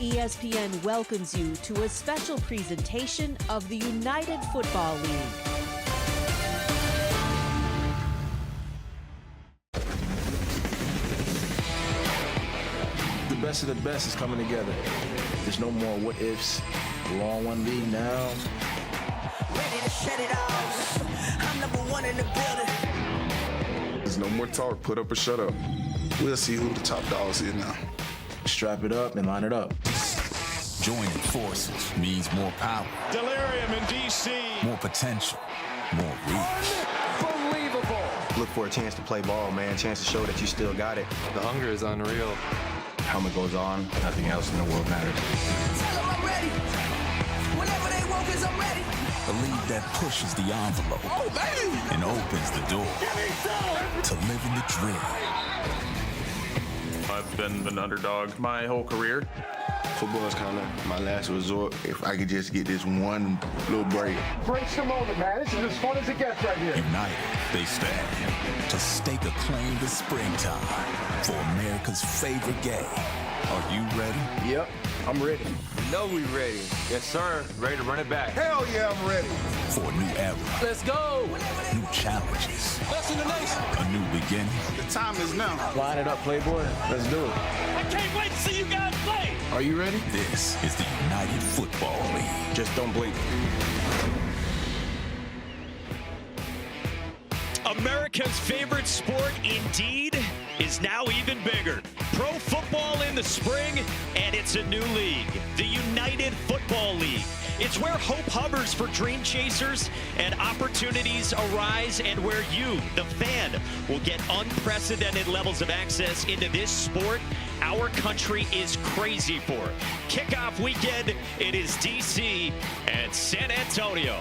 ESPN welcomes you to a special presentation of the United Football League. The best of the best is coming together. There's no more what ifs. We're on one league now. Ready to shut it off. I'm number one in the building. There's no more talk. Put up or shut up. We'll see who the top dogs is now. Strap it up and line it up. Joining forces means more power. Delirium in D.C. More potential. More reach. Unbelievable. Look for a chance to play ball, man. A chance to show that you still got it. The hunger is unreal. Helmet goes on. Nothing else in the world matters. Tell them I'm ready. Whenever they want, 'cause I'm ready. A league that pushes the envelope and opens the door to living the dream. I've been an underdog my whole career. Football is kind of my last resort. If I could just get this one little break. Brace the moment, man. This is as fun as it gets right here. United, they stand to stake a claim to springtime for America's favorite game. Are you ready? Yep, I'm ready. No, we ready. Yes, sir. Ready to run it back. Hell yeah, I'm ready. For a new era. Let's go. New challenges. Best in the nation. A new beginning. The time is now. Line it up, Playboy. Let's do it. I can't wait to see you guys play. Are you ready? This is the United Football League. Just don't blink. America's favorite sport, indeed, is now even bigger. Pro football in the spring, and it's a new league, the United Football League. It's where hope hovers for dream chasers and opportunities arise, and where you, the fan, will get unprecedented levels of access into this sport our country is crazy for. Kickoff weekend, it is DC and San Antonio.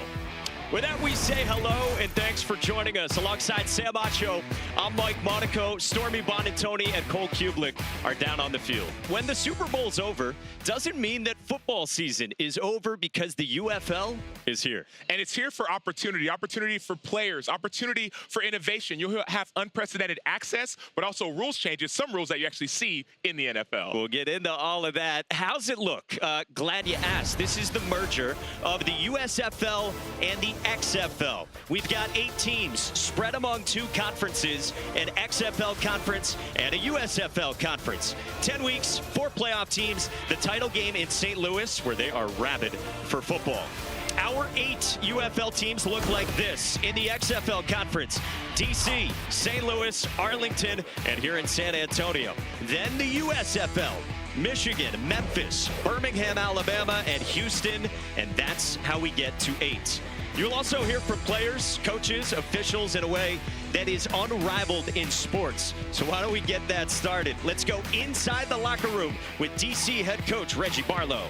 With that, we say hello and thanks for joining us. Alongside Sam Acho, I'm Mike Monaco, Stormy Bonatoni, and Cole Kublik are down on the field. When the Super Bowl's over, doesn't mean that football season is over, because the UFL is here. And it's here for opportunity for players, opportunity for innovation. You'll have unprecedented access, but also rules changes, some rules that you actually see in the NFL. We'll get into all of that. How's it look? Glad you asked. This is the merger of the USFL and the XFL. We've got 8 teams spread among 2 conferences, an XFL conference and a USFL conference. 10 weeks, 4 playoff teams, the title game in St. Louis, where they are rabid for football. Our 8 UFL teams look like this in the XFL conference: DC, St. Louis, Arlington, and here in San Antonio. Then the USFL: Michigan, Memphis, Birmingham, Alabama, and Houston, and that's how we get to 8. You'll also hear from players, coaches, officials in a way that is unrivaled in sports. So why don't we get that started? Let's go inside the locker room with DC head coach Reggie Barlow.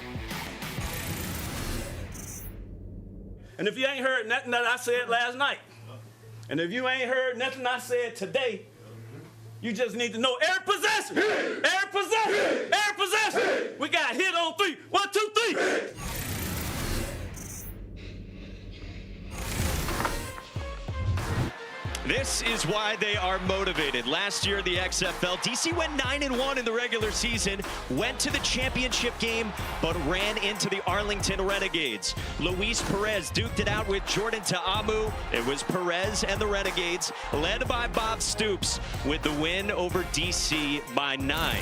And if you ain't heard nothing that I said last night, and if you ain't heard nothing I said today, you just need to know air possession, air possession, air possession. We got hit on 3. 1, 2, 3. This is why they are motivated. Last year, the XFL, DC went 9-1 in the regular season, went to the championship game, but ran into the Arlington Renegades. Luis Perez duked it out with Jordan Ta'amu. It was Perez and the Renegades, led by Bob Stoops, with the win over DC by 9.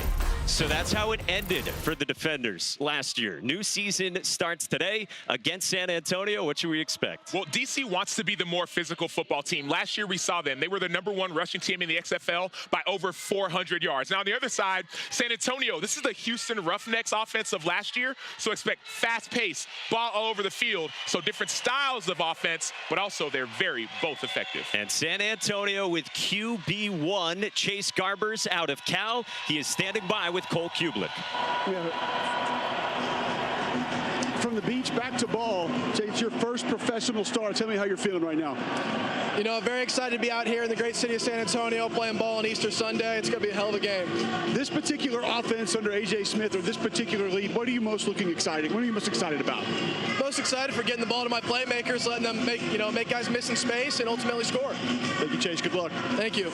So that's how it ended for the Defenders last year. New season starts today against San Antonio. What should we expect? Well, DC wants to be the more physical football team. Last year we saw them. They were the #1 rushing team in the XFL by over 400 yards. Now on the other side, San Antonio, this is the Houston Roughnecks offense of last year. So expect fast pace, ball all over the field. So different styles of offense, but also they're both effective. And San Antonio with QB1, Chase Garbers out of Cal. He is standing by with Cole Kublik. from the beach back to ball. It's your first professional start. Tell me how you're feeling right now. You know, I'm very excited to be out here in the great city of San Antonio playing ball on Easter Sunday. It's going to be a hell of a game. This particular offense under A.J. Smith, or this particular lead, what are you most excited about? Most excited for getting the ball to my playmakers, letting them make guys miss in space and ultimately score. Thank you, Chase. Good luck. Thank you.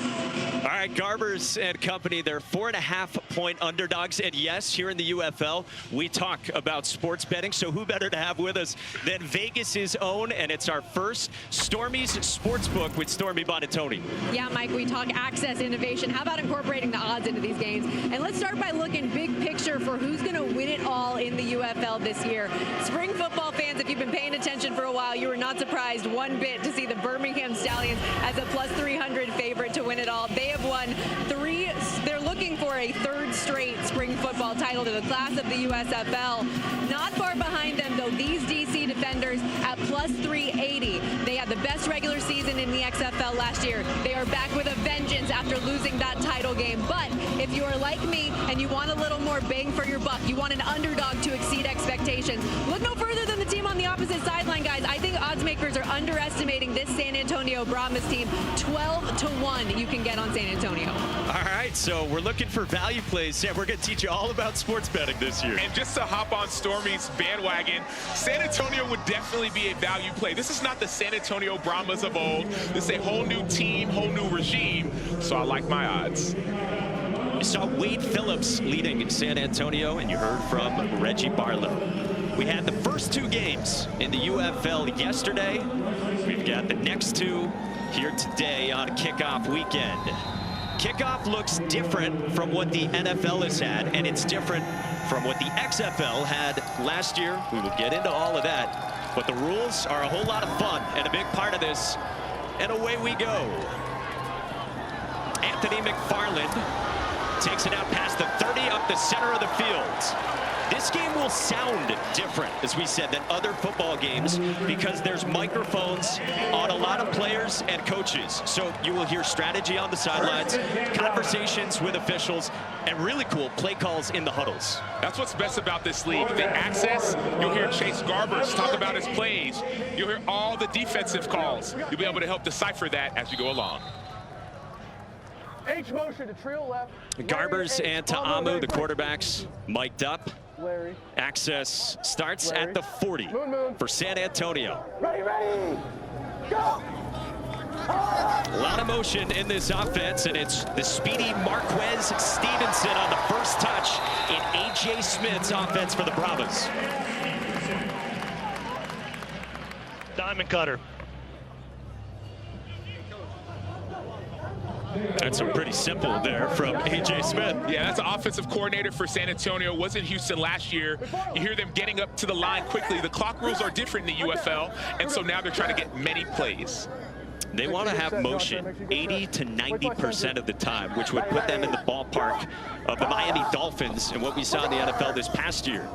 All right, Garbers and company, they're 4.5-point underdogs. And yes, here in the UFL, we talk about sports betting. So who better to have with us than Vegas's own? And it's our first Stormy's Sportsbook with Stormy Bonatoni. Yeah, Mike, we talk access, innovation. How about incorporating the odds into these games? And let's start by looking big picture for who's going to win it all in the UFL this year. Spring football fans, if you've been paying attention for a while, you were not surprised one bit to see the Birmingham Stallions as a plus 300 favorite to win it all. They have won 3. They're looking for a 3rd straight spring football title to the class of the USFL. Not far behind them, though, these DC Defenders at plus 380. They had the best regular season in the XFL last year. They are back with a vengeance after losing that title game. But if you are like me and you want a little more bang for your buck, you want an underdog to exceed expectations, look no further than the team on the opposite sideline, guys. I think odds makers are underestimating this San Antonio Brahmas team. 12-1 you can get on San Antonio. All right, so we're looking for value plays. Sam, we're going to teach you all about sports betting this year. And just to hop on Stormy's bandwagon, San Antonio would definitely be a value play. This is not the San Antonio Brahmas of old. This is a whole new team, whole new regime, so I like my odds. You saw Wade Phillips leading San Antonio, and you heard from Reggie Barlow. We had the first 2 games in the UFL yesterday. We've got the next 2 here today on kickoff weekend. Kickoff looks different from what the NFL has had, and it's different from what the XFL had last year. We will get into all of that, but the rules are a whole lot of fun and a big part of this, and away we go. Anthony McFarland takes it out past the 30 up the center of the field. This game will sound different, as we said, than other football games because there's microphones on a lot of players and coaches. So you will hear strategy on the sidelines, conversations with officials, and really cool play calls in the huddles. That's what's best about this league. The access, you'll hear Chase Garbers talk about his plays. You'll hear all the defensive calls. You'll be able to help decipher that as you go along. H motion to trail left. Garbers and Ta'amu, the quarterbacks, mic'd up. Larry. Access starts at the 40 for San Antonio. Ready, go! A lot of motion in this offense, and it's the speedy Marquez Stevenson on the first touch in A.J. Smith's offense for the Brahmas. Diamond cutter. That's pretty simple there from A.J. Smith. Yeah, that's an offensive coordinator for San Antonio. Was in Houston last year. You hear them getting up to the line quickly. The clock rules are different in the UFL, and so now they're trying to get many plays. They want to have motion 80 to 90% of the time, which would put them in the ballpark of the Miami Dolphins and what we saw in the NFL this past year.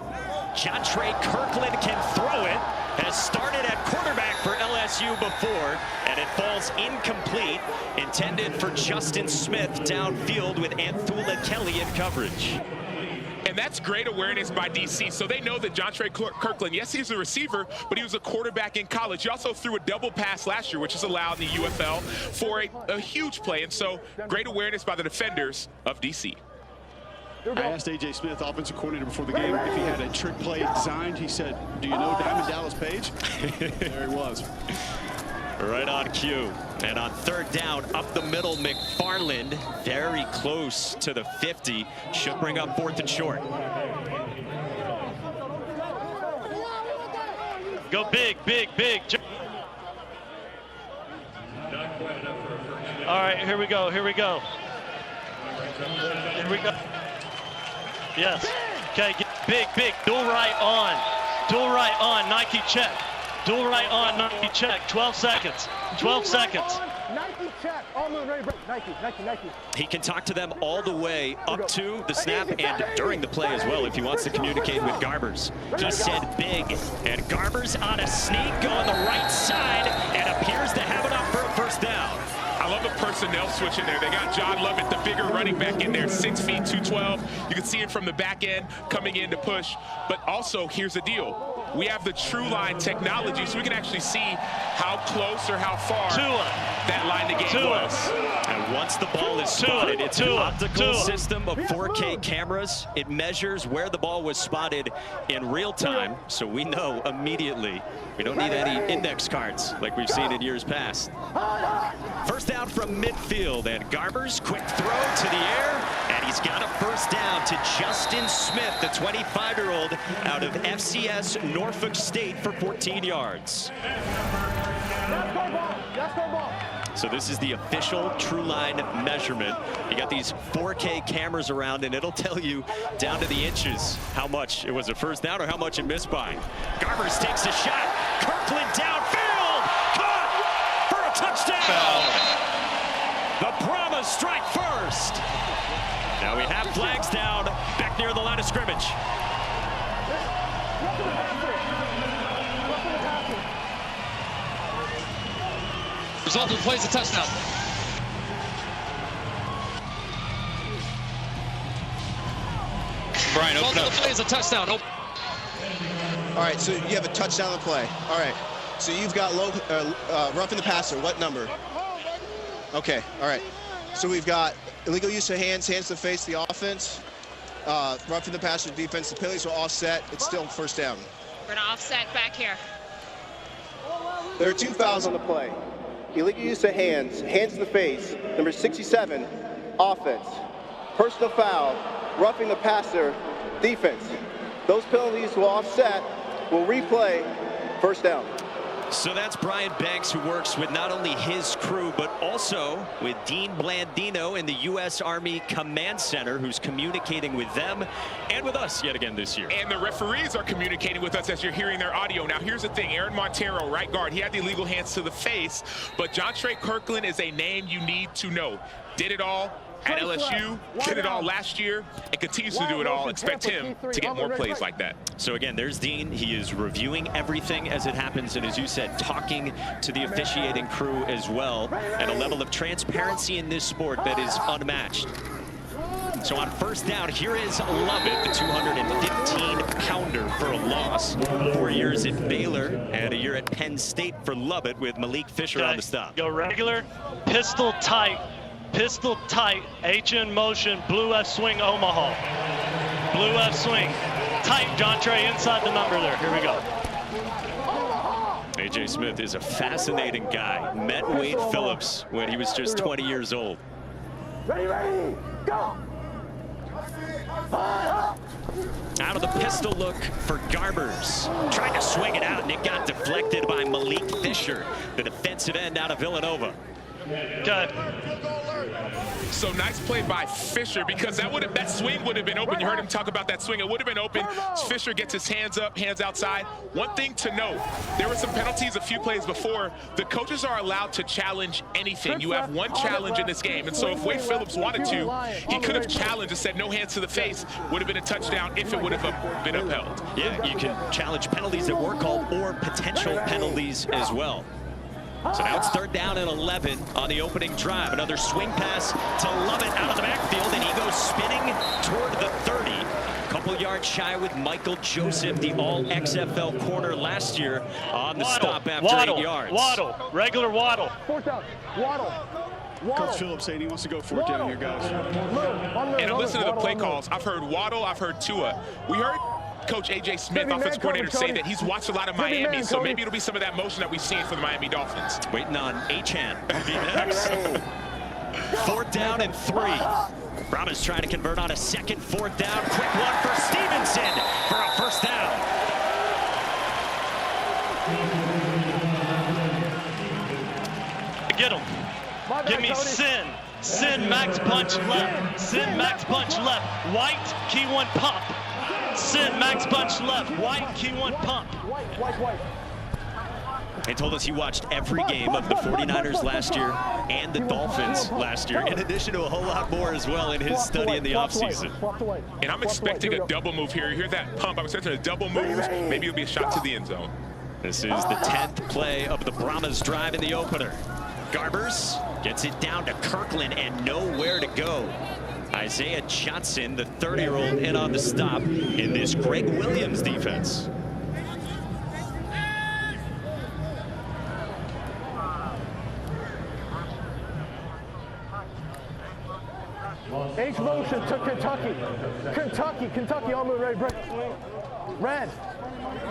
Jontre Kirkland can throw it. Has started at quarterback for LSU before, and it falls incomplete. Intended for Justin Smith downfield with Anthula Kelly in coverage. And that's great awareness by DC. So they know that Jontre Kirkland, yes, he's a receiver, but he was a quarterback in college. He also threw a double pass last year, which is allowed in the UFL, for a huge play. And so great awareness by the defenders of DC. I asked A.J. Smith, offensive coordinator, before the game, if he had a trick play designed. He said, do you know Diamond Dallas Page? There he was. Right on cue. And on 3rd down, up the middle, McFarland, very close to the 50. Should bring up 4th and short. Go big, big, big. All right, here we go, here we go. Here we go. Yes. Okay, get big, big. Dual right on. Dual right on. Nike check. Dual right on. Nike check. 12 seconds. 12 seconds. Nike check. All moon ready. Nike. He can talk to them all the way up to the snap and during the play as well if he wants to communicate with Garbers. He said big. And Garbers on a sneak going the right side and appears to have it up for a 1st down. I love the personnel switch in there. They got John Lovett, the bigger running back in there, 6 feet, 212. You can see him from the back end coming in to push. But also, here's the deal. we have the true line technology, so we can actually see how close or how far that line to game was. And once the ball is spotted, it's an optical system of 4K cameras. It measures where the ball was spotted in real time, so we know immediately. We don't need any index cards like we've seen in years past. First down from midfield, and Garbers, quick throw to the air, and he's got a first down to Justin Smith, the 25-year-old out of FCS Norfolk State, for 14 yards. So this is the official true line measurement. You got these 4K cameras around, and it'll tell you down to the inches how much it was a first down or how much it missed by. Garbers takes a shot. Kirkland downfield. Caught for a touchdown. The Brahmas strike first. Now we have flags down back near the line of scrimmage. Result of the play is a touchdown. Brian, open up. Result of the play is a touchdown. All right, so you have a touchdown on the play. All right, so you've got roughing the passer. What number? Okay, all right. So we've got illegal use of hands to the face, the offense. Roughing the passer, defense. The penalties will offset. It's still first down. We're going to offset back here. There are 2 fouls on the play. Illegal use of hands to the face, number 67, offense. Personal foul, roughing the passer, defense. Those penalties will offset, will replay, first down. So that's Brian Banks, who works with not only his crew, but also with Dean Blandino in the U.S. Army Command Center, who's communicating with them and with us yet again this year. And the referees are communicating with us as you're hearing their audio. Now, here's the thing. Aaron Montero, right guard, he had the illegal hands to the face, but Jontre Kirkland is a name you need to know. Did it all at LSU, did it all last year, and continues to do it all. Expect him to get more plays like that. So again, there's Dean. He is reviewing everything as it happens, and as you said, talking to the officiating crew as well, at a level of transparency in this sport that is unmatched. So on first down, here is Lovett, the 215-pounder for a loss. 4 years at Baylor and a year at Penn State for Lovett, with Malik Fisher on the stop. Go regular, pistol tight, H in motion, blue F swing, Omaha. Blue F swing, tight, Jontre inside the number there. Here we go. A.J. Smith is a fascinating guy. Met Wade Phillips when he was just 20 years old. Ready, go! Out of the pistol look for Garbers. Tried to swing it out, and it got deflected by Malik Fisher, the defensive end out of Villanova. Good. So nice play by Fisher, because that swing would have been open. You heard him talk about that swing. It would have been open. Fisher gets his hands up, hands outside. One thing to note, there were some penalties a few plays before. The coaches are allowed to challenge anything. You have one challenge in this game. And so if Wade Phillips wanted to, he could have challenged and said no hands to the face. Would have been a touchdown if it would have been upheld. Yeah, you can challenge penalties that were called or potential penalties as well. So now it's third down and 11 on the opening drive. Another swing pass to Lovett out of the backfield, and he goes spinning toward the 30. A couple yards shy with Michael Joseph, the all-XFL corner last year, on the stop after 8 yards. Waddle, regular Waddle. Fourth down, Waddle. Coach Phillips saying he wants to go for it down here, guys. And I'm listening to the play calls. I've heard Waddle, I've heard Tua. We heard Coach A.J. Smith, offensive coordinator, say that he's watched a lot of Miami, so maybe it'll be some of that motion that we've seen for the Miami Dolphins. Waiting on Achan to be next. Fourth down and 3. Brahmas trying to convert on a second fourth down. Quick one for Stevenson for a first down. Get him. Give me Sin. Sin max punch left. Sin max punch left. White, key one pump. Sin max punch left. White, key one pump. White. He told us he watched every game of the 49ers last year and the Dolphins last year, in addition to a whole lot more as well in his study in the offseason. And I'm expecting a double move here. You hear that pump? I'm expecting a double move. Maybe it'll be a shot to the end zone. This is the 10th play of the Brahmas drive in the opener. Garbers gets it down to Kirkland and nowhere to go. Isaiah Johnson, the 30-year-old, in on the stop in this Greg Williams defense. motion to Kentucky. Kentucky, all move, ready, break. Red.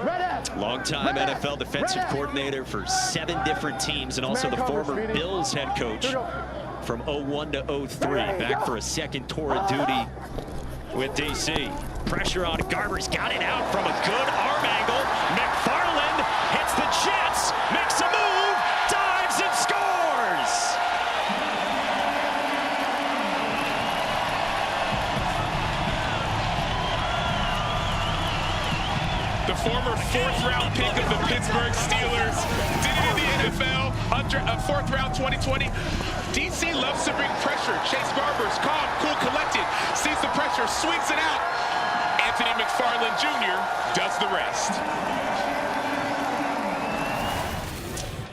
Red F. Longtime NFL defensive coordinator for 7 different teams, and also the former Bills head coach from 01 to 03. Back for a second tour of duty with DC. Pressure on Garber's got it out from a good arm angle. McFarland hits the Jets, makes a move, dives and scores. The former 4th-round pick of the Pittsburgh Steelers did it in the NFL, under a 4th-round 2020. DC loves to bring pressure. Chase Garbers, calm, cool, collected, sees the pressure, swings it out. Anthony McFarland Jr. does the rest.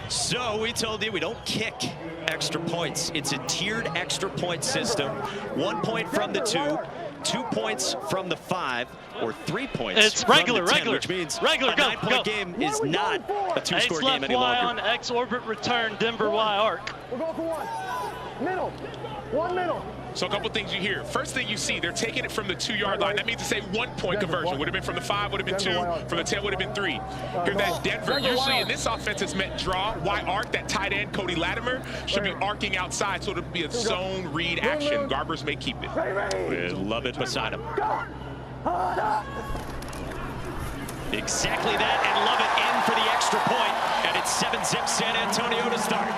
So we told you we don't kick extra points. It's a tiered extra point system. 1 point from the 2, 2 points from the 5, or 3 points it's regular, from the 10, regular, which means regular, a 9-point game is not a 2-score game any Y longer. on X orbit return, Denver Y arc. We're going for 1. Middle. 1 middle. So a couple things you hear. First thing you see, they're taking it from the 2-yard line. That means it's a 1-point conversion. Would have been from the 5, would have been 2. From the 10 would have been 3. Hear that Denver, usually in this offense, it's meant draw, Y arc. That tight end, Cody Latimer, should be arcing outside, so it'll be a zone read action. Garbers may keep it. We love it beside him. Exactly that, and love it in for the extra point. And it's 7-zip San Antonio to start.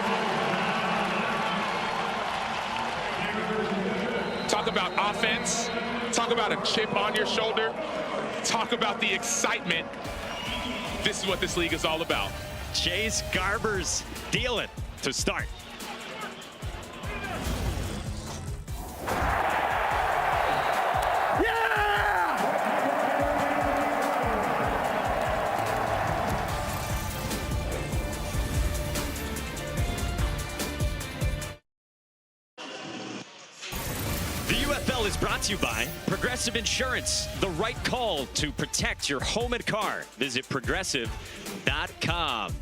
Talk about offense. Talk about a chip on your shoulder. Talk about the excitement. This is what this league is all about. Chase Garbers dealing to start. The UFL is brought to you by Progressive Insurance, the right call to protect your home and car. Visit progressive.com.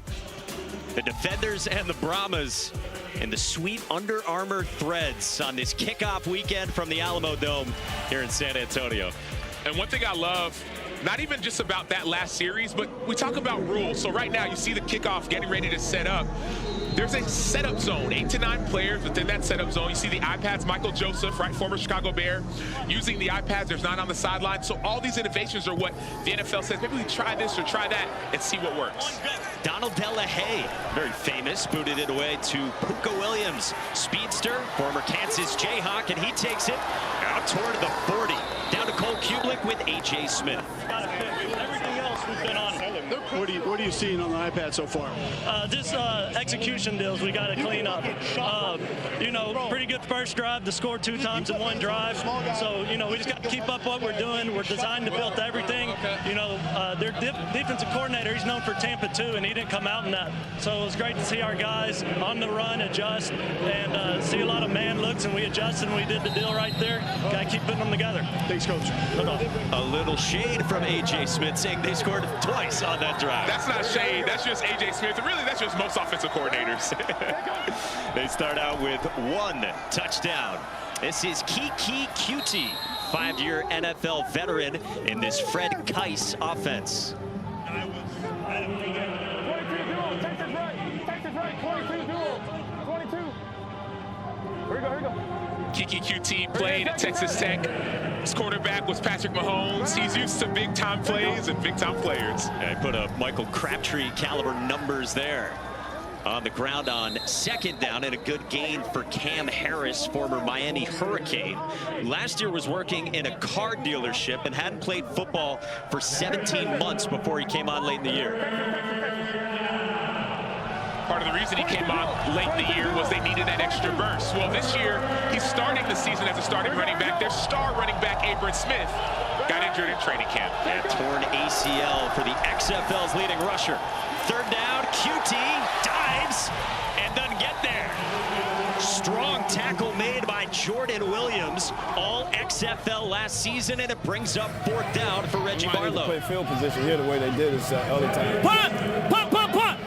The Defenders and the Brahmas in the sweet Under Armour threads on this kickoff weekend from the Alamo Dome here in San Antonio. And one thing I love, not even just about that last series, but we talk about rules. So right now you see the kickoff getting ready to set up. There's a setup zone, 8 to 9 players within that setup zone. You see the iPads, Michael Joseph, right, former Chicago Bear, using the iPads. There's 9 on the sideline. So all these innovations are what the NFL says, maybe we try this or try that and see what works. Donald Delahaye, very famous, booted it away to Puka Williams, speedster, former Kansas Jayhawk, and he takes it out toward the 40. Down to Cole Kublik with A.J. Smith. Everything else we've been on. What are you seeing on the iPad so far? Just execution deals we got to clean up. You know, pretty good first drive to score 2 times in 1 drive. So, you know, we just got to keep up what we're doing. We're designed to build everything. You know, their defensive coordinator, he's known for Tampa too, and he didn't come out in that. So it was great to see our guys on the run adjust and see a lot of man looks, and we adjusted and we did the deal right there. Got to keep putting them together. Thanks, Coach. A little shade from A.J. Smith saying they scored twice on that drive. That's not shade. That's just A.J. Smith. And really, that's just most offensive coordinators. They start out with 1 touchdown. This is Kiki Cutie, 5-year NFL veteran in this Fred Keiss offense. 22 duel, Texas right, 22 duel, 22. Here we go. Kiki QT played at Texas Tech. His quarterback was Patrick Mahomes. He's used to big-time plays and big-time players. I put a Michael Crabtree caliber numbers there. On the ground on 2nd down, and a good gain for Cam Harris, former Miami Hurricane. Last year was working in a car dealership and hadn't played football for 17 months before he came on late in the year. Part of the reason he came on late in the year was they needed that extra burst. Well, this year, he's starting the season as a starting running back. Their star running back, Abram Smith, got injured in training camp. Yeah, torn ACL for the XFL's leading rusher. 3rd down, QT dives and doesn't get there. Strong tackle made by Jordan Williams, all XFL last season, and it brings up 4th down for Reggie Barlow. Play field position here the way they did this other time. Punt! Punt! Punt! Punt!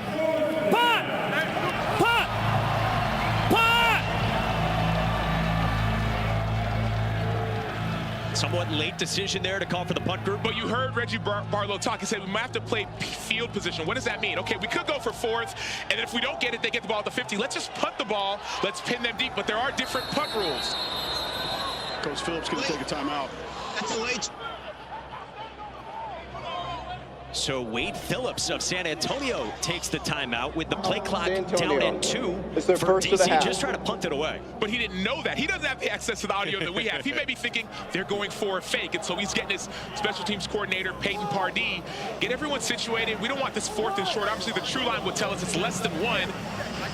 Punt! Punt! Punt! Somewhat late decision there to call for the punt group. But you heard Reggie Barlow talk. He said we might have to play field position. What does that mean? Okay, we could go for 4th, and if we don't get it, they get the ball at the 50. Let's just punt the ball. Let's pin them deep. But there are different punt rules. Coach Phillips going to take a timeout. That's a late. So Wade Phillips of San Antonio takes the timeout with the play clock down at 2 for DC, just trying to punt it away. But he didn't know that. He doesn't have the access to the audio that we have. He may be thinking they're going for a fake, and so he's getting his special teams coordinator, Peyton Pardee, get everyone situated. We don't want this 4th and short. Obviously, the true line would tell us it's less than 1.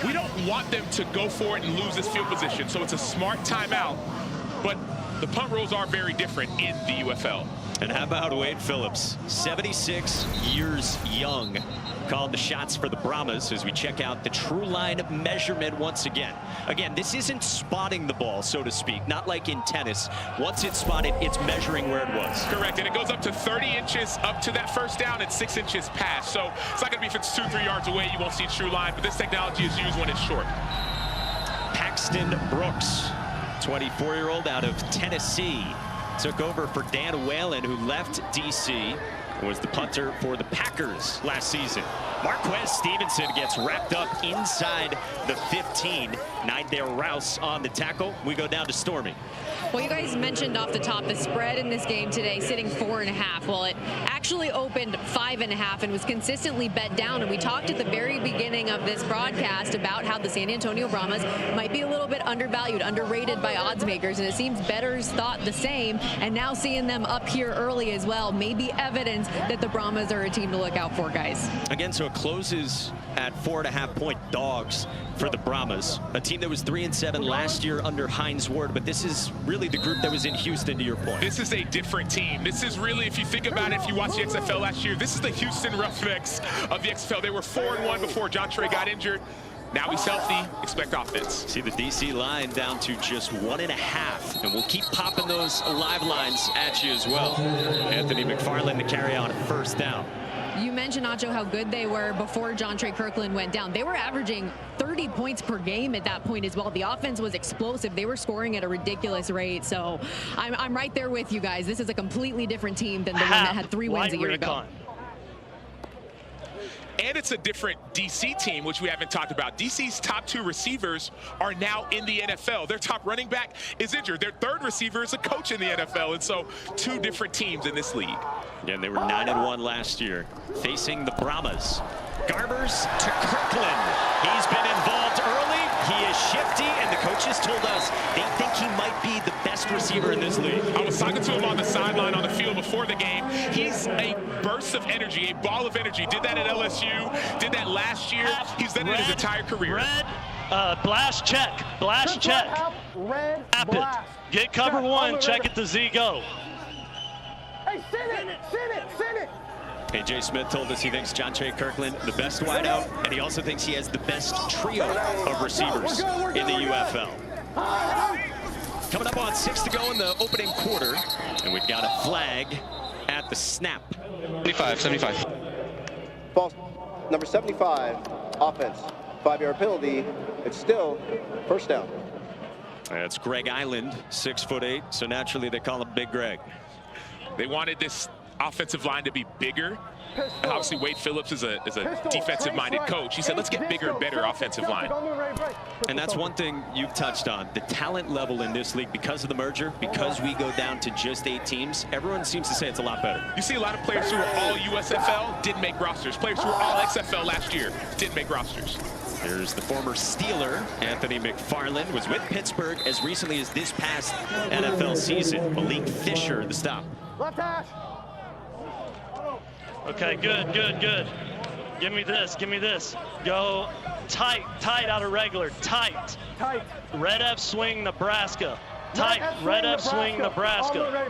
We don't want them to go for it and lose this field position, so it's a smart timeout. But the punt rules are very different in the UFL. And how about Wade Phillips, 76 years young, called the shots for the Brahmas as we check out the true line measurement once again. Again, this isn't spotting the ball, so to speak, not like in tennis. Once it's spotted, it's measuring where it was. Correct, and it goes up to 30 inches up to that first down and 6 inches past. So it's not going to be if it's 2-3 yards away, you won't see true line, but this technology is used when it's short. Paxton Brooks, 24-year-old out of Tennessee, took over for Dan Whalen, who left DC and was the punter for the Packers last season. Marquez Stevenson gets wrapped up inside the 15. Nidale Rouse on the tackle. We go down to Stormy. Well, you guys mentioned off the top the spread in this game today sitting 4.5. Well, it actually opened 5.5 and was consistently bet down. And we talked at the very beginning of this broadcast about how the San Antonio Brahmas might be a little bit undervalued, underrated by odds makers. And it seems bettors thought the same. And now seeing them up here early as well may be evidence that the Brahmas are a team to look out for, guys. Again, so it closes at 4.5-point dogs for the Brahmas, a team that was 3-7 last year under Hines Ward, but this is really the group that was in Houston, to your point. This is a different team. This is really, if you think about it, if you watch the XFL last year, this is the Houston Roughnecks of the XFL. They were 4-1 before John Trey got injured. Now he's healthy. Expect offense. See the DC line down to just 1.5, and we'll keep popping those live lines at you as well. Anthony McFarland to carry on a first down. You mentioned, Nacho, how good they were before John Trey Kirkland went down. They were averaging 30 points per game at that point as well. The offense was explosive. They were scoring at a ridiculous rate. So I'm right there with you guys. This is a completely different team than the one that had 3 wins a year ago. And it's a different DC team, which we haven't talked about. DC's top 2 receivers are now in the NFL. Their top running back is injured. Their 3rd receiver is a coach in the NFL. And so 2 different teams in this league. And they were 9-1 last year, facing the Brahmas. Garbers to Kirkland. He's been involved early. He is shifty, and the coaches told us they think he might be the best receiver in this league. I was talking to him on the sideline on the field before the game. He's a burst of energy, a ball of energy. Did that at LSU, did that last year. He's done it his entire career. Red, blast check, blast check. Red, Tap blast. it. Get cover 1, check it to Z, go. Hey, send it. AJ Smith told us he thinks John Trey Kirkland the best wideout, and he also thinks he has the best trio of receivers in the UFL. Coming up on 6 to go in the opening quarter, and we've got a flag at the snap. 75. False. Number 75, offense. 5-yard penalty. It's still first down. That's Greg Island, 6'8", so naturally they call him Big Greg. They wanted this offensive line to be bigger. And obviously, Wade Phillips is a defensive-minded coach. He said, let's get bigger and better offensive line. And that's one thing you've touched on. The talent level in this league, because of the merger, because we go down to just 8 teams, everyone seems to say it's a lot better. You see a lot of players who are all USFL didn't make rosters. Players who were all XFL last year didn't make rosters. There's the former Steeler, Anthony McFarland, was with Pittsburgh as recently as this past NFL season. Malik Fisher, the stop. Left hash. Okay, good. Give me this. Go tight out of regular, tight. Red F swing Nebraska. Tight, Red F swing Nebraska.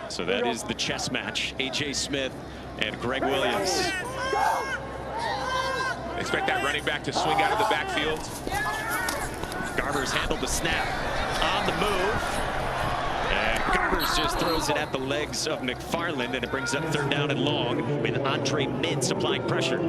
So that is the chess match, AJ Smith and Greg Williams. Expect that running back to swing out of the backfield. Garbers handled the snap on the move. And Garbers just throws it at the legs of McFarland, and it brings up 3rd down and long with Andre Mintz applying pressure.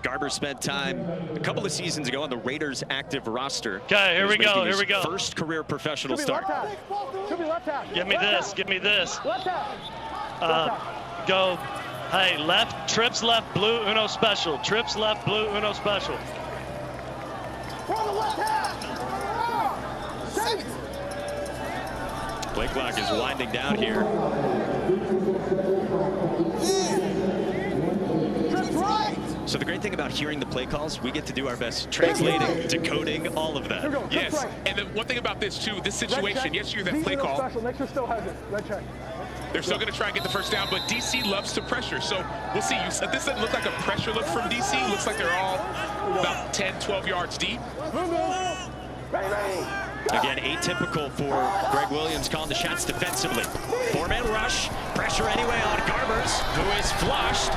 Garbers Garber spent time a couple of seasons ago on the Raiders active roster. Okay, here we go, here we go. First career professional start. Give me this, give me this. Left half. Go, hey, left, trips left, blue, Uno special. Trips left, blue, Uno special. Play clock is winding down here. So the great thing about hearing the play calls, we get to do our best translating, decoding, all of that. Yes, and the one thing about this too, this situation, yes, you're that play call. Make sure still has it. Red check. They're still going to try and get the first down, but DC loves to pressure. So we'll see. This doesn't look like a pressure look from DC. Looks like they're all about 10, 12 yards deep. Again, atypical for Greg Williams calling the shots defensively. Four-man rush, pressure anyway on Garbers, who is flushed.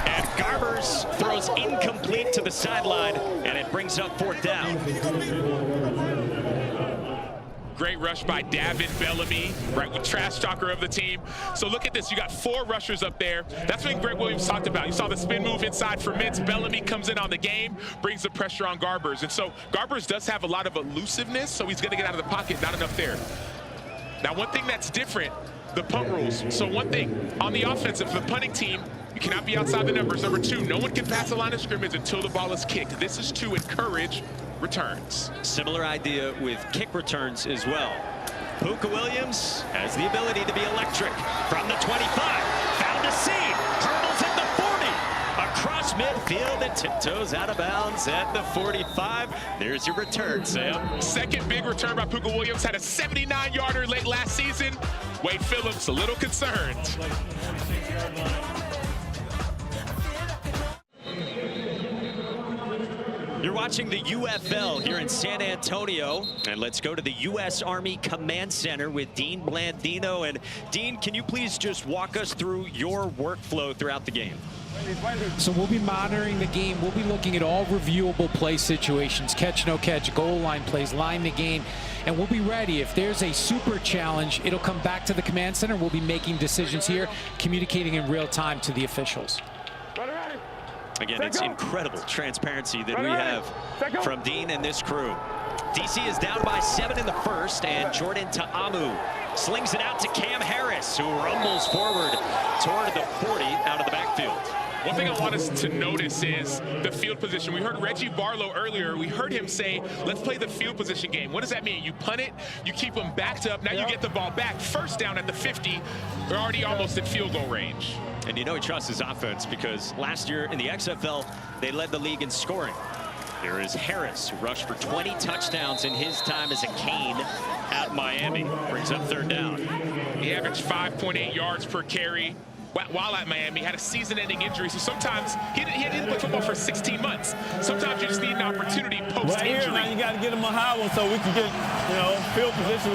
And Garbers throws incomplete to the sideline, and it brings up fourth down. Great rush by Davin Bellamy, right, with trash talker of the team. So look at this. You got 4 rushers up there. That's what Greg Williams talked about. You saw the spin move inside for Mintz. Bellamy comes in on the game, brings the pressure on Garbers. And so Garbers does have a lot of elusiveness, so he's going to get out of the pocket. Not enough there. Now, one thing that's different, the punt rules. So one thing, on the offensive, the punting team, you cannot be outside the numbers. Number 2, no one can pass the line of scrimmage until the ball is kicked. This is to encourage returns. Similar idea with kick returns as well. Puka Williams has the ability to be electric from the 25. Found a seam, hurdles at the 40. Across midfield and tiptoes out of bounds at the 45. There's your return, Sam. Second big return by Puka Williams. Had a 79-yarder late last season. Wade Phillips a little concerned. You're watching the UFL here in San Antonio, and let's go to the U.S. Army Command Center with Dean Blandino. And Dean, can you please just walk us through your workflow throughout the game? So we'll be monitoring the game. We'll be looking at all reviewable play situations, catch, no catch, goal line plays, line the game, and we'll be ready. If there's a super challenge, it'll come back to the Command Center. We'll be making decisions here, communicating in real time to the officials. Again, it's incredible transparency that we have from Dean and this crew. DC is down by 7 in the first, and Jordan Ta'amu slings it out to Cam Harris, who rumbles forward toward the 40 out of the backfield. One thing I want us to notice is the field position. We heard Reggie Barlow earlier. We heard him say, let's play the field position game. What does that mean? You punt it, you keep them backed up, now you get the ball back. First down at the 50, we're already almost at field goal range. And you know he trusts his offense because last year in the XFL, they led the league in scoring. Here is Harris, who rushed for 20 touchdowns in his time as a Cane at Miami. Brings up third down. He averaged 5.8 yards per carry while at Miami. Had a season-ending injury, so sometimes he didn't play football for 16 months. Sometimes you just need an opportunity post-injury. Right here, man, you got to get him a high one so we can get, field position.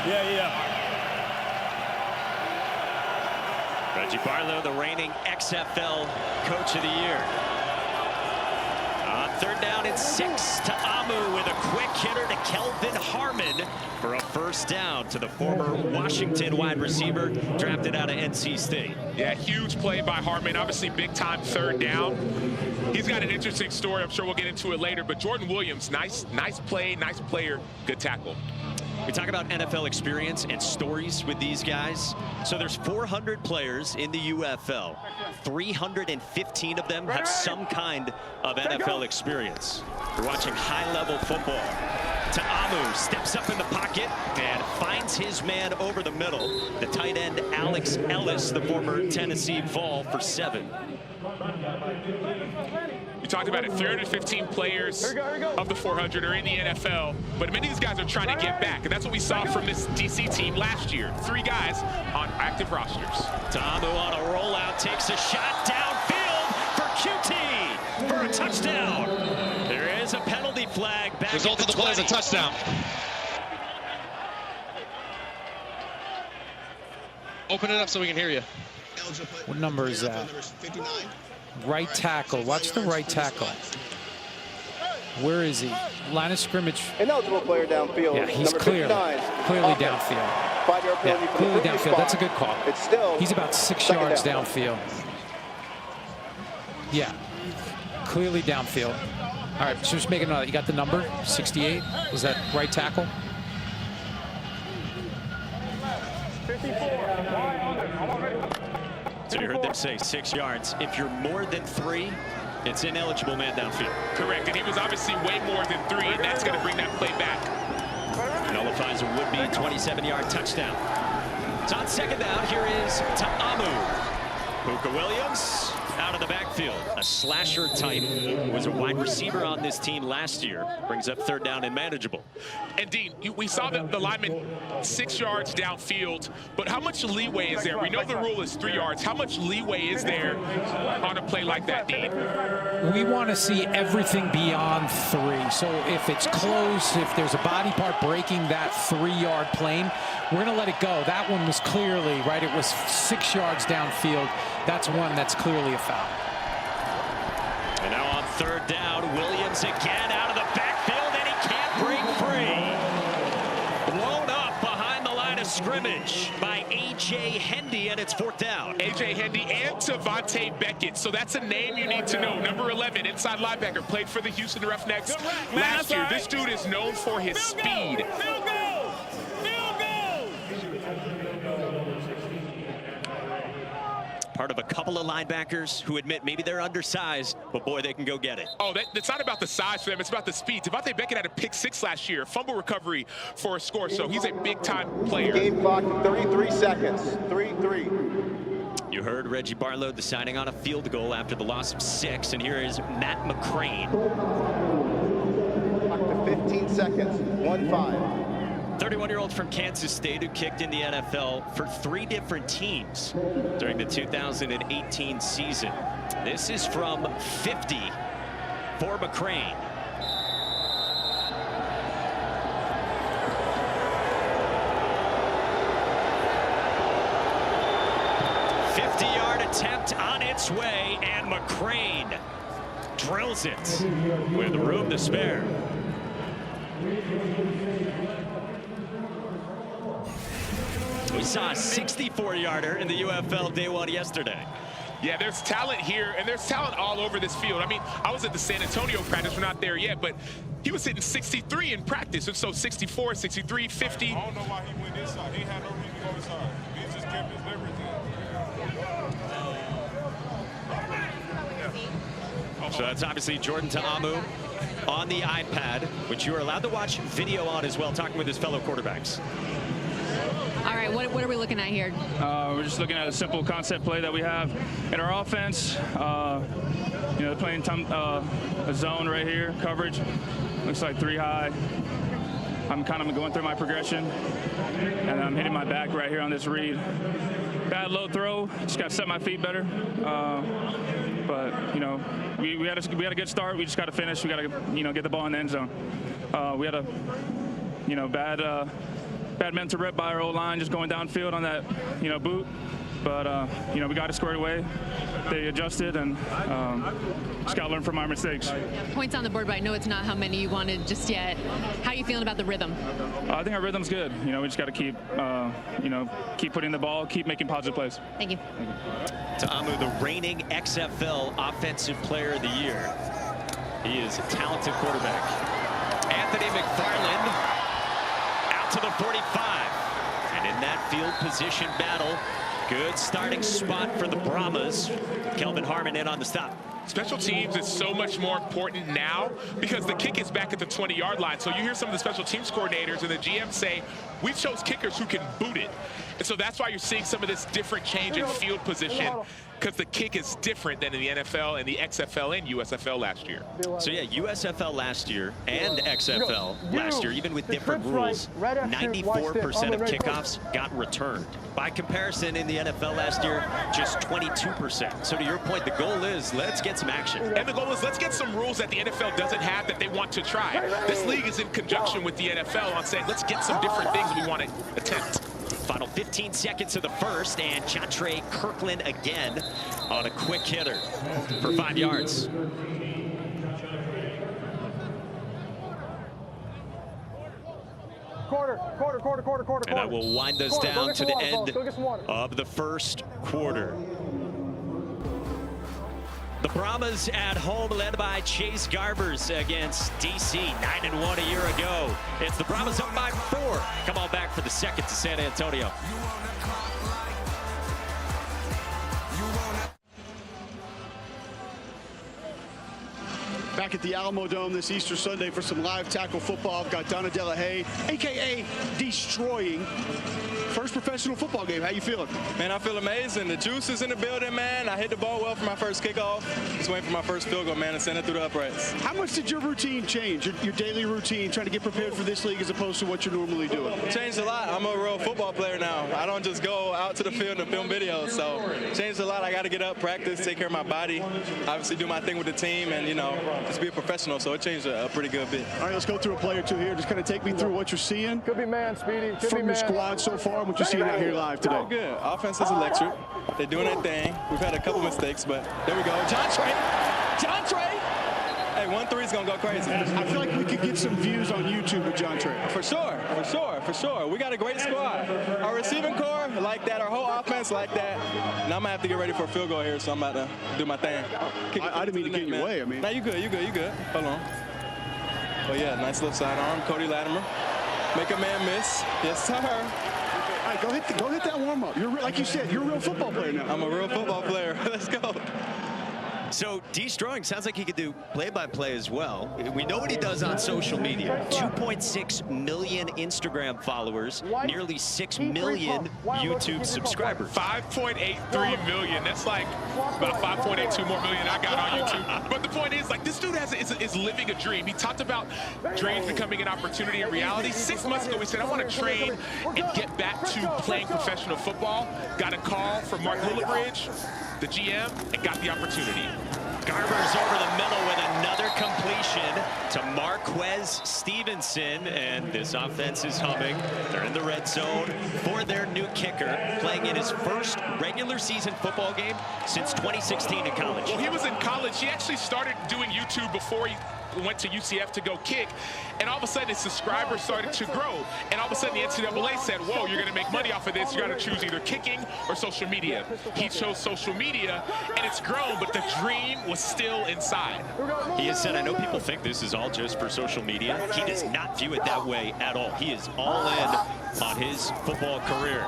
Yeah. Reggie Barlow, the reigning XFL Coach of the Year. On third down and 6, Ta'amu with a quick hitter to Kelvin Harmon for a first down to the former Washington wide receiver drafted out of NC State. Yeah, huge play by Harmon. Obviously, big-time third down. He's got an interesting story. I'm sure we'll get into it later. But Jordan Williams, nice play, nice player, good tackle. We talk about NFL experience and stories with these guys. So there's 400 players in the UFL. 315 of them have some kind of NFL experience. We're watching high-level football. Ta'amu steps up in the pocket and finds his man over the middle. The tight end, Alex Ellis, the former Tennessee Vol, for 7. You talked about it, 315 players of the 400 are in the NFL, but many of these guys are trying to get back, and that's what we saw from this DC team last year. 3 guys on active rosters. Ta'amu on a rollout takes a shot downfield for QT for a touchdown. There is a penalty flag back. Result of the play is a touchdown. Open it up so we can hear you. What number is that? Right tackle. Watch the right tackle. Where is he? Line of scrimmage. Ineligible player downfield. Yeah, he's clearly downfield. 5-yard penalty. Yeah, clearly downfield. That's a good call. It's still. He's about 6 yards downfield. Yeah, clearly downfield. All right, so just make another. You got the number, 68? Was that right tackle? 54. So you heard them say 6 yards. If you're more than 3, it's ineligible man downfield. Correct, and he was obviously way more than 3, and that's going to bring that play back. Nullifies a would-be 27-yard touchdown. It's on second down. Here is Ta'amu. Puka Williams out of the backfield. A slasher type, who was a wide receiver on this team last year. Brings up third down and manageable. And Dean, we saw the lineman 6 yards downfield, but how much leeway is there? We know the rule is 3 yards. How much leeway is there on a play like that, Dean? We want to see everything beyond 3. So if it's close, if there's a body part breaking that 3-yard plane, we're going to let it go. That one was clearly, right, it was 6 yards downfield. That's one that's clearly a foul. And now on third down, Williams again out of the backfield, and he can't break free. Blown up behind the line of scrimmage by A.J. Hendy, and it's fourth down. A.J. Hendy and Tavante Beckett. So that's a name you need to know. Number 11, inside linebacker, played for the Houston Roughnecks last year. This dude is known for his speed. Part of a couple of linebackers who admit maybe they're undersized, but boy, they can go get it. Oh, it's not about the size for them. It's about the speed. Tavante Beckett had a pick 6 last year, fumble recovery for a score, so he's a big-time player. Game clock, 33 seconds. 3-3. You heard Reggie Barlow deciding on a field goal after the loss of 6, and here is Matt McCrane. Clock to 15 seconds. 1-5. 31-year-old from Kansas State who kicked in the NFL for 3 different teams during the 2018 season. This is from 50 for McCrane. Attempt on its way, and McCrane drills it with room to spare. We saw a 64-yarder in the UFL day 1 yesterday. Yeah, there's talent here, and there's talent all over this field. I mean, I was at the San Antonio practice. We're not there yet, but he was hitting 63 in practice, and so 64, 63, 50. I don't know why he went inside. He had no reason to go inside. He just kept his everything. So that's obviously Jordan Ta'amu on the iPad, which you are allowed to watch video on as well, talking with his fellow quarterbacks. All right, what are we looking at here? We're just looking at a simple concept play that we have in our offense. You know, playing a zone right here, coverage. Looks like 3 high. I'm kind of going through my progression, and I'm hitting my back right here on this read. Bad low throw, just got to set my feet better. But, you know, we had a good start. We just got to finish. We got to, you know, get the ball in the end zone. We had a, you know, bad mental rep by our O-line, just going downfield on that, you know, boot. But, you know, we got it squared away. They adjusted, and just got to learn from our mistakes. Points on the board, but I know it's not how many you wanted just yet. How are you feeling about the rhythm? I think our rhythm's good. You know, we just got to keep, you know, keep putting the ball, keep making positive plays. Thank you. Ta'amu, the reigning XFL Offensive Player of the Year. He is a talented quarterback. Anthony McFarland out to the 45. And in that field position battle, good starting spot for the Brahmas. Kelvin Harmon in on the stop. Special teams is so much more important now because the kick is back at the 20-yard line. So you hear some of the special teams coordinators and the GM say, we chose kickers who can boot it. And so that's why you're seeing some of this different change in field position, because the kick is different than in the NFL and the XFL and USFL last year. So yeah, USFL last year and XFL last year, even with different rules, 94% of kickoffs got returned. By comparison, in the NFL last year, just 22%. So to your point, the goal is let's get some action. And the goal is let's get some rules that the NFL doesn't have that they want to try. This league is in conjunction with the NFL on saying let's get some different things we want to attempt. Final 15 seconds of the first, and Chantre Kirkland again on a quick hitter for 5 yards. Quarter. And that will wind us down to the end of the first quarter. The Brahmas at home, led by Chase Garbers against DC, 9-1 a year ago. It's the Brahmas up by 4. Come on back for the second to San Antonio. Back at the Alamo Dome this Easter Sunday for some live tackle football. I've got Donna Delahaye, a.k.a. Destroying. First professional football game. How you feeling? Man, I feel amazing. The juice is in the building, man. I hit the ball well for my first kickoff. Just waiting for my first field goal, man, and send it through the uprights. How much did your routine change, your daily routine, trying to get prepared for this league as opposed to what you're normally doing? It changed a lot. I'm a real football player now. I don't just go out to the field and film videos, so it changed a lot. I got to get up, practice, take care of my body, obviously do my thing with the team, and, you know, just be a professional, so it changed a pretty good bit. All right, let's go through a play or two here. Just kind of take me through what you're seeing. Could be man, Speedy. Could from be the man. squad so far, what you're seeing out here live today. Good. Offense is electric. They're doing their thing. We've had a couple mistakes, but there we go. John Trey. Hey, 1-3 is going to go crazy. I feel like we could get some views on YouTube with John Trey. For sure. We got a great squad. Our receiving core like that. Our whole offense like that. Now I'm going to have to get ready for a field goal here, so I'm about to do my thing. I didn't mean to get in your way. I mean. No, you good. Hold on. Oh, yeah, nice left side arm. Cody Latimer. Make a man miss. Yes, sir. All right, go hit that warm-up. Like you said, you're a real football player now. I'm a real football player. Let's go. So Destroying sounds like he could do play-by-play as well. We know what he does on social media. 2.6 million Instagram followers, nearly 6 million YouTube subscribers. 5.83 million. That's like about 5.82 more million I got on YouTube. But the point is, like, this dude is living a dream. He talked about dreams becoming an opportunity in reality. 6 months ago, he said, I want to train and get back to playing professional football. Got a call from Mark Lillibridge, the GM, and got the opportunity. Garbers over the middle with another completion to Marquez Stevenson, and this offense is humming. They're in the red zone for their new kicker, playing in his first regular season football game since 2016 in college. Well, he was in college. He actually started doing YouTube before he went to UCF to go kick, and all of a sudden his subscribers started to grow, and all of a sudden the NCAA said, whoa, you're gonna make money off of this, you gotta choose either kicking or social media. He chose social media, and it's grown, but the dream was still inside. He has said, I know people think this is all just for social media. He does not view it that way at all. He is all in on his football career.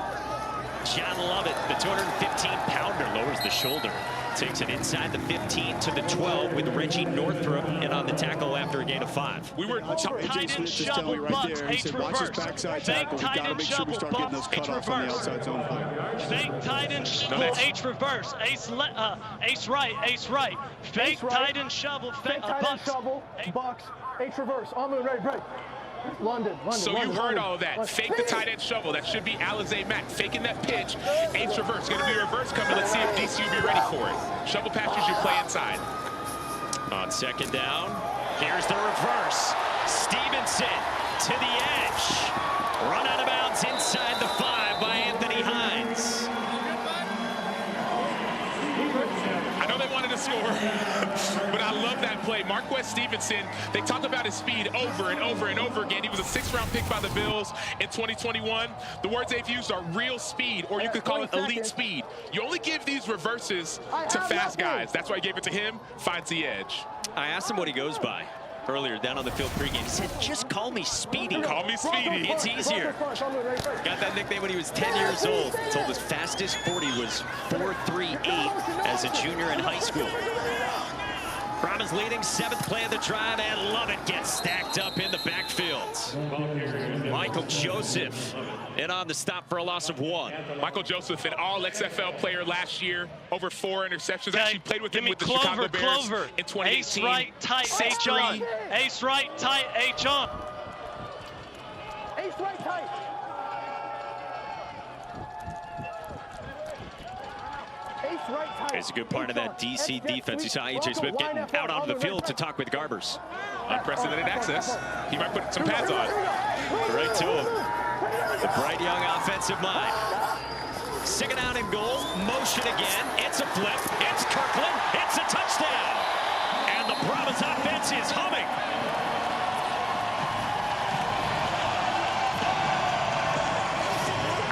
John Lovett, the 215-pounder, lowers the shoulder. Takes it inside the 15 to the 12 with Reggie Northrup in on the tackle after a gain of 5. We were AJ Smith just telling me right there. He said, watch his backside tackle. We got to make sure we start getting those cutoffs on the outside zone play. Fake tight end shovel, H reverse, ace right. Fake tight end shovel, Bucks, H reverse, on move, ready, break. London. So you heard all of that. Fake the tight end shovel. That should be Alizé Mack faking that pitch. H reverse. Going to be a reverse coming. Let's see if DC will be ready for it. Shovel patches, you play inside. On second down, here's the reverse. Stevenson to the edge. Run out of bounds inside the 5 by Anthony Hines. I know they wanted to score, but I love that play. Marquez Stevenson, they talk about his speed over and over and over again. He was a 6th-round pick by the Bills in 2021. The words they've used are real speed, or you could call it elite speed. You only give these reverses to fast guys. That's why I gave it to him. Finds the edge. I asked him what he goes by earlier down on the field pregame. He said, just call me Speedy. Call me Speedy. It's easier. Got that nickname when he was 10 years old. Told his fastest 40 was 4.38 as a junior in high school. Brahmas leading, 7th play of the drive, and Lovett gets stacked up in the backfield. Michael Joseph in on the stop for a loss of 1. Michael Joseph, an all-XFL player last year, over 4 interceptions. Actually played with him with the Chicago Bears in 2018. Ace right, tight, H on. Ace right, tight, H on. Ace right, tight. It's a good part of that DC defense. You saw AJ Smith getting out onto the field to talk with Garbers. Unprecedented access. He might put some pads on. Right to him. The bright young offensive mind. Second down and goal. Motion again. It's a flip. It's Kirkland. It's a touchdown. And the Brahmas offense is humming.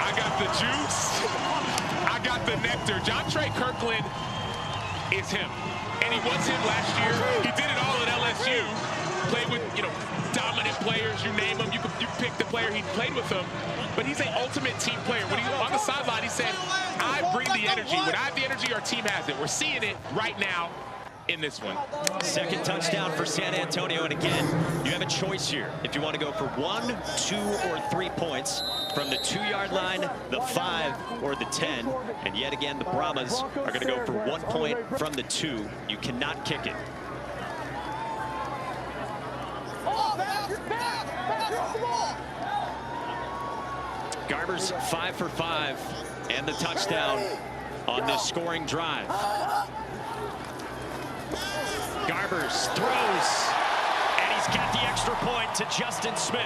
I got the juice. I got the nectar. John Trey Kirkland is him. and he was him last year. He did it all at LSU. Played with, dominant players. You name them. You pick the player. He played with them. But he's an ultimate team player. When he's on the sideline, he said, I bring the energy. When I have the energy, our team has it. We're seeing it right now in this one. Second touchdown for San Antonio. And again, you have a choice here. If you want to go for 1, 2, or 3 points from the 2-yard line, the 5, or the 10. And yet again, the Brahmas are going to go for 1 point from the 2. You cannot kick it. Garber's 5 for 5 and the touchdown on this scoring drive. Garbers throws, and he's got the extra point to Justin Smith.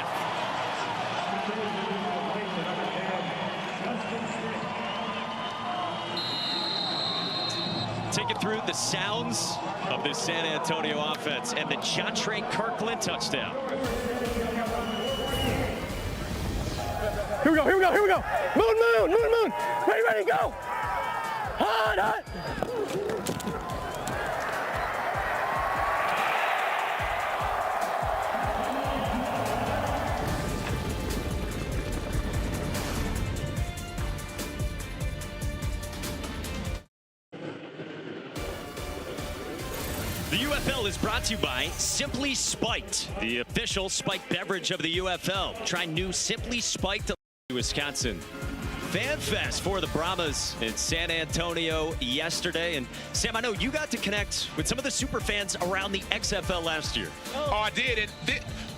Take it through the sounds of this San Antonio offense and the Jontre Kirkland touchdown. Here we go, here we go, here we go. Moon, moon, moon, moon. Ready, ready, go. Hot, hot. The UFL is brought to you by Simply Spiked, the official spiked beverage of the UFL. Try new Simply Spiked Wisconsin Fan Fest for the Brahmas in San Antonio yesterday. And Sam, I know you got to connect with some of the super fans around the XFL last year. Oh, I did. And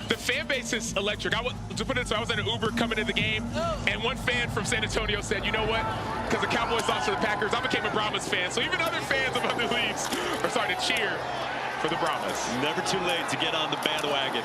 the fan base is electric. I was in an Uber coming to the game, and one fan from San Antonio said, you know what? Because the Cowboys lost to the Packers, I became a Brahmas fan. So even other fans of other leagues are starting to cheer for the Brahmas. Never too late to get on the bandwagon.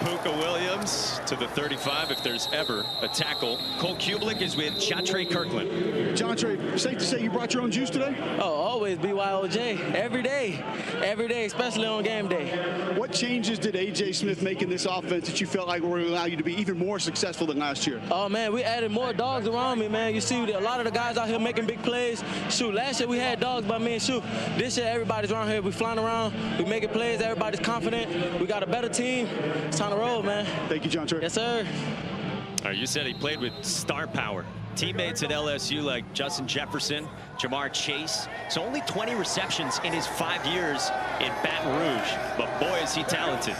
Puka Williams to the 35 if there's ever a tackle. Cole Kubelik is with Jontre Kirkland. Jontre, safe to say you brought your own juice today? Oh, always BYOJ. Every day, especially on game day. What changes did A.J. Smith make in this offense that you felt like were going to allow you to be even more successful than last year? Oh, man, we added more dogs around me, man. You see a lot of the guys out here making big plays. Shoot, last year we had dogs by me and shoot. This year everybody's around here. We flying around. We making plays. Everybody's confident. We got a better team. It's time to roll, man. Thank you, Jontre. Yes, sir. You said he played with star power. Teammates at LSU like Justin Jefferson, Jamar Chase. So only 20 receptions in his 5 years in Baton Rouge. But boy, is he talented.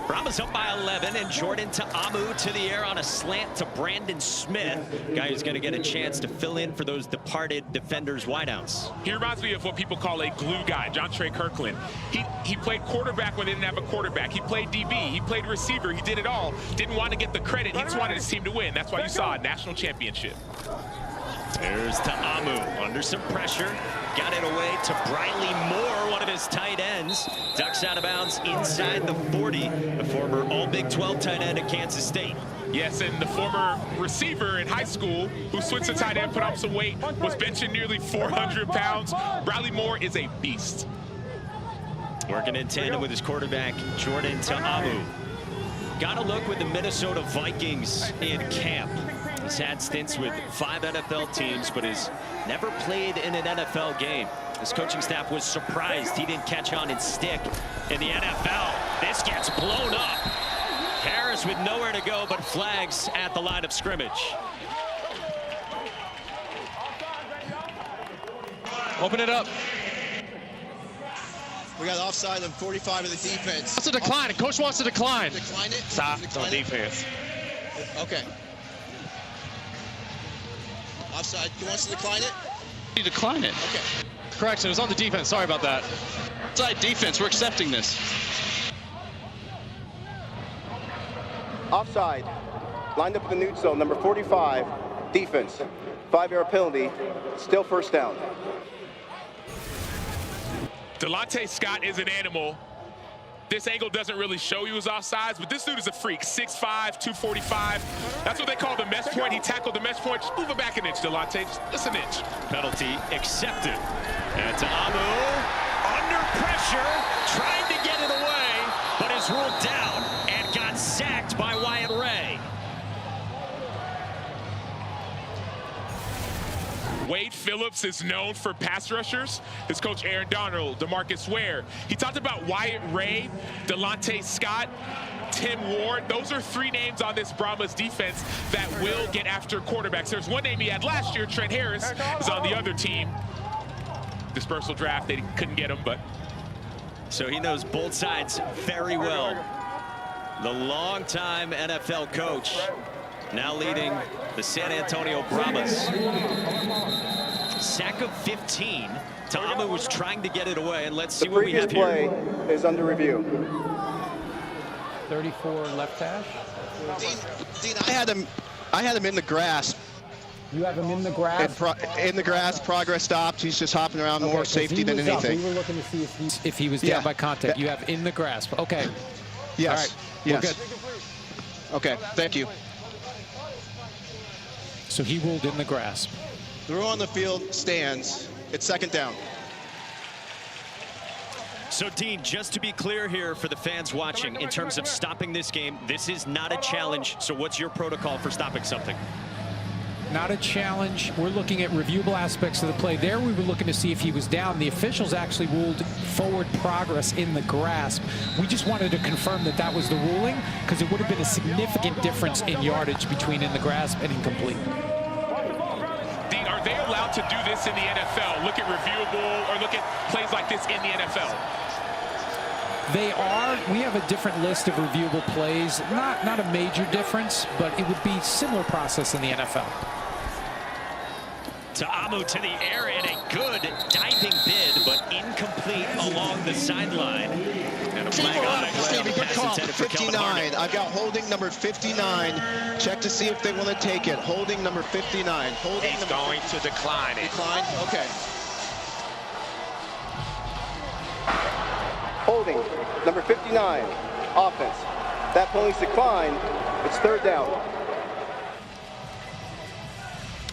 Brahmas up by 11, and Jordan Ta'amu to the air on a slant to Brandon Smith. Guy who's going to get a chance to fill in for those departed defenders' wideouts. He reminds me of what people call a glue guy, Jontre Kirkland. He played quarterback when they didn't have a quarterback. He played DB. He played receiver. He did it all. Didn't want to get the credit. He just wanted his team to win. That's why you saw a national championship. There's Ta'amu under some pressure. Got it away to Briley Moore, one of his tight ends. Ducks out of bounds inside the 40. The former All-Big 12 tight end at Kansas State. Yes, and the former receiver in high school who switched to tight end, put on some weight, was benching nearly 400 pounds. Briley Moore is a beast. Working in tandem with his quarterback, Jordan Ta'amu. Got a look with the Minnesota Vikings in camp. He's had stints with 5 NFL teams, but has never played in an NFL game. His coaching staff was surprised he didn't catch on and stick in the NFL. This gets blown up. Harris with nowhere to go but flags at the line of scrimmage. Open it up. We got offside on 45 of the defense. What's a decline? Coach wants to decline. Decline it? Stop Decline on defense. Okay. Offside. He wants to decline it? You decline it. Okay. Correction, it was on the defense. Sorry about that. Offside defense. We're accepting this. Offside. Lined up in the neutral zone, number 45, defense. 5-yard penalty. Still first down. Delonte Scott is an animal. This angle doesn't really show you his offsides, but this dude is a freak. 6'5", 245. That's what they call the mesh point. He tackled the mesh point. Just move it back an inch, Delonte. Just an inch. Penalty accepted. And Ta'amu under pressure, trying to get it away, but is ruled down and got sacked by Wyatt Ray. Wade Phillips is known for pass rushers. His coach Aaron Donald, DeMarcus Ware. He talked about Wyatt Ray, Delonte Scott, Tim Ward. Those are 3 names on this Brahmas defense that will get after quarterbacks. There's one name he had last year, Trent Harris, is on the other team. Dispersal draft, they couldn't get him, but. So he knows both sides very well. The longtime NFL coach, now leading the San Antonio Brahmas. Sack of 15. Ta'amu was trying to get it away, and let's see what we have here. The previous play is under review. 34 left hash. Dean, I had him in the grass. You have him in the grass? In the grass, progress stopped. He's just hopping around, more safety than anything. We were looking to see if he was down by contact. You have in the grasp. Okay. Yes. All right. Yes. We're good. Okay, thank you. So he ruled in the grasp. The rule on the field stands. It's second down. So, Dean, just to be clear here for the fans watching, in terms of stopping this game, this is not a challenge. So what's your protocol for stopping something? Not a challenge. We're looking at reviewable aspects of the play. There we were looking to see if he was down. The officials actually ruled forward progress in the grasp. We just wanted to confirm that that was the ruling, because it would have been a significant difference in yardage between in the grasp and incomplete. Dean, are they allowed to do this in the NFL? Look at reviewable or look at plays like this in the NFL? They are. We have a different list of reviewable plays. Not a major difference, but it would be similar process in the NFL. Ta'amu to the air and a good diving bid, but incomplete along the sideline. And a flag on it. Stevie, good call. 59. I've got holding number 59. Check to see if they want to take it. Holding number 59. Holding. He's going to decline it. Decline? Okay. Holding, number 59, offense. That penalty's declined. It's third down.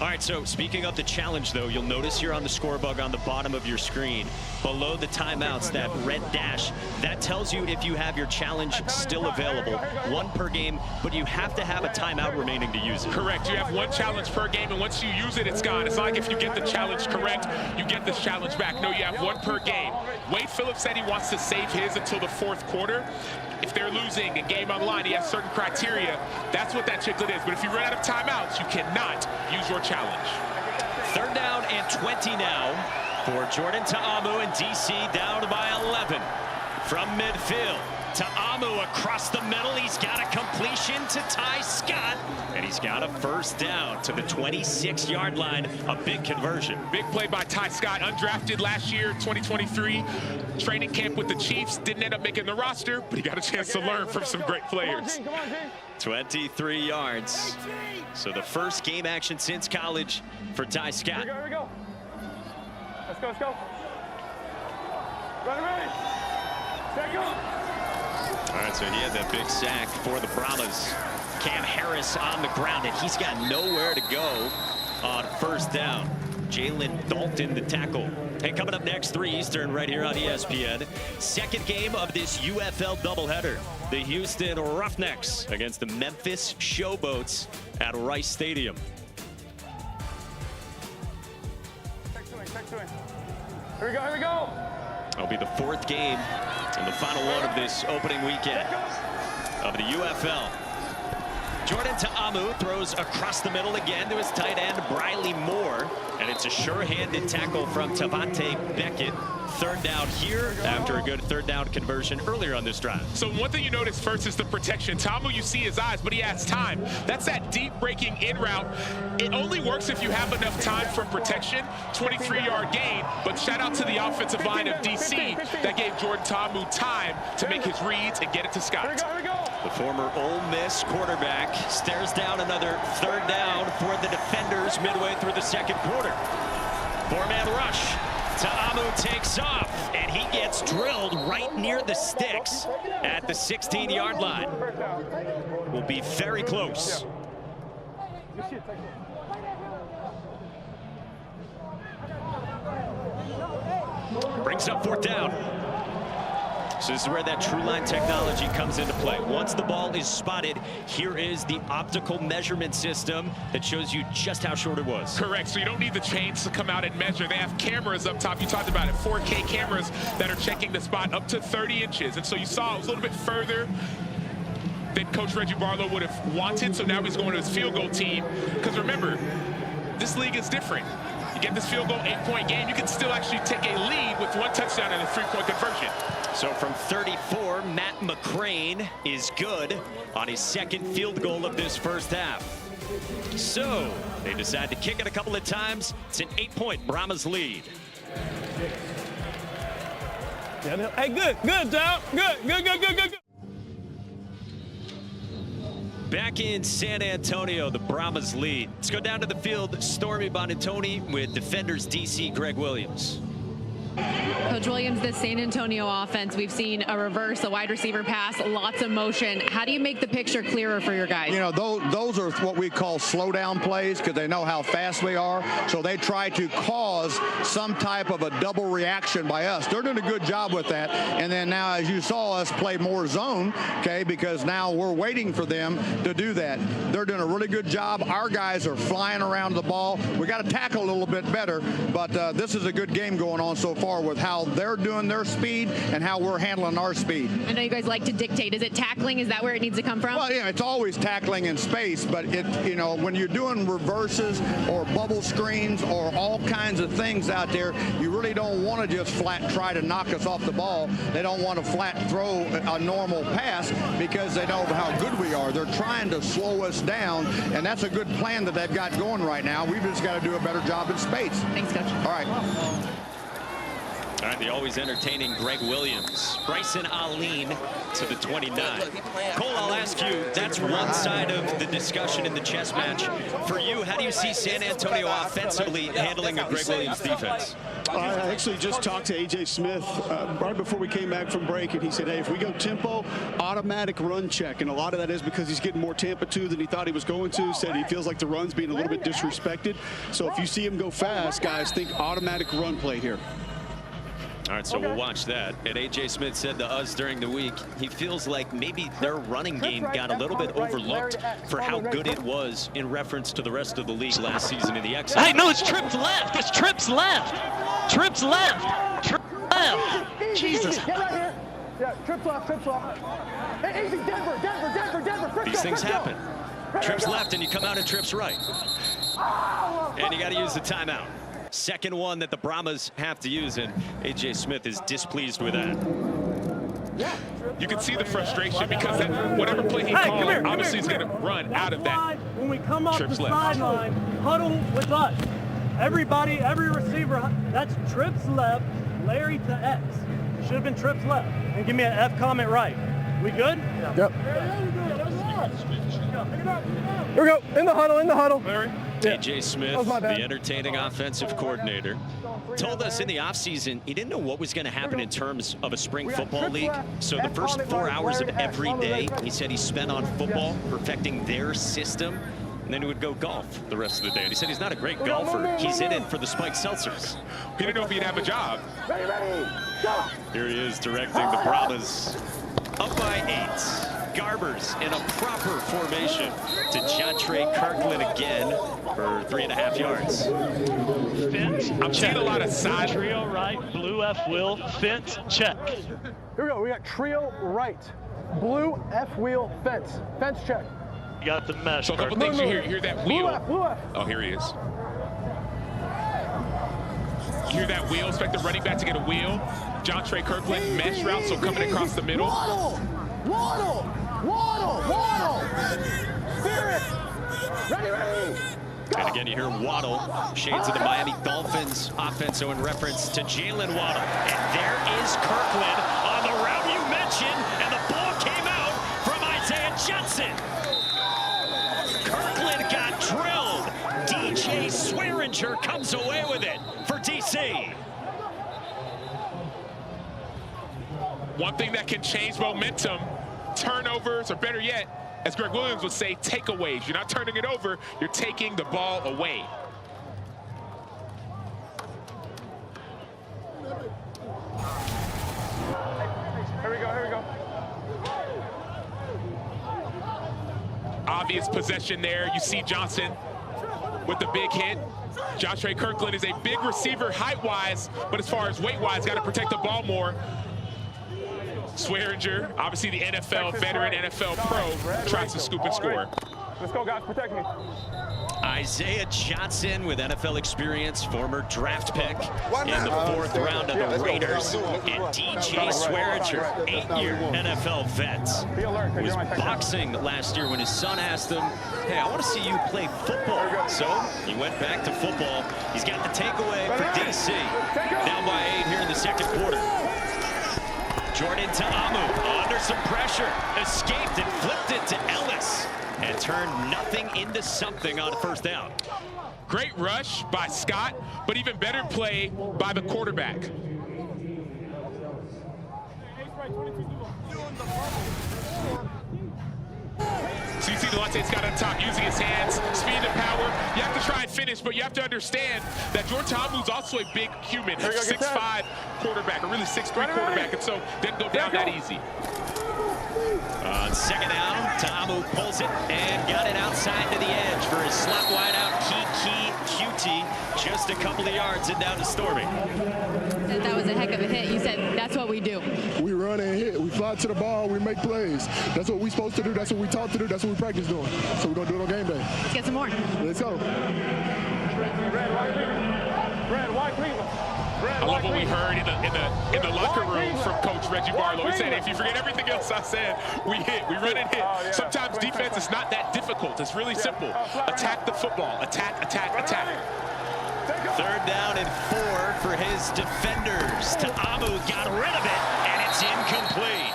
All right, so speaking of the challenge, though, you'll notice here on the score bug on the bottom of your screen, below the timeouts, that red dash, that tells you if you have your challenge still available. 1 per game, but you have to have a timeout remaining to use it. Correct. You have 1 challenge per game, and once you use it, it's gone. It's not like if you get the challenge correct, you get this challenge back. No, you have 1 per game. Wade Phillips said he wants to save his until the 4th quarter. If they're losing a game on the line, he has certain criteria. That's what that chiclet is. But if you run out of timeouts, you cannot use your challenge. 3rd down and 20 now for Jordan Ta'amu, and DC down by 11 from midfield. Ta'amu across the middle. He's got a completion to Ty Scott, and he's got a 1st down to the 26-yard line. A big conversion. Big play by Ty Scott, undrafted last year, 2023. Training camp with the Chiefs. Didn't end up making the roster, but he got a chance to learn from some great players. 23 yards. So the first game action since college for Ty Scott. Here we go. Let's go, let's go. Ready. Set, go. All right, so he had that big sack for the Brahmas. Cam Harris on the ground, and he's got nowhere to go on 1st down. Jalen Dalton, the tackle. Hey, coming up next, 3 Eastern, right here on ESPN. 2nd game of this UFL doubleheader. The Houston Roughnecks against the Memphis Showboats at Rice Stadium. Here we go. It'll be the 4th game and the final one of this opening weekend of the UFL. Jordan Ta'amu throws across the middle again to his tight end, Briley Moore. And it's a sure-handed tackle from Tavante Beckett. 3rd down here after a good 3rd down conversion earlier on this drive. So one thing you notice first is the protection. Ta'amu, you see his eyes, but he has time. That's that deep breaking in route. It only works if you have enough time for protection. 23-yard gain, but shout out to the offensive line of DC that gave Jordan Ta'amu time to make his reads and get it to Scott. The former Ole Miss quarterback stares down another 3rd down for the defenders midway through the 2nd quarter. 4-man rush. Ta'amu takes off, and he gets drilled right near the sticks at the 16-yard line. Will be very close. Brings up 4th down. So this is where that true line technology comes into play. Once the ball is spotted, here is the optical measurement system that shows you just how short it was. Correct. So you don't need the chains to come out and measure. They have cameras up top. You talked about it, 4K cameras that are checking the spot up to 30 inches. And so you saw it was a little bit further than Coach Reggie Barlow would have wanted. So now he's going to his field goal team. Because remember, this league is different. You get this field goal, 8-point game, you can still actually take a lead with 1 touchdown and a 3-point conversion. So from 34, Matt McCrane is good on his second field goal of this first half. So they decide to kick it a couple of times. It's an 8-point Brahmas lead. Hey, good, Dow. Good. Back in San Antonio, the Brahmas lead. Let's go down to the field. Stormy Bonantoni with defenders DC Greg Williams. Coach Williams, this San Antonio offense, we've seen a reverse, a wide receiver pass, lots of motion. How do you make the picture clearer for your guys? You know, those are what we call slow down plays because they know how fast we are. So they try to cause some type of a double reaction by us. They're doing a good job with that. And then now, as you saw us play more zone, okay, because now we're waiting for them to do that. They're doing a really good job. Our guys are flying around the ball. We got to tackle a little bit better, but this is a good game going on so far with how they're doing their speed and how we're handling our speed. I know you guys like to dictate. Is it tackling? Is that where it needs to come from? Well, yeah, it's always tackling in space, but you know, when you're doing reverses or bubble screens or all kinds of things out there, you really don't want to just flat try to knock us off the ball. They don't want to flat throw a normal pass because they know how good we are. They're trying to slow us down, and that's a good plan that they've got going right now. We've just got to do a better job in space. Thanks, Coach. All right. All right, the always entertaining Greg Williams. Bryson Aline to the 29. Cole, I'll ask you, that's one side of the discussion in the chess match. For you, how do you see San Antonio offensively handling a Greg Williams defense? I actually just talked to A.J. Smith right before we came back from break, and he said, hey, if we go tempo, automatic run check. And a lot of that is because he's getting more Tampa 2 than he thought he was going to. Said he feels like the run's being a little bit disrespected. So if you see him go fast, guys, think automatic run play here. All right, so we'll watch that. And A.J. Smith said to us during the week, he feels like maybe their running game got a little bit overlooked for how good it was in reference to the rest of the league last season in the XFL. Hey, no, it's trips left. It's trips left. Trips left. Trips left. Jesus. Get right here. Yeah, trips left. Hey, easy, Denver. These things happen. Trips left and you come out and trips right. And you got to use the timeout. Second one that the Brahmas have to use, and A.J. Smith is displeased with that. You can see the frustration because that, whatever play he called, obviously he's going to run out of that. When we come off the sideline, huddle with us. Everybody, every receiver, that's trips left, Larry to X. Should have been trips left. And give me an F comment right. We good? Yep. Here we go. In the huddle. Larry. A.J. Smith, the entertaining offensive coordinator, told us in the offseason he didn't know what was going to happen in terms of a spring football league. So the first 4 hours of every day, he said he spent on football, perfecting their system, and then he would go golf the rest of the day. And he said he's not a great golfer. He's in it for the spiked seltzers. He didn't know if he'd have a job. Here he is directing the Brahmas up by 8. Garbers in a proper formation to Jontre Kirkland again for 3.5 yards. Fence. I'm seeing a lot of side. Trio right, blue F wheel, fence, check. Here we go. We got trio right, blue F wheel, fence check. You got the mesh. So a couple things you hear that wheel. Blue F. Oh, here he is. You hear that wheel, expect the running back to get a wheel. Jontre Kirkland, mesh route, so coming across the middle. Waddle! Spirit! Ready! And again, you hear Waddle, shades of the Miami Dolphins offense, so in reference to Jalen Waddle. And there is Kirkland on the route you mentioned, and the ball came out from Isaiah Johnson. Kirkland got drilled. DJ Swearinger comes away with it for DC. One thing that can change momentum, turnovers, or better yet, as Greg Williams would say, takeaways. You're not turning it over, you're taking the ball away. Here we obvious possession there. You see Johnson with the big hit. Joshua Kirkland is a big receiver height-wise, but as far as weight-wise, got to protect the ball more. Swearinger, obviously the NFL veteran, NFL pro, tries to scoop and score. Let's go, guys. Protect me. Isaiah Johnson with NFL experience, former draft pick in the 4th round of the Raiders. And DJ Swearinger, 8-year NFL vet, was boxing last year when his son asked him, hey, I want to see you play football. So he went back to football. He's got the takeaway for DC. Down by 8 here in the 2nd quarter. Jordan Ta'amu under some pressure, escaped and flipped it to Ellis and turned nothing into something on 1st down. Great rush by Scott, but even better play by the quarterback. So you see Delonte's got on top, using his hands, speed and power. You have to try and finish, but you have to understand that Jordan Ta'amu's also a big human, 6'5" quarterback, or really 6'3" quarterback, and so didn't go down that easy. On 2nd down, Ta'amu pulls it and got it outside to the edge for his slot wide out QT, just a couple of yards and down to Stormy. That was a heck of a hit. You said that's what we do. We run and hit. We fly to the ball. We make plays. That's what we're supposed to do. That's what we taught to do. That's what we practice doing. So we're going to do it on game day. Let's get some more. Let's go. I love what we heard in the locker room from Coach Reggie Barlow. He said, if you forget everything else I said, we hit, we run and hit. Sometimes defense is not that difficult. It's really simple. Attack the football. Attack, attack, attack. 3rd down and 4 for his defenders. Ta'amu got rid of it, and it's incomplete.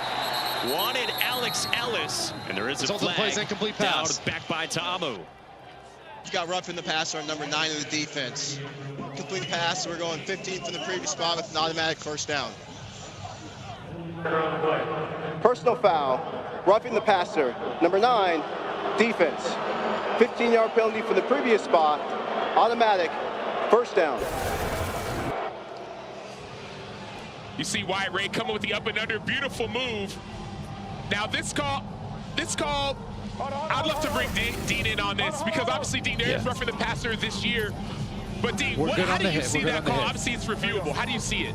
Wanted Alex Ellis, and there is a flag incomplete down pass. back by Ta'amu. You got rough in the passer on number 9 of the defense. Complete pass, so we're going 15 from the previous spot with an automatic 1st down. Personal foul, roughing the passer, number 9, defense. 15-yard penalty from the previous spot, automatic 1st down. You see Wyatt Ray coming with the up and under, beautiful move. Now this call, I'd love to bring Dean in on this because obviously Dean is roughing the passer this year. But Dean, how do you see that call? Obviously it's reviewable. How do you see it?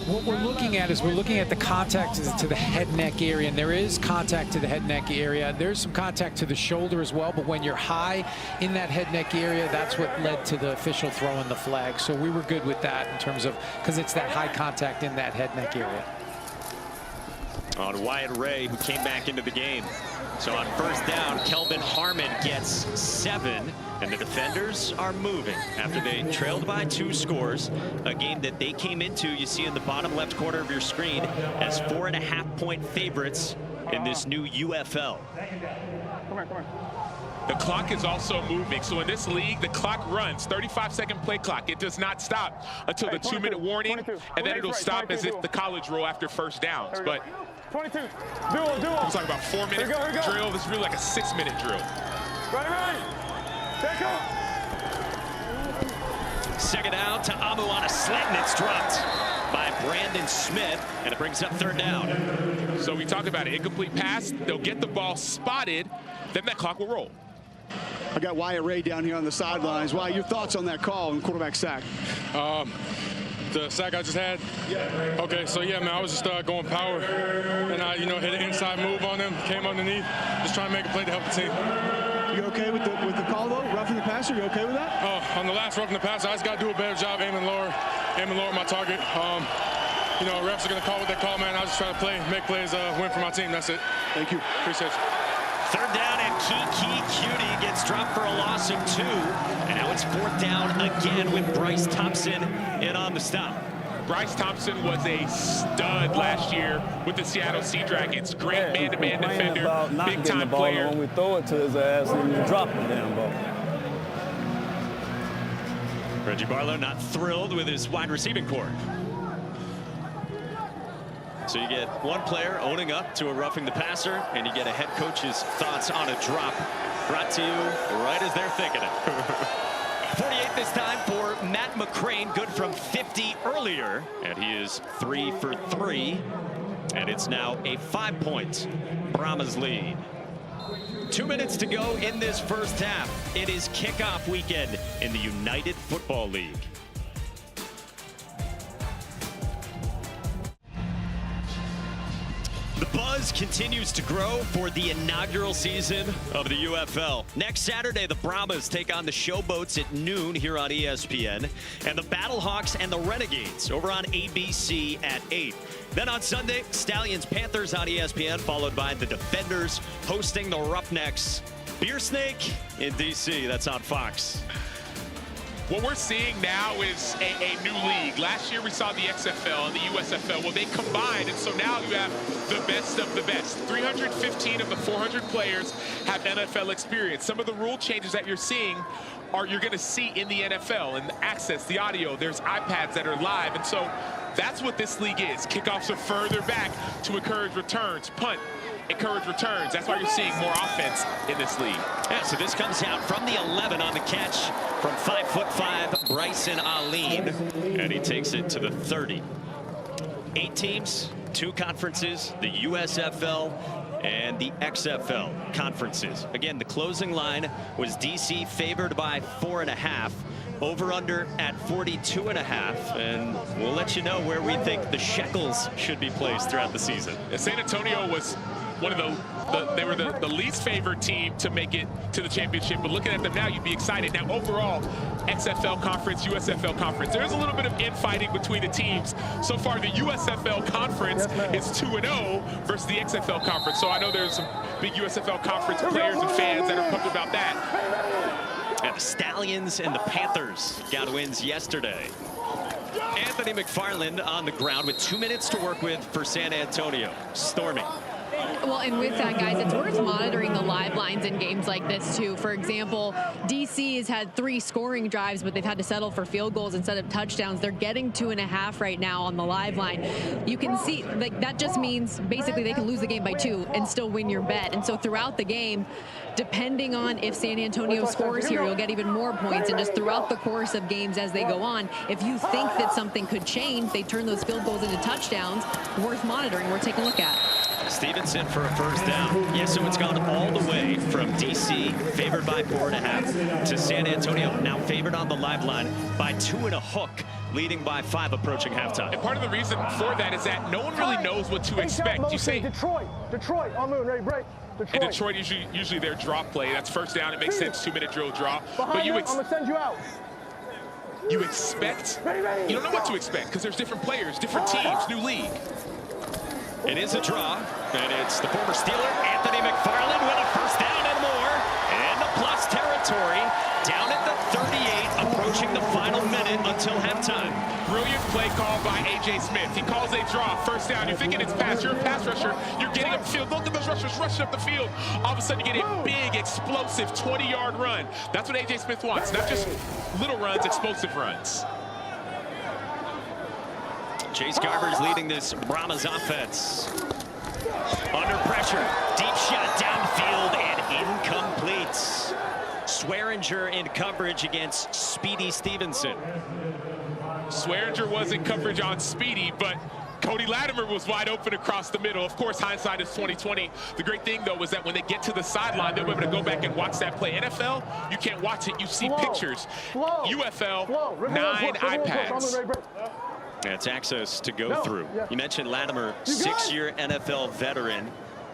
What we're looking at is we're looking at the contact to the head neck area, and there is contact to the head neck area. There's some contact to the shoulder as well, but when you're high in that head neck area, that's what led to the official throwing the flag. So we were good with that in terms of, because it's that high contact in that head neck area. On Wyatt Ray, who came back into the game. So on 1st down, Kelvin Harmon gets 7, and the defenders are moving after they trailed by 2 scores. A game that they came into, you see in the bottom left corner of your screen, as 4.5-point favorites in this new UFL. Come here. The clock is also moving. So in this league, the clock runs, 35-second play clock. It does not stop until the 2-minute warning, and then it'll stop as if the college rule after 1st downs. But 22. Duo. I'm talking about 4-minute drill. This is really like a 6-minute drill. Ready. Take up. 2nd down, Ta'amu on a slant, and it's dropped by Brandon Smith, and it brings up 3rd down. So we talked about it. Incomplete pass. They'll get the ball spotted. Then that clock will roll. I got Wyatt Ray down here on the sidelines. Wyatt, your thoughts on that call and quarterback sack? The sack I just had? Yeah. Okay, so yeah, man, I was just going power. And I, hit an inside move on them, came underneath, just trying to make a play to help the team. You okay with the call, though? Roughing the passer, you okay with that? On the last roughing the passer, I just got to do a better job aiming lower my target. Refs are going to call what they call, man. I was just trying to make plays, win for my team. That's it. Thank you. Appreciate you. 3rd down, and Cutie gets dropped for a loss of 2. And now it's 4th down again with Bryce Thompson in on the stop. Bryce Thompson was a stud last year with the Seattle Sea Dragons. Great man-to-man defender, big-time player. When we throw it to his ass, and we drop the damn ball. Reggie Barlow not thrilled with his wide receiving core. So you get one player owning up to a roughing the passer, and you get a head coach's thoughts on a drop. Brought to you right as they're thinking it. 48 this time for Matt McCrane, good from 50 earlier, and he is 3 for 3, and it's now a 5-point Brahmas lead. 2 minutes to go in this first half. It is kickoff weekend in the United Football League. The buzz continues to grow for the inaugural season of the UFL. Next Saturday, the Brahmas take on the Showboats at noon here on ESPN, and the Battlehawks and the Renegades over on ABC at 8. Then on Sunday, Stallions-Panthers on ESPN, followed by the Defenders hosting the Roughnecks. Beer Snake in DC, that's on Fox. What we're seeing now is a new league. Last year we saw the XFL and the USFL. Well, they combined, and so now you have the best of the best. 315 of the 400 players have NFL experience. Some of the rule changes that you're seeing are you're going to see in the NFL, and the access, the audio, there's iPads that are live, and so that's what this league is. Kickoffs are further back to encourage returns, punt, encourage returns. That's why you're seeing more offense in this league. Yeah, so this comes out from the 11 on the catch from 5'5" Bryson Aline, and he takes it to the 30. 8 teams, 2 conferences, the USFL and the XFL conferences. Again, the closing line was DC favored by 4.5. Over under at 42.5, and we'll let you know where we think the shekels should be placed throughout the season. San Antonio was one of they were the least favored team to make it to the championship, but looking at them now, you'd be excited. Now, overall, XFL conference, USFL conference, there's a little bit of infighting between the teams. So far, the USFL conference is 2-0 versus the XFL conference. So I know there's some big USFL conference players and fans that are pumped about that. And the Stallions and the Panthers got wins yesterday. Anthony McFarland on the ground with 2 minutes to work with for San Antonio. Stormy. Well, and with that, guys, it's worth monitoring the live lines in games like this, too. For example, DC has had 3 scoring drives, but they've had to settle for field goals instead of touchdowns. They're getting 2.5 right now on the live line. You can see, like, that just means basically they can lose the game by 2 and still win your bet. And so throughout the game, depending on if San Antonio scores here, you'll get even more points. And just throughout the course of games as they go on, if you think that something could change, they turn those field goals into touchdowns, worth monitoring, worth taking a look at. Stevenson for a first down. Yeah, so it's gone all the way from DC, favored by 4.5, to San Antonio, now favored on the live line by 2 and a hook, leading by 5 approaching halftime. And part of the reason for that is that no one really knows what to expect. You say Detroit, on moon, ready, break. And Detroit usually their draw play. That's first down. It makes sense, 2-minute drill draw. But I'm gonna send you out. You expect, you don't know what to expect because there's different players, different teams, new league. It is a draw, and it's the former Steeler, Anthony McFarland, with a first down and more. And the plus territory down at the 38, approaching the final minute until halftime. Brilliant play call by A.J. Smith. He calls a draw, first down. You're thinking it's pass. You're a pass rusher. You're getting up the field. Look at those rushers rushing up the field. All of a sudden, you get a big, explosive 20-yard run. That's what A.J. Smith wants. Not just little runs, explosive runs. Chase Garber's leading this Brahmas offense. Under pressure, deep shot downfield and incomplete. Swearinger in coverage against Speedy Stevenson. Swearinger was in coverage on Speedy, but Cody Latimer was wide open across the middle. Of course, hindsight is 20/20. The great thing, though, is that when they get to the sideline, they'll be able to go back and watch that play. NFL, you can't watch it. You see pictures. UFL, 9 iPads. That's access to go through. You mentioned Latimer, 6-year NFL veteran,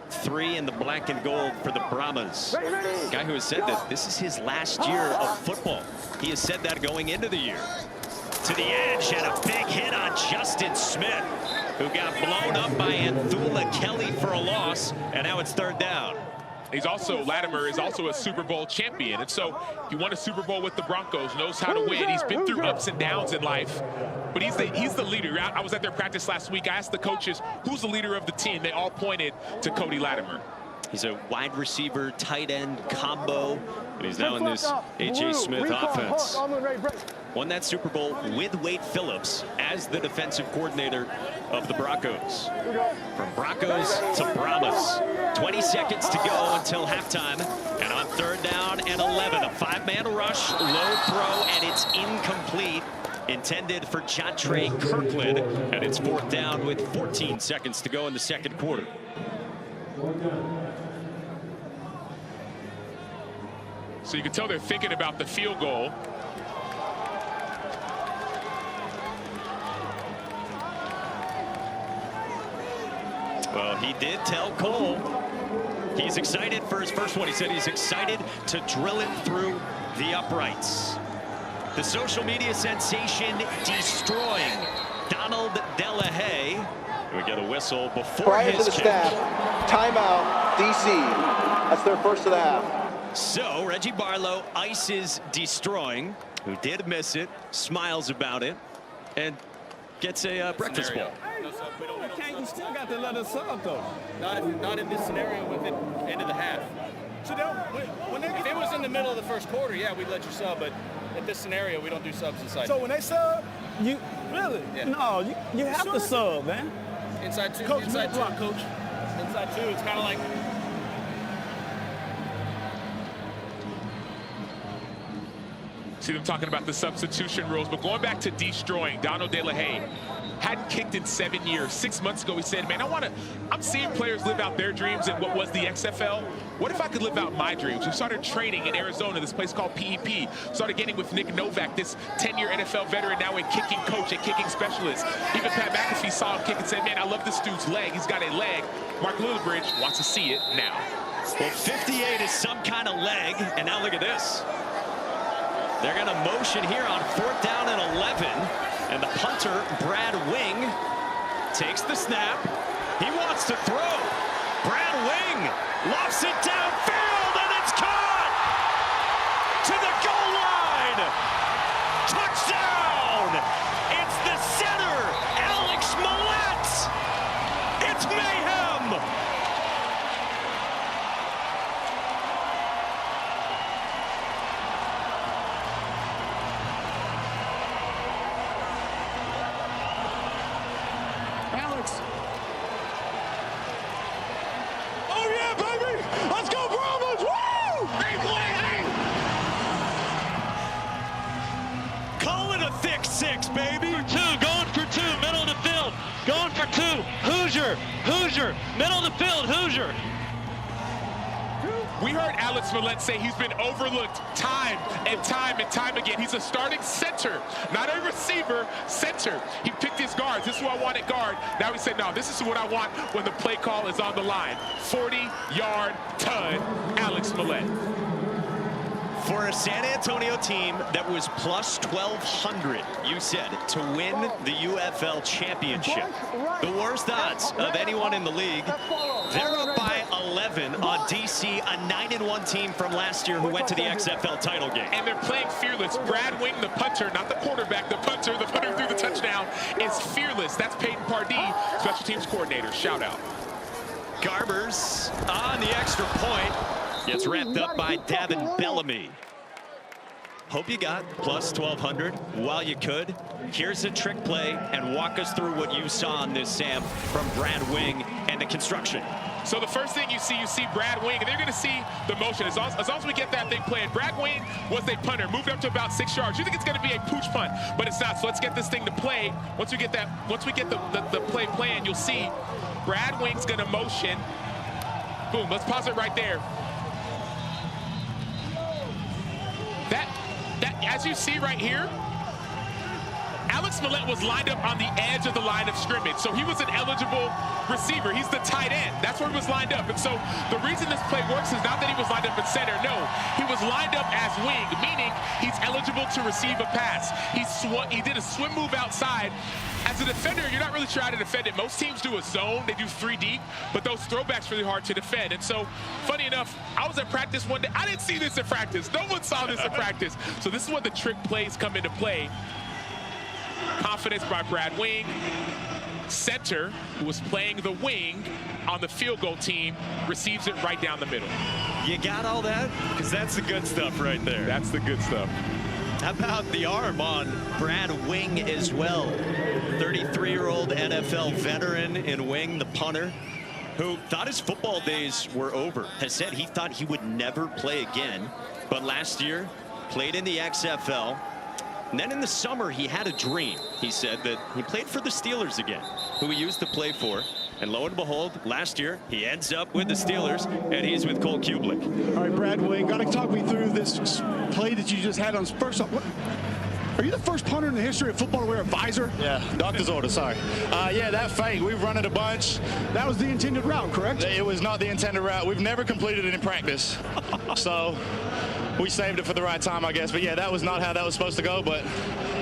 3 in the black and gold for the Brahmas. Guy who has said that this is his last year of football. He has said that going into the year. To the edge and a big hit on Justin Smith, who got blown up by Anthula Kelly for a loss, and now it's 3rd down. Latimer is also a Super Bowl champion, and so he won a Super Bowl with the Broncos, knows how to win. He's been through ups and downs in life, but he's the leader. I was at their practice last week. I asked the coaches, who's the leader of the team? They all pointed to Cody Latimer. He's a wide receiver, tight end combo, and he's now in this A.J. Smith offense. Won that Super Bowl with Wade Phillips as the defensive coordinator of the Broncos. From Broncos to Brahmas. 20 seconds to go until halftime. And on 3rd down and 11, a 5-man rush, low throw, and it's incomplete. Intended for Jontre Kirkland, and it's 4th down with 14 seconds to go in the 2nd quarter. So you can tell they're thinking about the field goal. Well, he did tell Cole he's excited for his first one. He said he's excited to drill it through the uprights. The social media sensation destroying Donald Delahaye. We get a whistle before Prior his to the kick. staff, timeout, DC. That's their first of the half. So Reggie Barlow ices destroying, who did miss it, smiles about it, and gets a breakfast bowl. You still got to let us sub, though. Not in this scenario with it end of the half. So if it was in the middle of the first quarter, yeah, we'd let you sub, but at this scenario, we don't do subs inside. So when they sub, you really? Yeah. No, you have to sub, man. Inside two, Coach, inside two. block, coach. Inside two, it's kind of like. See them talking about the substitution rules, but going back to destroying, Donald Delahaye hadn't kicked in 7 years. 6 months ago, he said, man, I'm seeing players live out their dreams in what was the XFL. What if I could live out my dreams? We started training in Arizona, this place called PEP. Started getting with Nick Novak, this 10-year NFL veteran, now a kicking coach, a kicking specialist. Even Pat McAfee saw him kick and said, man, I love this dude's leg. He's got a leg. Mark Lillibridge wants to see it now. Well, 58 is some kind of leg, and now look at this. They're going to motion here on 4th down and 11. And the punter, Brad Wing, takes the snap. He wants to throw. Brad Wing lofts it downfield, and it's caught! To the goal line! Touchdown! It's the center, Alex Millette! It's mayhem! Oh, yeah, baby! Let's go, Brahmas! Woo! Call it a thick 6, baby! For two, going for two, middle of the field. Going for two. Hoosier, middle of the field, Hoosier. We heard Alex Millette say he's been overlooked time and time again. He's a starting center, not a receiver, center. He picked his guards. This is what I want at guard. Now he said, no, this is what I want when the play call is on the line. 40-yard ton, Alex Millette. For a San Antonio team that was plus 1,200, you said, to win the UFL championship. The worst odds of anyone in the league. They're up by 11 on DC, a 9-1 team from last year who went to the XFL title game. And they're playing fearless. Brad Wing, the punter, not the quarterback, the punter through the touchdown, is fearless. That's Peyton Pardee, special teams coordinator. Shout out. Garbers on the extra point. Gets wrapped up by Davin Bellamy. Hope you got plus 1,200 while you could. Here's a trick play, and walk us through what you saw on this, Sam, from Brad Wing and the construction. So the first thing you see Brad Wing, and they're going to see the motion. As long as we get that thing playing. Brad Wing was a punter, moved up to about 6 yards. You think it's going to be a pooch punt, but it's not. So let's get this thing to play. Once we get the play playing, you'll see Brad Wing's going to motion. Boom, let's pause it right there. That, as you see right here, Alex Millette was lined up on the edge of the line of scrimmage, so he was an eligible receiver. He's the tight end. That's where he was lined up. And so the reason this play works is not that he was lined up in center. No, he was lined up as wing, meaning he's eligible to receive a pass. He did a swim move outside. As a defender, you're not really sure how to defend it. Most teams do a zone. They do 3 deep, but those throwbacks really hard to defend. And so, funny enough, I was at practice one day. I didn't see this in practice. No one saw this in practice. So this is when the trick plays come into play. Confidence by Brad Wing. Center, who was playing the wing on the field goal team, receives it right down the middle. You got all that? Because that's the good stuff right there. That's the good stuff. How about the arm on Brad Wing as well? 33-year-old NFL veteran in Wing, the punter, who thought his football days were over, has said he thought he would never play again. But last year, played in the XFL. And then in the summer, he had a dream. He said that he played for the Steelers again, who he used to play for. And lo and behold, last year, he ends up with the Steelers, and he's with Cole Kublik. All right, Brad Wing, got to talk me through this play that you just had on. First off, are you the first punter in the history of football to wear a visor? Yeah, doctor's order, sorry. Yeah, that fake, we've run it a bunch. That was the intended route, correct? It was not the intended route. We've never completed it in practice. So we saved it for the right time, I guess. But yeah, that was not how that was supposed to go, but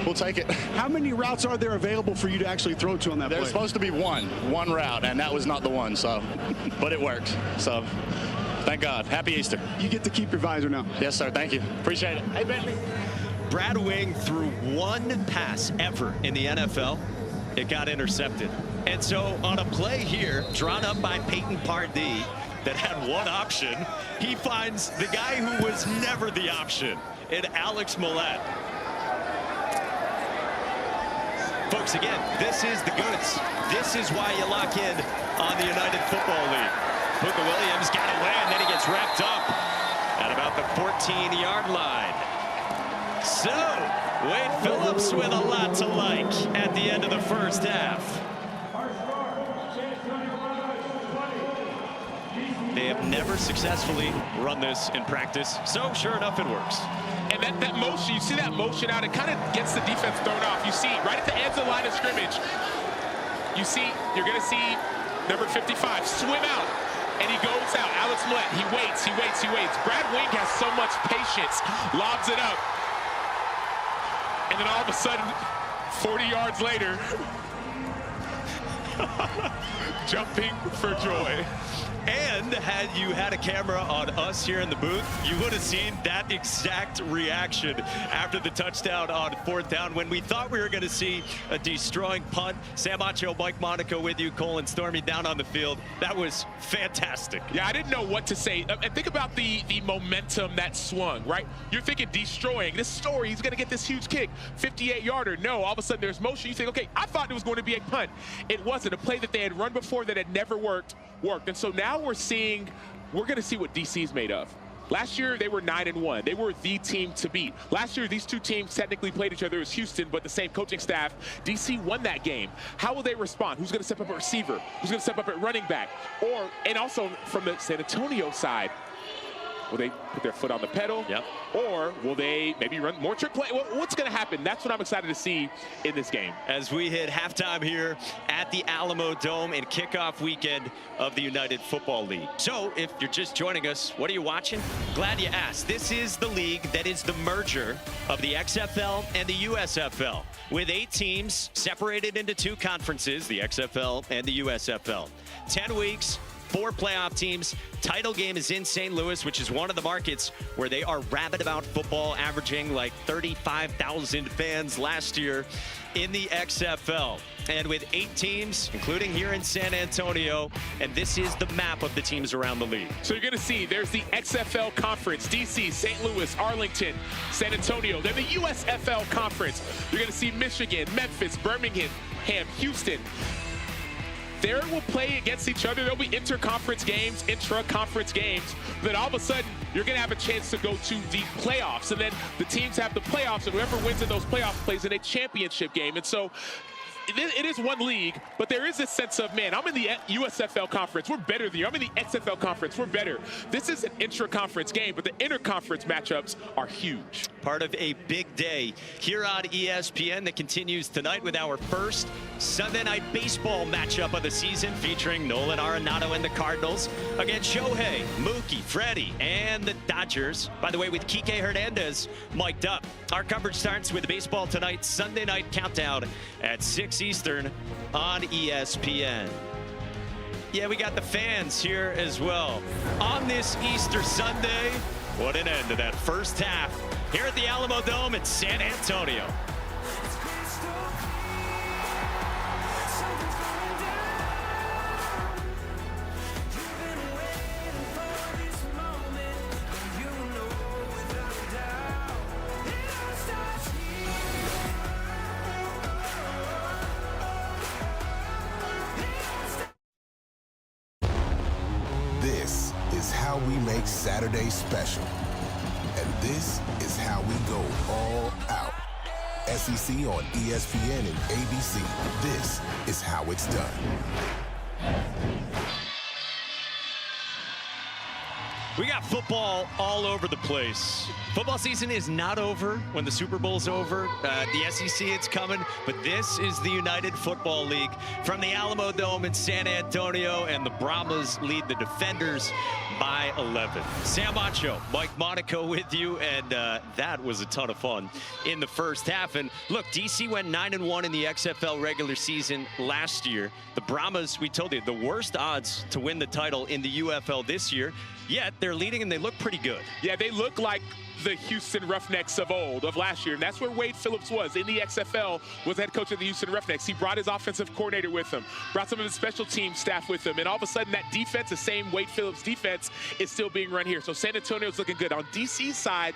we'll take it. How many routes are there available for you to actually throw to on that play? There's supposed to be one route, and that was not the one, so, but it worked. So thank God. Happy Easter. You get to keep your visor now. Yes, sir. Thank you. Appreciate it. Hey, Bentley. Brad Wing threw one pass ever in the NFL. It got intercepted. And so on a play here, drawn up by Peyton Pardee, that had one option, he finds the guy who was never the option in Alex Millette. Folks, again, this is the goods. This is why you lock in on the United Football League. Puka Williams got away, and then he gets wrapped up at about the 14-yard line. So, Wade Phillips with a lot to like at the end of the first half. They have never successfully run this in practice, so sure enough, it works. And that motion, you see that motion out, it kind of gets the defense thrown off. You see right at the edge of the line of scrimmage, you're going to see number 55 swim out, and he goes out. Alex Millette, he waits. Brad Wing has so much patience, lobs it up. And then all of a sudden, 40 yards later, jumping for joy. And had you had a camera on us here in the booth, you would have seen that exact reaction after the touchdown on fourth down when we thought we were going to see a destroying punt. Sam Acho, Mike Monaco with you, Cole and Stormy down on the field. That was fantastic. Yeah, I didn't know what to say. And think about the momentum that swung, right? You're thinking destroying. This story, he's going to get this huge kick, 58-yarder. No, all of a sudden there's motion. You think, okay, I thought it was going to be a punt. It wasn't. A play that they had run before that had never worked. And so now we're going to see what DC's made of. Last year, they were 9-1. They were the team to beat. Last year, these two teams technically played each other as Houston, but the same coaching staff. DC won that game. How will they respond? Who's going to step up at receiver? Who's going to step up at running back? And also from the San Antonio side, will they put their foot on the pedal? Yep. Or will they maybe run more trick play? What's going to happen? That's what I'm excited to see in this game. As we hit halftime here at the Alamo Dome and kickoff weekend of the United Football League. So if you're just joining us, what are you watching? Glad you asked. This is the league that is the merger of the XFL and the USFL, with 8 teams separated into 2 conferences, the XFL and the USFL. 10 weeks. 4 playoff teams. Title game is in St. Louis, which is one of the markets where they are rabid about football, averaging like 35,000 fans last year in the XFL. And with 8 teams, including here in San Antonio, and this is the map of the teams around the league. So you're going to see there's the XFL Conference, DC, St. Louis, Arlington, San Antonio. Then the USFL Conference. You're going to see Michigan, Memphis, Birmingham, Houston. They will play against each other. There'll be inter-conference games, intra-conference games. Then all of a sudden, you're going to have a chance to go to the playoffs. And then the teams have the playoffs, and whoever wins in those playoffs plays in a championship game. And so it is one league, but there is this sense of, man, I'm in the USFL conference. We're better than you. I'm in the XFL conference. We're better. This is an intra-conference game, but the inter-conference matchups are huge. Part of a big day here on ESPN that continues tonight with our first Sunday night baseball matchup of the season, featuring Nolan Arenado and the Cardinals against Shohei, Mookie, Freddie, and the Dodgers. By the way, with Kike Hernandez mic'd up. Our coverage starts with Baseball Tonight Sunday night countdown at 6 Eastern on ESPN. Yeah, we got the fans here as well. On this Easter Sunday, what an end to that first half here at the Alamo Dome in San Antonio. This is how we make Saturday special. And this is how we go all out. SEC on ESPN and ABC. This is how it's done. We got football all over the place. Football season is not over when the Super Bowl's over. The SEC, it's coming, but this is the United Football League from the Alamo Dome in San Antonio, and the Brahmas lead the Defenders by 11. Sam Macho, Mike Monaco with you, and that was a ton of fun in the first half. And look, DC went 9-1 in the XFL regular season last year. The Brahmas, we told you, the worst odds to win the title in the UFL this year. Yet they're leading and they look pretty good. Yeah, they look like the Houston Roughnecks of old, of last year. And that's where Wade Phillips was in the XFL, was head coach of the Houston Roughnecks. He brought his offensive coordinator with him, brought some of his special team staff with him. And all of a sudden that defense, the same Wade Phillips defense, is still being run here. So San Antonio's looking good. On DC's side,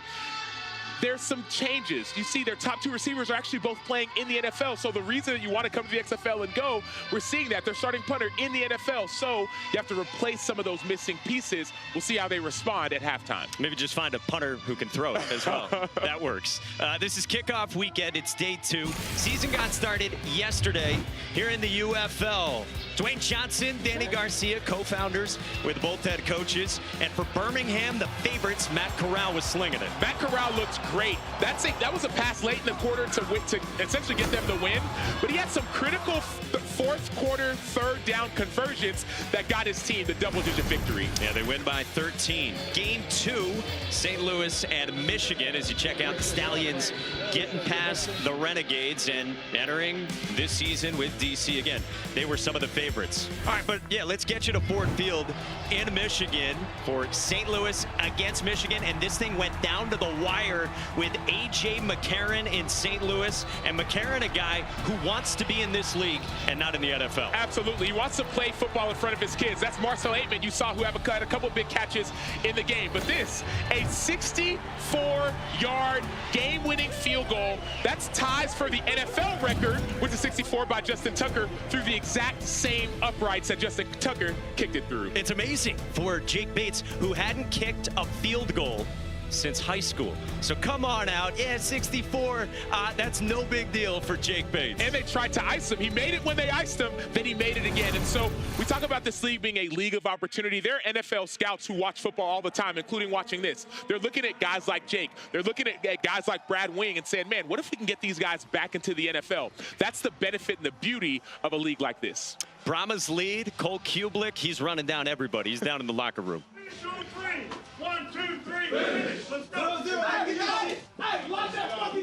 there's some changes. You see their top two receivers are actually both playing in the NFL. So the reason that you want to come to the XFL and go, we're seeing that. They're starting punter in the NFL. So you have to replace some of those missing pieces. We'll see how they respond at halftime. Maybe just find a punter who can throw it as well. That works. This is kickoff weekend. It's day 2. Season got started yesterday here in the UFL. Dwayne Johnson, Danny Garcia, co-founders with both head coaches. And for Birmingham, the favorites, Matt Corral was slinging it. Matt Corral looks great. That was a pass late in the quarter to essentially get them the win. But he had some critical fourth quarter, third down conversions that got his team the double-digit victory. Yeah, they win by 13. Game 2, St. Louis and Michigan, as you check out the Stallions getting past the Renegades and entering this season with DC again. They were some of the favorites. All right, but yeah, let's get you to Ford Field in Michigan for St. Louis against Michigan. And this thing went down to the wire with A.J. McCarron in St. Louis. And McCarron, a guy who wants to be in this league and not in the NFL. Absolutely. He wants to play football in front of his kids. That's Marcel Aitman, you saw, who had a couple big catches in the game. But this, a 64-yard game-winning field goal. That's ties for the NFL record with the 64 by Justin Tucker through the exact same uprights that Justin Tucker kicked it through. It's amazing for Jake Bates, who hadn't kicked a field goal since high school. So come on out. Yeah, 64. That's no big deal for Jake Bates. And they tried to ice him. He made it when they iced him, then he made it again. And so we talk about this league being a league of opportunity. There are NFL scouts who watch football all the time, including watching this. They're looking at guys like Jake. They're looking at guys like Brad Wing and saying, man, what if we can get these guys back into the NFL? That's the benefit and the beauty of a league like this. Brahmas lead, Cole Kublik, he's running down everybody. He's down in the locker room. 1, 2, 3, finish. Let's go.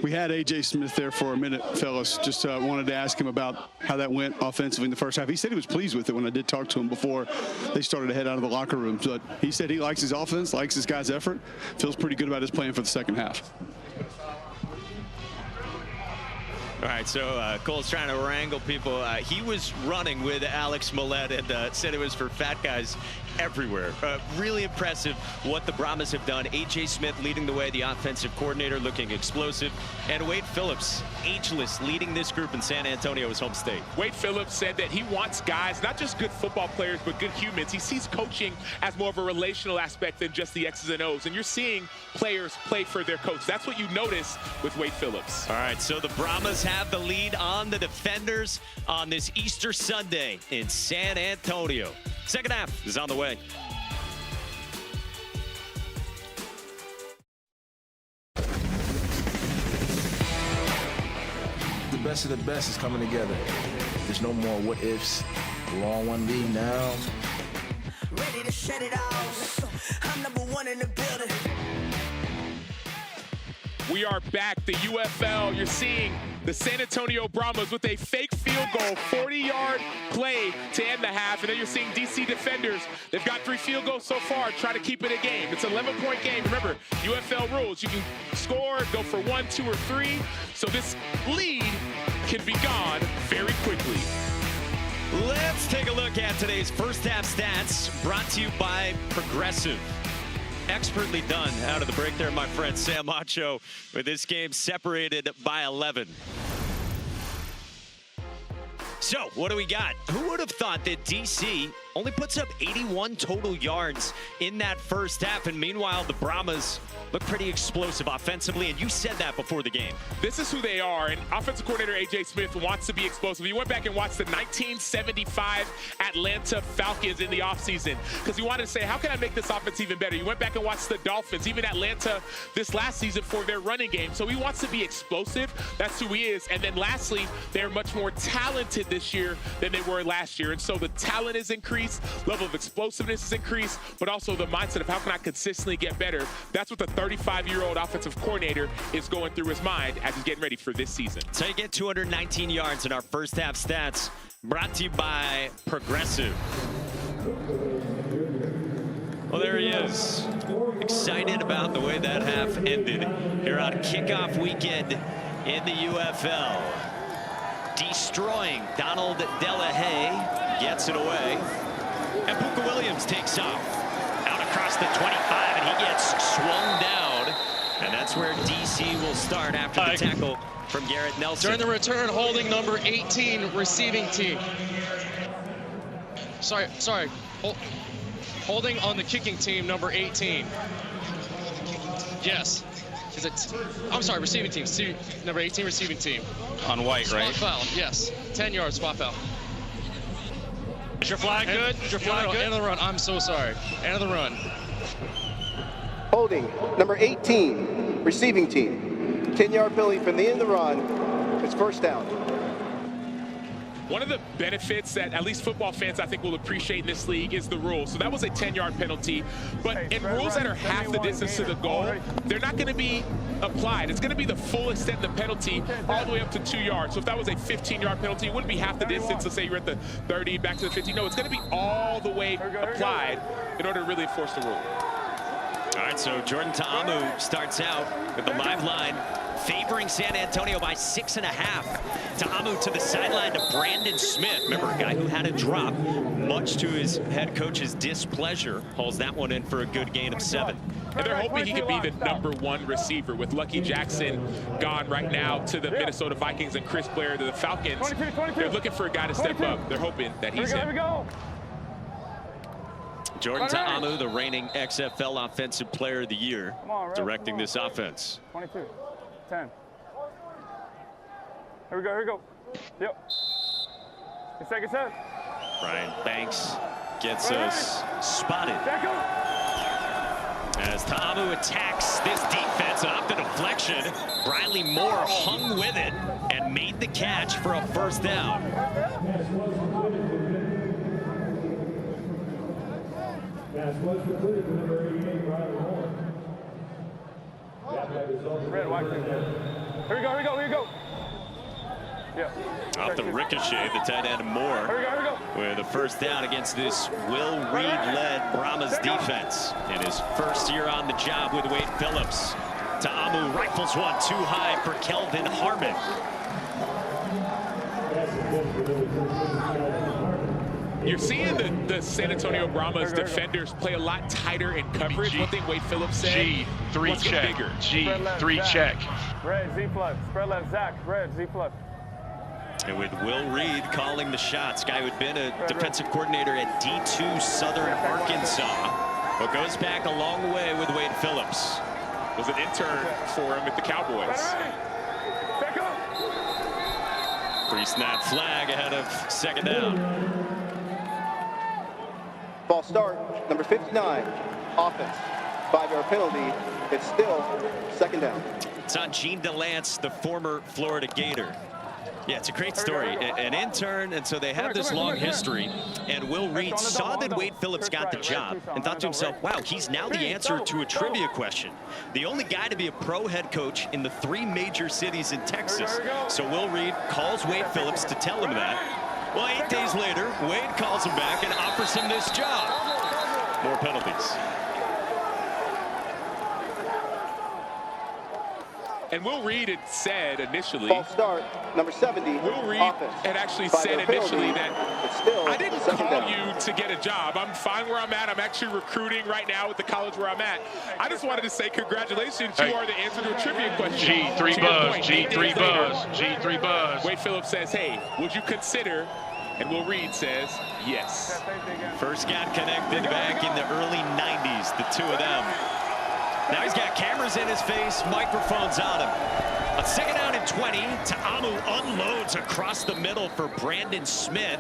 We had A.J. Smith there for a minute, fellas. Just wanted to ask him about how that went offensively in the first half. He said he was pleased with it when I did talk to him before they started to head out of the locker room. But he said he likes his offense, likes his guys' effort, feels pretty good about his plan for the second half. All right, so Cole's trying to wrangle people. He was running with Alex Millette and said it was for fat guys everywhere. Really impressive what the Brahmas have done. A.J. Smith leading the way, the offensive coordinator, looking explosive. And Wade Phillips, ageless, leading this group in San Antonio, his home state. Wade Phillips said that he wants guys, not just good football players, but good humans. He sees coaching as more of a relational aspect than just the X's and O's. And you're seeing players play for their coach. That's what you notice with Wade Phillips. All right, so the Brahmas have the lead on the Defenders on this Easter Sunday in San Antonio. Second half is on the way. The best of the best is coming together. There's no more what ifs. We're on one league now. Ready to shut it off. I'm number 1 in the building. We are back, the UFL. You're seeing the San Antonio Brahmas with a fake field goal, 40-yard play to end the half. And then you're seeing DC Defenders. They've got 3 field goals so far, try to keep it a game. It's an 11-point game. Remember, UFL rules. You can score, go for 1, 2, or 3. So this lead can be gone very quickly. Let's take a look at today's first half stats, brought to you by Progressive. Expertly done out of the break there, my friend Sam Macho, with this game separated by 11. So, what do we got? Who would have thought that DC only puts up 81 total yards in that first half, and meanwhile, the Brahmas look pretty explosive offensively, and you said that before the game. This is who they are, and offensive coordinator A.J. Smith wants to be explosive. He went back and watched the 1975 Atlanta Falcons in the offseason because he wanted to say, how can I make this offense even better? He went back and watched the Dolphins, even Atlanta this last season for their running game. So he wants to be explosive. That's who he is. And then lastly, they're much more talented this year than they were last year. And so the talent is increased, level of explosiveness is increased, but also the mindset of how can I consistently get better. That's what the 35-year-old offensive coordinator is going through his mind as he's getting ready for this season. So you get 219 yards in our first half stats, brought to you by Progressive. Well, there he is. Excited about the way that half ended here on kickoff weekend in the UFL. Destroying Donald Delahaye, gets it away. And Puka Williams takes off out across the 25, and he gets swung down. And that's where DC will start after the tackle from Garrett Nelson. During the return, holding number 18, receiving team. Sorry. Holding on the kicking team, number 18. Yes. Is it? I'm sorry, receiving team. Number 18, receiving team. On white, right? Spot foul, yes. 10-yard spot foul. Is your flag good? Is your flag good? End of the run. I'm so sorry. End of the run. Holding, number 18, receiving team. 10-yard penalty from the end of the run. It's first down. One of the benefits that at least football fans I think will appreciate in this league is the rule. So that was a 10-yard penalty, but in rules that are half the distance to the goal, they're not going to be applied. It's going to be the full extent of the penalty all the way up to 2 yards. So if that was a 15-yard penalty, it wouldn't be half the distance. Let's say you're at the 30, back to the 50. No, it's going to be all the way applied in order to really enforce the rule. All right, so Jordan Ta'amu starts out with the live line, favoring San Antonio by 6.5. Ta'amu to the sideline to Brandon Smith. Remember, a guy who had a drop, much to his head coach's displeasure, hauls that one in for a good gain of 7. And they're hoping he can be the #1 receiver with Lucky Jackson gone right now to the Minnesota Vikings and Chris Blair to the Falcons. They're looking for a guy to step up. They're hoping that he's him. Jordan Ta'amu, the reigning XFL Offensive Player of the Year, directing this offense. 22, 10. Here we go. Yep. Second set. Brian Banks gets us spotted. As Ta'amu attacks this defense and off the deflection, Briley Moore hung with it and made the catch for a first down. Red, white. Here we go. Yeah. Off the ricochet, the tight end Moore with a first down against this Will Reed-led Brahmas defense in his first year on the job with Wade Phillips. Ta'amu rifles one too high for Kelvin Harmon. You're seeing the San Antonio Brahmas defenders play a lot tighter in coverage. One thing Wade Phillips said, G3 check. Bigger. G3 check. Red, Z flood. Spread left, Zach. Red, Z flood. And with Will Reed calling the shots, guy who had been a defensive coordinator at D2 Southern Arkansas, but goes back a long way with Wade Phillips. Was an intern for him at the Cowboys. Pre-snap flag ahead of second down. Ball start, number 59, offense. 5-yard penalty. It's still second down. It's on Gene DeLance, the former Florida Gator. Yeah, it's a great story. An intern, and so they have this long history. And Will Reed saw that Wade Phillips got the job and thought to himself, wow, he's now the answer to a trivia question. The only guy to be a pro head coach in the 3 major cities in Texas. So Will Reed calls Wade Phillips to tell him that. Well, 8 days later, Wade calls him back and offers him this job. More penalties. And Will Reed had said initially, False start, number 70, Will Reed offense. had actually 5 said yard penalty, initially that but still I didn't second call down. you to get a job. I'm fine where I'm at. I'm actually recruiting right now at the college where I'm at. I just wanted to say congratulations. You are the answer to a trivia question. G3 buzz, G3 buzz, G3 buzz. Wade Phillips says, hey, would you consider? And Will Reed says, yes. First got connected back in the early 90s, the two of them. Now he's got cameras in his face, microphones on him. On 2nd down and 20, Ta'amu unloads across the middle for Brandon Smith,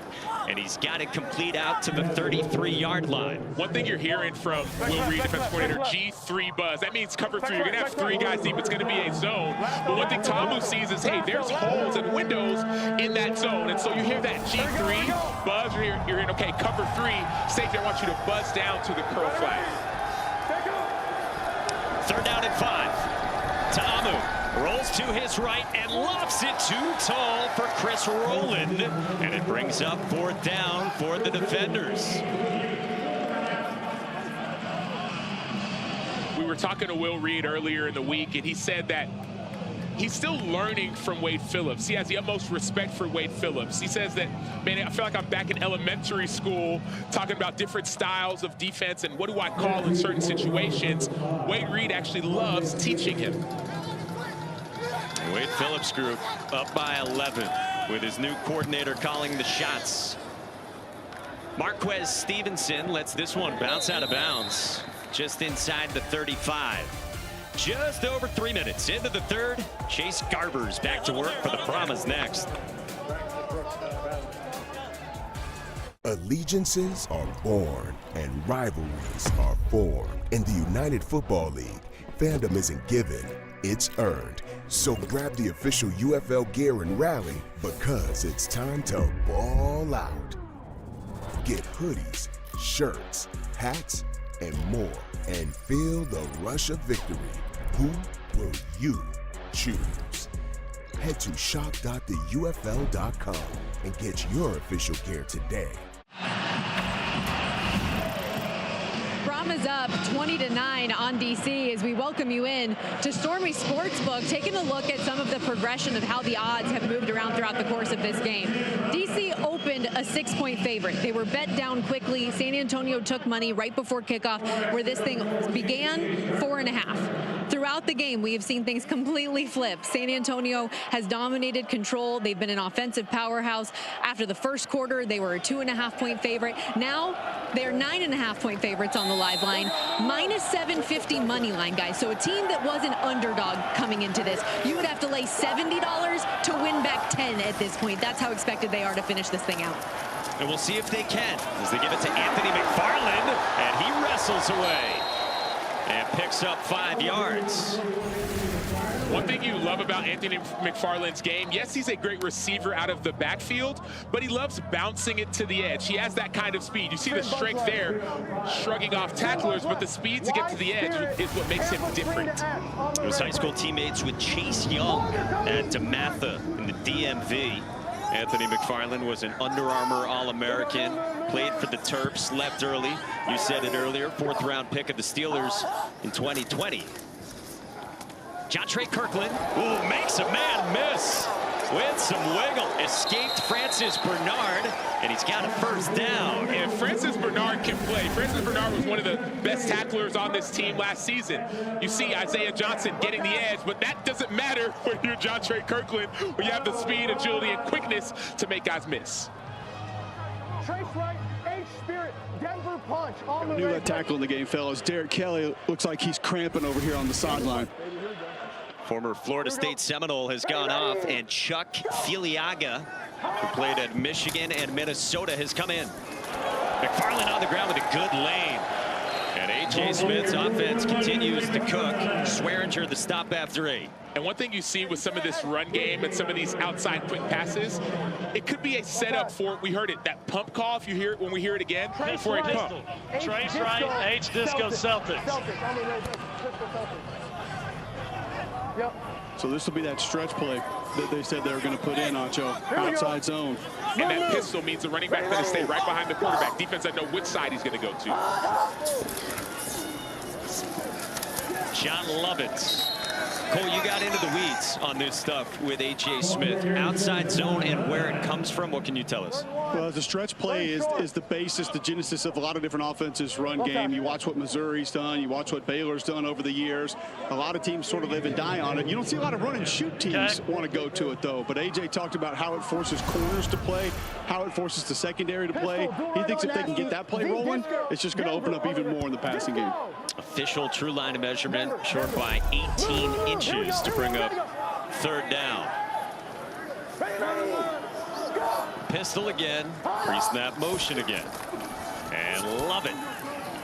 and he's got it complete out to the 33-yard line. One thing you're hearing from Will Reed, defensive coordinator, G3 buzz. That means cover 3. You're going to have 3 guys deep. It's going to be a zone. But one thing Ta'amu sees is, hey, there's holes and windows in that zone. And so you hear that G3 buzz. You're hearing, okay, cover 3. Safety, I want you to buzz down to the curl flag. 3rd down and 5. Ta'amu rolls to his right and lofts it too tall for Chris Rowland. And it brings up 4th down for the defenders. We were talking to Will Reed earlier in the week, and he said that he's still learning from Wade Phillips. He has the utmost respect for Wade Phillips. He says that, man, I feel like I'm back in elementary school talking about different styles of defense and what do I call in certain situations. Wade Reed actually loves teaching him. Wade Phillips group up by 11 with his new coordinator calling the shots. Marquez Stevenson lets this one bounce out of bounds just inside the 35. Just over 3 minutes into the 3rd. Chase Garber's back to work for the Brahmas next. Allegiances are born and rivalries are formed. In the United Football League, fandom isn't given, it's earned. So grab the official UFL gear and rally because it's time to ball out. Get hoodies, shirts, hats, and more, and feel the rush of victory. Who will you choose? Head to shop.theufl.com and get your official gear today. Brahmas up 20-9 on DC as we welcome you in to Stormy Sportsbook, taking a look at some of the progression of how the odds have moved around throughout the course of this game. DC opened a 6-point favorite. They were bet down quickly. San Antonio took money right before kickoff, where this thing began 4.5. Throughout the game, we have seen things completely flip. San Antonio has dominated control. They've been an offensive powerhouse. After the first quarter, they were a 2.5-point favorite. Now they're 9.5-point favorites on the live line. Minus 750 money line, guys. So a team that was an underdog coming into this, you would have to lay $70 to win back 10 at this point. That's how expected they are to finish this thing out. And we'll see if they can as they give it to Anthony McFarland, and he wrestles away and picks up 5 yards. One thing you love about Anthony McFarland's game, yes, he's a great receiver out of the backfield, but he loves bouncing it to the edge. He has that kind of speed. You see the strength there, shrugging off tacklers, but the speed to get to the edge is what makes him different. He was high school teammates with Chase Young at DeMatha in the DMV. Anthony McFarland was an Under Armour All-American, played for the Terps, left early. You said it earlier, 4th-round pick of the Steelers in 2020. John Trey Kirkland, ooh, makes a man miss with some wiggle. Escaped Francis Bernard, and he's got a 1st down. And Francis Bernard can play. Francis Bernard was one of the best tacklers on this team last season. You see Isaiah Johnson getting the edge, but that doesn't matter when you're John Trey Kirkland, when you have the speed, agility, and quickness to make guys miss. Trace right, H-Spirit, Denver punch on the Knew that tackle in the game, fellas. Derek Kelly looks like he's cramping over here on the sideline. Former Florida State Seminole has gone off, and Chuck Filiaga, who played at Michigan and Minnesota, has come in. McFarland on the ground with a good lane. And A.J. Smith's offense continues to cook. Swearinger the stop after 8. And one thing you see with some of this run game and some of these outside quick passes, it could be a setup for, we heard it, that pump call, if you hear it when we hear it again, for a pump. Trace right, H Disco Celtics. Yep. So this will be that stretch play that they said they were going to put in, Ancho. Outside zone. And that pistol means the running back going to stay right behind the quarterback. Defense doesn't know which side he's going to go to. John Lovett Cole, you got into the weeds on this stuff with A.J. Smith. Outside zone and where it comes from, what can you tell us? Well, the stretch play is the basis, the genesis of a lot of different offenses run game. You watch what Missouri's done. You watch what Baylor's done over the years. A lot of teams sort of live and die on it. You don't see a lot of run and shoot teams want to go to it, though. But A.J. talked about how it forces corners to play, how it forces the secondary to play. He thinks if they can get that play rolling, it's just going to open up even more in the passing game. Official true line of measurement, short by 18 inches to bring up third down. Pistol again, pre-snap motion again. And love it.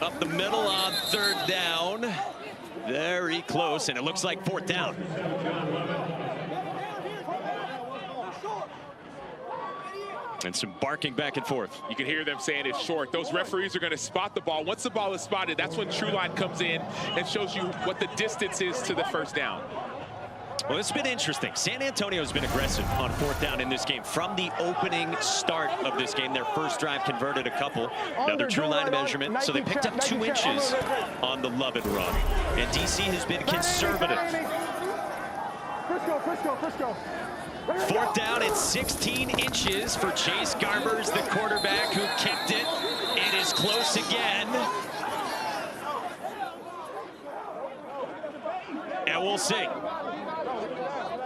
Up the middle on third down. Very close, and it looks like fourth down. And some barking back and forth. You can hear them saying it's short. Those referees are going to spot the ball. Once the ball is spotted, that's when True Line comes in and shows you what the distance is to the first down. Well, it's been interesting. San Antonio's been aggressive on fourth down in this game. From the opening start of this game, their first drive converted a couple. Another true line of measurement. So they picked up 2 inches on the Lovett run. And DC has been conservative. Frisco. Fourth down at 16 inches for Chase Garbers, the quarterback who kicked it. It is close again. And we'll see.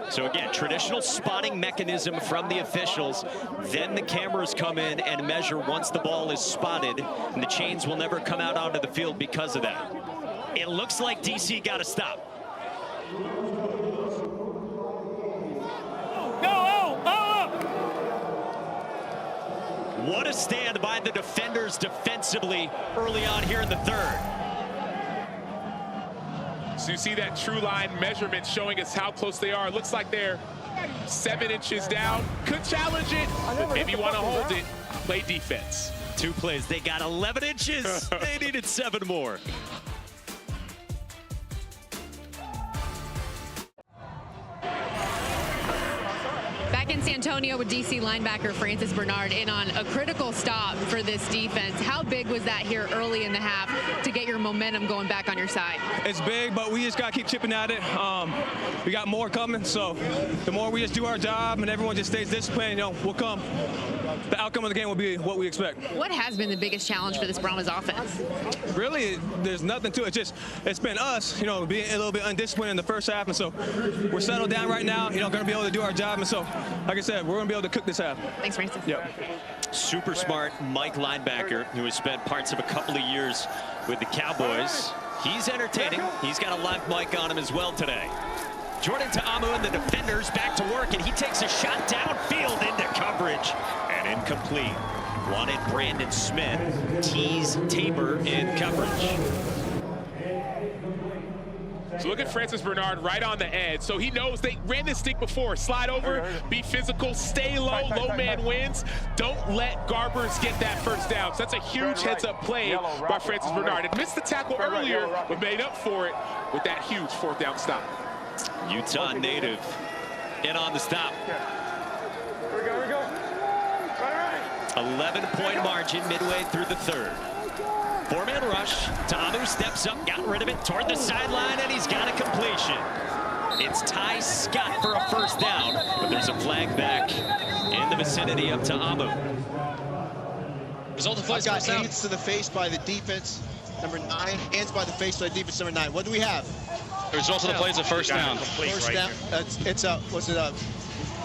So again, traditional spotting mechanism from the officials. Then the cameras come in and measure once the ball is spotted, and the chains will never come out onto the field because of that. It looks like DC got a stop. What a stand by the defenders defensively early on here in the third. So you see that true line measurement showing us how close they are. It looks like they're 7 inches down. Could challenge it. If you want to hold it, play defense. 2 plays. They got 11 inches. They needed 7 more. Back in San Antonio with DC linebacker Francis Bernard in on a critical stop for this defense. How big was that here early in the half to get your momentum going back on your side? It's big, but we just got to keep chipping at it. We got more coming, so the more we just do our job and everyone just stays disciplined, you know, we'll come. The outcome of the game will be what we expect. What has been the biggest challenge for this Brahmas offense? Really, there's nothing to it. It's been us, you know, being a little bit undisciplined in the first half, and so we're settled down right now, you know, going to be able to do our job, and so, like I said, we're going to be able to cook this half. Thanks, Francis. Yep. Super smart Mike linebacker who has spent parts of a couple of years with the Cowboys. He's entertaining. He's got a live mic on him as well today. Jordan Ta'amu and the defenders back to work, and he takes a shot downfield into coverage and incomplete. Wanted Brandon Smith, tease Tabor in coverage. So look at Francis Bernard right on the edge. So he knows they ran this stick before. Slide over, be physical, stay low, low man wins. Don't let Garbers get that first down. So that's a huge heads-up play by Francis Bernard. It missed the tackle earlier, but made up for it with that huge fourth down stop. Utah native in on the stop. 11-point margin midway through the third. 4-man rush. Ta'amu steps up, got rid of it toward the sideline, and he's got a completion. It's Ty Scott for a first down, but there's a flag back in the vicinity of Ta'amu. Result of play got hands to the face by the defense, number 9. Hands by the face by the defense, number 9. What do we have? The result of the play is a first down. First down. It's a, was it a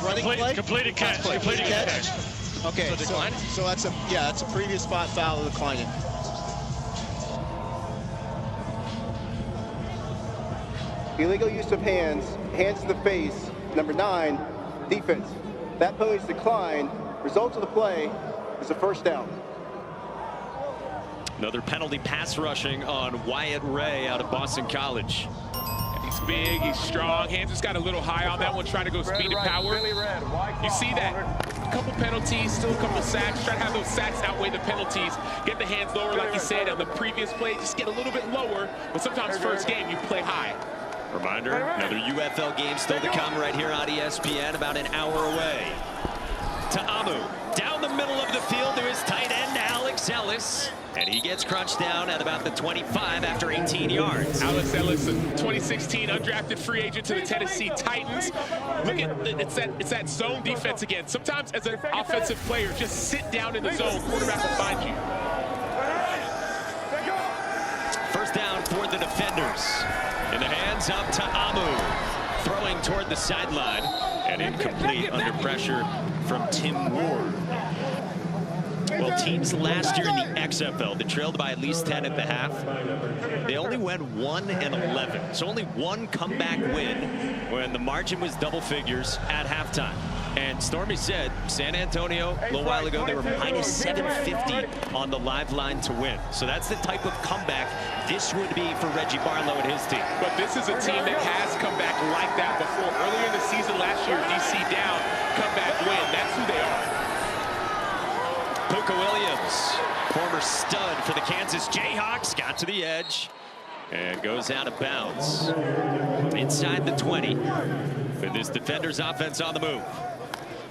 running play? Completed catch. Completed catch. Okay, so that's a previous spot foul declining. Illegal use of hands to the face, number 9, defense. That play is declined. Result of the play is a first down. Another penalty pass rushing on Wyatt Ray out of Boston College. He's big, he's strong. Hands just got a little high on that one, trying to go speed and power. You see that. A couple penalties, still a couple sacks. Try to have those sacks outweigh the penalties. Get the hands lower, like you said, on the previous play. Just get a little bit lower. But sometimes first game, you play high. Reminder, another UFL game still to come right here on ESPN, about an hour away. Ta'amu down the middle of the field to his tight end, Alex Ellis, and he gets crunched down at about the 25 after 18 yards. Alex Ellis, 2016 undrafted free agent to the Tennessee Titans. Look at it's that zone defense again. Sometimes as an offensive player, just sit down in the zone. Quarterback will find you. First down for the defenders. In the hands of Ta'amu, throwing toward the sideline and incomplete under pressure from Tim Ward. Well, teams last year in the XFL that trailed by at least 10 at the half, they only went 1-11. So only one comeback win when the margin was double figures at halftime. And Stormy said San Antonio a little while ago, they were minus 750 on the live line to win. So that's the type of comeback this would be for Reggie Barlow and his team. But this is a team that has come back like that before. Earlier in the season last year, DC down, comeback win. That's who they are. Puka Williams, former stud for the Kansas Jayhawks, got to the edge and goes out of bounds inside the 20 with this defender's offense on the move.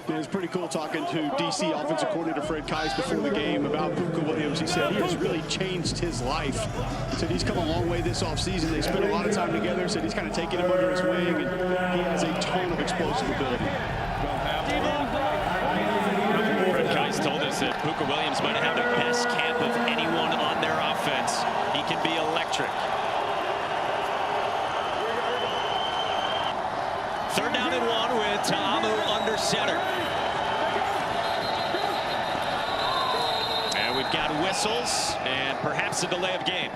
It was pretty cool talking to DC offensive coordinator Fred Kais before the game about Puka Williams. He said he has really changed his life. He said he's come a long way this offseason. They spent a lot of time together. Said he's kind of taking him under his wing, and he has a ton of explosive ability. Fred Kais told us that Puka Williams might have the best camp of anyone on their offense. He can be electric. Third down and 1 with Ta'amu under center. And we've got whistles and perhaps a delay of game.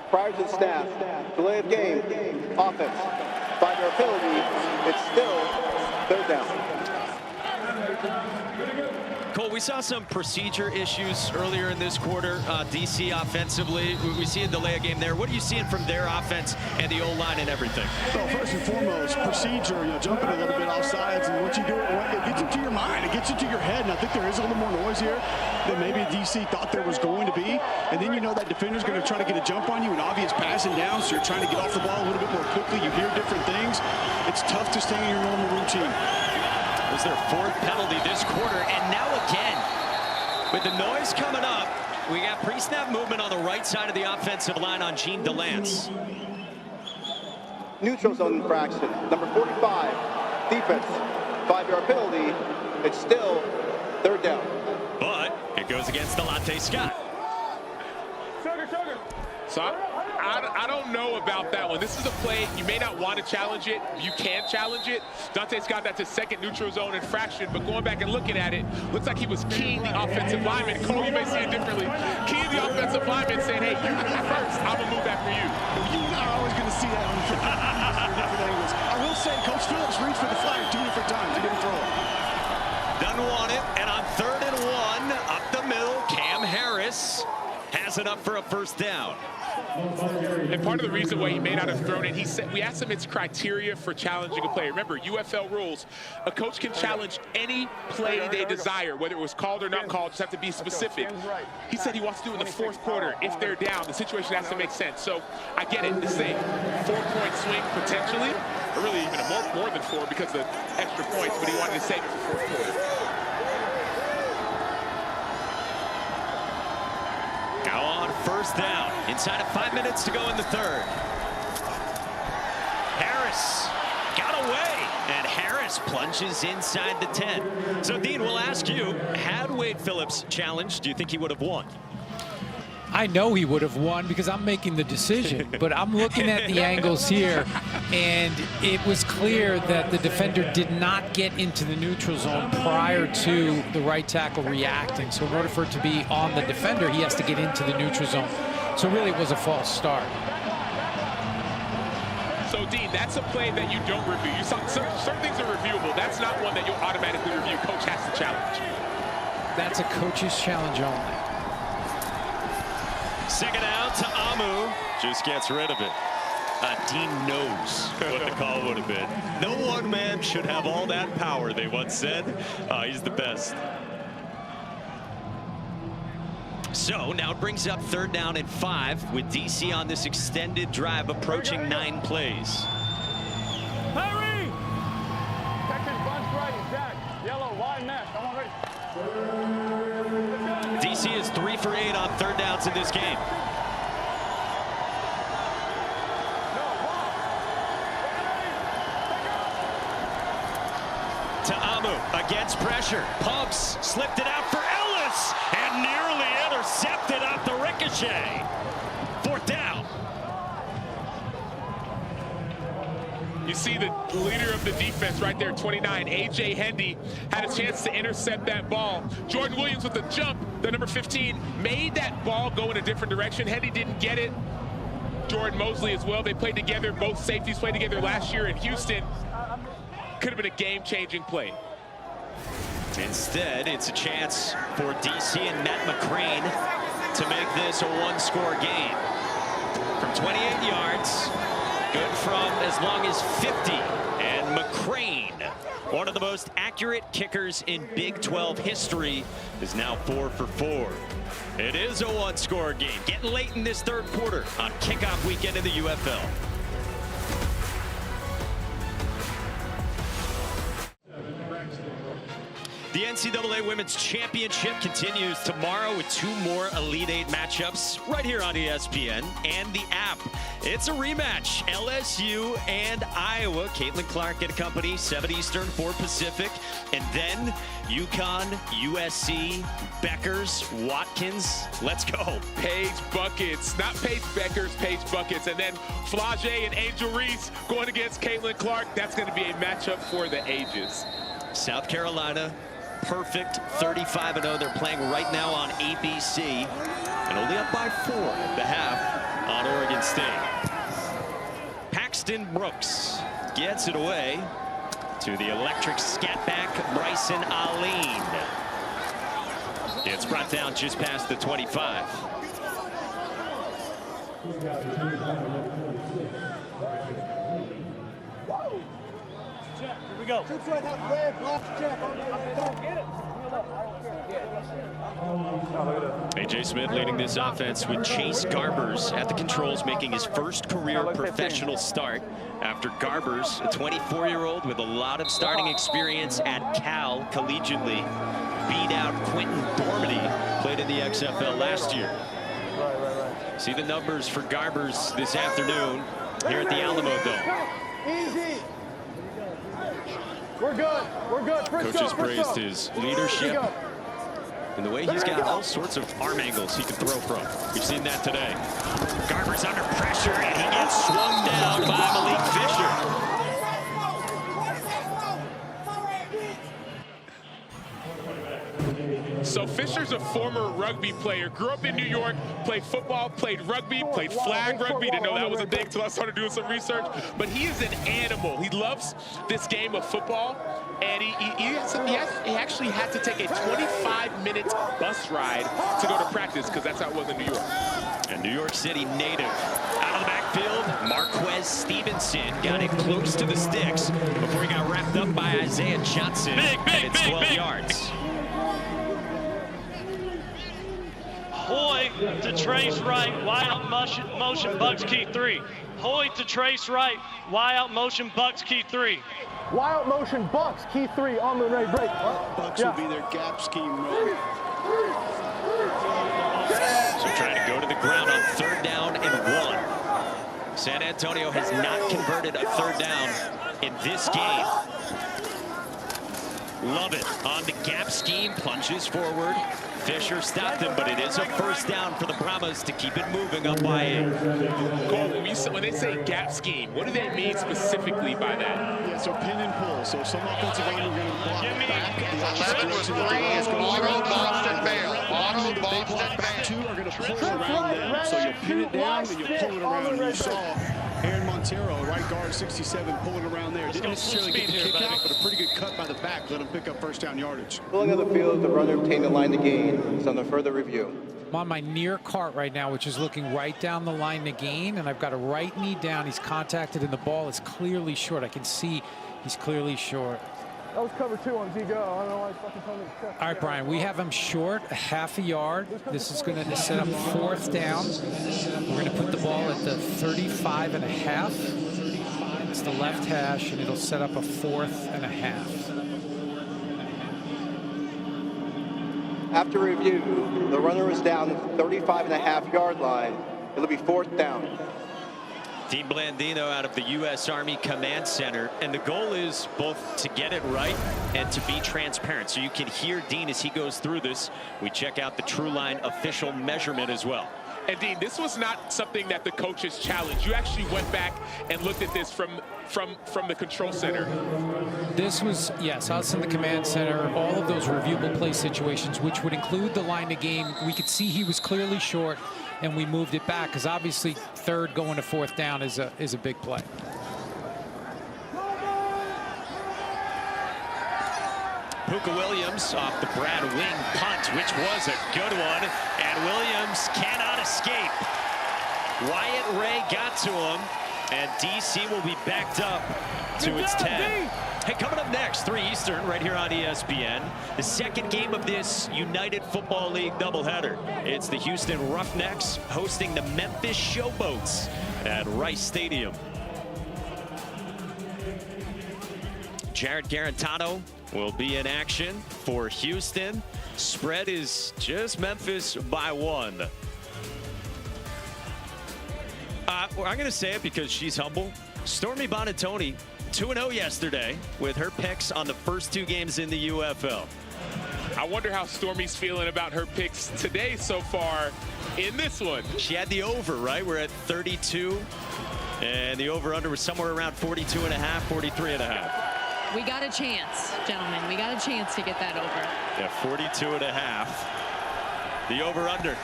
Prior to the snap, delay of game, offense. By their penalty, it's still third down. Cole, we saw some procedure issues earlier in this quarter. DC offensively, we see a delay of game there. What are you seeing from their offense and the O-line and everything? Well, first and foremost, procedure, jumping a little bit off sides, and once you do it, it gets into your mind, it gets into your head, and I think there is a little more noise here than maybe DC thought there was going to be. And then that defender's going to try to get a jump on you, an obvious passing down, so you're trying to get off the ball a little bit more quickly. You hear different things. It's tough to stay in your normal routine. It was their 4th penalty this quarter, and now again, with the noise coming up, we got pre-snap movement on the right side of the offensive line on Gene DeLance. Neutral zone infraction, number 45, defense. 5-yard penalty, it's still third down. But it goes against Delonte Scott. So I don't know about that one. This is a play, you may not want to challenge it. You can challenge it. Dante Scott, that's his second neutral zone infraction, but going back and looking at it, looks like he was keying the offensive lineman. Cole, you may see it differently. Keying the offensive lineman saying, hey, you move first, I'm going to move after you. You and I are always going to see that on different angles. I will say, Coach Phillips reached for the flag 2 different times. He didn't throw it. Doesn't want it, and on 3rd and 1, up the middle, Cam Harris has it up for a first down. And part of the reason why he may not have thrown it, he said, we asked him its criteria for challenging a play. Remember, UFL rules, a coach can challenge any play they desire, whether it was called or not called, just have to be specific. He said he wants to do it in the 4th quarter. If they're down, the situation has to make sense. So I get it. This is a 4-point swing potentially, or really even more than 4 because of the extra points, but he wanted to save it for 4th quarter. Now on first down, inside of 5 minutes to go in the 3rd. Harris got away, and Harris plunges inside the 10. So, Dean, we'll ask you, had Wade Phillips challenged, do you think he would have won? I know he would have won because I'm making the decision, but I'm looking at the angles here, and it was clear that the defender did not get into the neutral zone prior to the right tackle reacting. So in order for it to be on the defender, he has to get into the neutral zone. So really it was a false start. So, Dean, that's a play that you don't review. You saw certain things are reviewable. That's not one that you'll automatically review. Coach has to challenge. That's a coach's challenge only. Second out to Amu, just gets rid of it. Dean knows what the call would have been. No one man should have all that power, they once said. He's the best. So now it brings up 3rd down and 5 with DC on this extended drive approaching 9 plays. Hurry! Texas bunch right, Jack. Yellow, wide mesh. I'm on ready. DC is 3 for 8 on third downs in this game. Ta'amu against pressure, pumps, slipped it out for Ellis, and nearly intercepted off the ricochet. 4th down. You see the leader of the defense right there, 29, A.J. Hendy, had a chance to intercept that ball. Jordan Williams with the jump, the number 15, made that ball go in a different direction. Hendy didn't get it. Jordan Mosley as well. They played together. Both safeties played together last year in Houston. Could have been a game-changing play. Instead, it's a chance for DC and Matt McCrane to make this a one-score game. From 28 yards, good from as long as 50. And McCrane, one of the most accurate kickers in Big 12 history, is now 4 for 4. It is a one-score game. Getting late in this third quarter on kickoff weekend in the UFL. The NCAA Women's Championship continues tomorrow with 2 more Elite 8 matchups right here on ESPN and the app. It's a rematch, LSU and Iowa. Caitlin Clark and company, 7 Eastern, 4 Pacific. And then UConn, USC, Beckers, Watkins. Let's go. Paige Buckets, not Paige Beckers, Paige Buckets. And then Flage and Angel Reese going against Caitlin Clark. That's going to be a matchup for the ages. South Carolina, perfect 35-0. They're playing right now on ABC and only up by 4 at the half on Oregon State. Paxton Brooks gets it away to the electric scatback Bryson Aline. It's brought down just past the 25. Here we go. A.J. Smith leading this offense with Chase Garbers at the controls, making his first career professional start after Garbers, a 24-year-old with a lot of starting experience at Cal collegiately, beat out Quentin Dormady, played in the XFL last year. See the numbers for Garbers this afternoon here at the Alamo Dome. Easy. We're good. We're good. Coaches praised his leadership and the way he's got all sorts of arm angles he can throw from. We've seen that today. Garbers under pressure, and he gets swung down by Malik Fisher. So Fisher's a former rugby player, grew up in New York, played football, played rugby, played flag rugby. Didn't know that was a thing until I started doing some research. But he is an animal. He loves this game of football. And he actually had to take a 25-minute bus ride to go to practice because that's how it was in New York. A New York City native. Out of the backfield, Marquez Stevenson got it close to the sticks before he got wrapped up by Isaiah Johnson. It's 12 yards. Hoy to trace right, wide out motion, Bucks key 3. Hoy to trace right, wide out motion, Bucks key 3. Wide out motion, Bucks key 3 on the ready break. Bucks will be their gap scheme. So trying to go to the ground on 3rd down and 1. San Antonio has not converted a 3rd down in this game. Love it on the gap scheme, plunges forward. Fisher stopped him, but it is a 1st down for the Brahmas to keep it moving up by 8. Cole, when they say gap scheme, what do they mean specifically by that? Yeah, so pin and pull. So some offensive line are going to block back. The opposite direction that the ball's going. Auto Boston back 2 are going to pull it around them. So you pin it down and you pull it around. And you saw Aaron Montero, right guard, 67, pulling around there. Didn't necessarily get the kick out, but a pretty good cut by the back. Let him pick up 1st down yardage. Pulling on the field, the runner obtained the line to gain. It's on the further review. I'm on my near cart right now, which is looking right down the line to gain, and I've got a right knee down. He's contacted, and the ball is clearly short. I can see he's clearly short. That was cover 2 on Z-Go. I don't know why he's fucking telling me to check. All right, Brian, we have him short, a half a yard. This is going to set up 4th down. We're going to put the ball at the 35 and a half. It's the left hash, and it'll set up a 4th and a half. After review, the runner was down at the 35.5-yard line. It'll be 4th down. Dean Blandino out of the U.S. Army Command Center, and the goal is both to get it right and to be transparent. So you can hear Dean as he goes through this. We check out the True Line official measurement as well. And Dean, this was not something that the coaches challenged. You actually went back and looked at this from the control center. This was, yes, us in the command center, all of those reviewable play situations, which would include the line of game. We could see he was clearly short, and we moved it back because obviously 3rd going to 4th down is a big play. Puka Williams off the Brad Wing punt, which was a good one, and Williams cannot escape. Wyatt Ray got to him, and DC will be backed up to its 10. Hey, coming up next, 3 Eastern, right here on ESPN, the second game of this United Football League doubleheader. It's the Houston Roughnecks hosting the Memphis Showboats at Rice Stadium. Jared Garantano will be in action for Houston. Spread is just Memphis by 1. I'm going to say it because she's humble. Stormy Bonatoni, 2-0 yesterday with her picks on the first 2 games in the UFL. I wonder how Stormy's feeling about her picks today so far in this one. She had the over, right? We're at 32, and the over-under was somewhere around 42.5, 43.5. We got a chance, gentlemen. We got a chance to get that over. Yeah, 42.5. The over-under.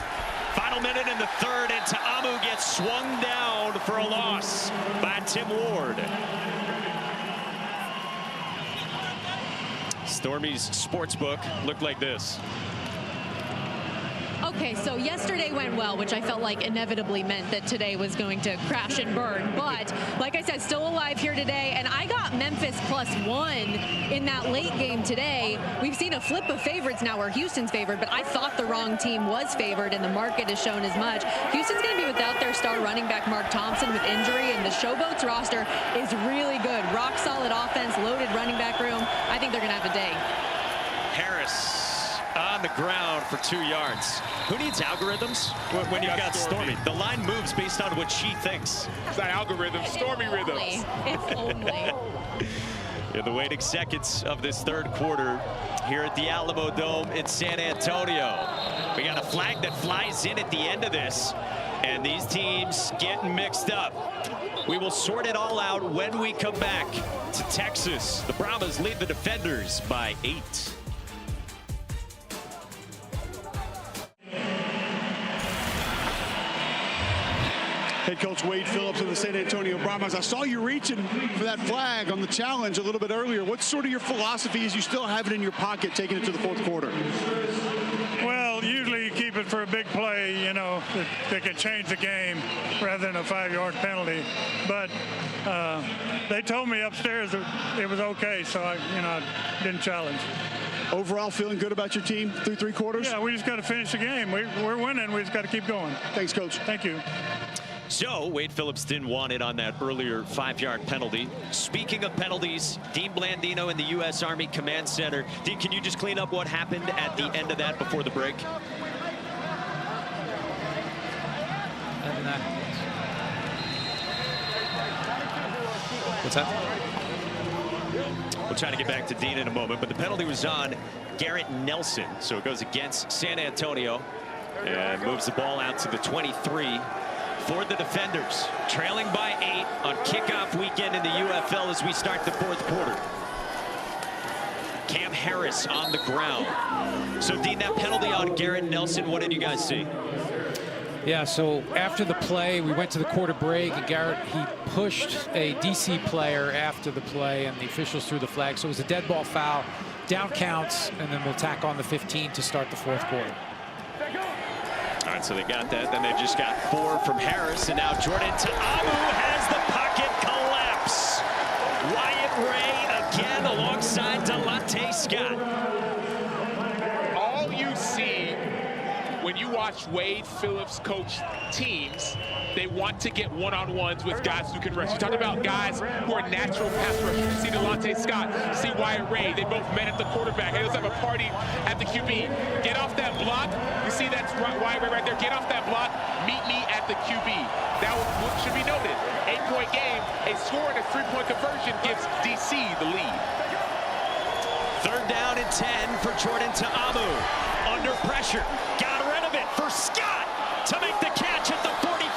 Final minute in the 3rd, and Ta'amu gets swung down for a loss by Tim Ward. Stormy's sportsbook looked like this. Okay, so yesterday went well, which I felt like inevitably meant that today was going to crash and burn. But like I said, still alive here today. And I got Memphis +1 in that late game today. We've seen a flip of favorites now where Houston's favored, but I thought the wrong team was favored, and the market has shown as much. Houston's going to be without their star running back, Mark Thompson, with injury, and the Showboats roster is really good. Rock solid offense, loaded running back room. I think they're going to have a day. Harris on the ground for 2 yards. Who needs algorithms when you've got Stormy? The line moves based on what she thinks. It's not algorithms, Stormy rhythms. If only. In the waning seconds of this 3rd quarter here at the Alamo Dome in San Antonio. We got a flag that flies in at the end of this, and these teams getting mixed up. We will sort it all out when we come back to Texas. The Brahmas lead the Defenders by 8. Head coach Wade Phillips of the San Antonio Brahmas. I saw you reaching for that flag on the challenge a little bit earlier. What's sort of your philosophy as you still have it in your pocket taking it to the 4th quarter? Well, usually you keep it for a big play, you know, that can change the game rather than a 5-yard penalty. But they told me upstairs that it was okay, so I didn't challenge. Overall, feeling good about your team through 3 quarters? Yeah, we just got to finish the game. We're winning. We just got to keep going. Thanks, Coach. Thank you. So Wade Phillips didn't want it on that earlier 5-yard penalty. Speaking of penalties, Dean Blandino in the U.S. Army Command Center. Dean, can you just clean up what happened at the end of that before the break? What's that? We'll try to get back to Dean in a moment, but the penalty was on Garrett Nelson. So it goes against San Antonio and moves the ball out to the 23. For the Defenders, trailing by 8 on kickoff weekend in the UFL as we start the 4th quarter. Cam Harris on the ground. So, Dean, that penalty on Garrett Nelson, what did you guys see? Yeah, so after the play, we went to the quarter break, and Garrett, he pushed a DC player after the play, and the officials threw the flag. So it was a dead ball foul, down counts, and then we'll tack on the 15 to start the 4th quarter. All right, so they got that. Then they just got 4 from Harris, and now Jordan Ta'amu has the pocket collapse. Wyatt Ray again alongside Delonte Scott. All you see when you watch watch Wade Phillips coach teams, they want to get one-on-ones with guys who can rush. You talked about guys who are natural pass rushers. You see Delonte Scott, you see Wyatt Ray. They both met at the quarterback. Hey, let's have a party at the QB. Get off that block. You see that's Wyatt Ray right there. Get off that block. Meet me at the QB. That should be noted. 8-point game. A score and a 3-point conversion gives DC the lead. 3rd down and 10 for Jordan Ta'amu. Under pressure. Got rid of it for Scott to make the catch at the 45.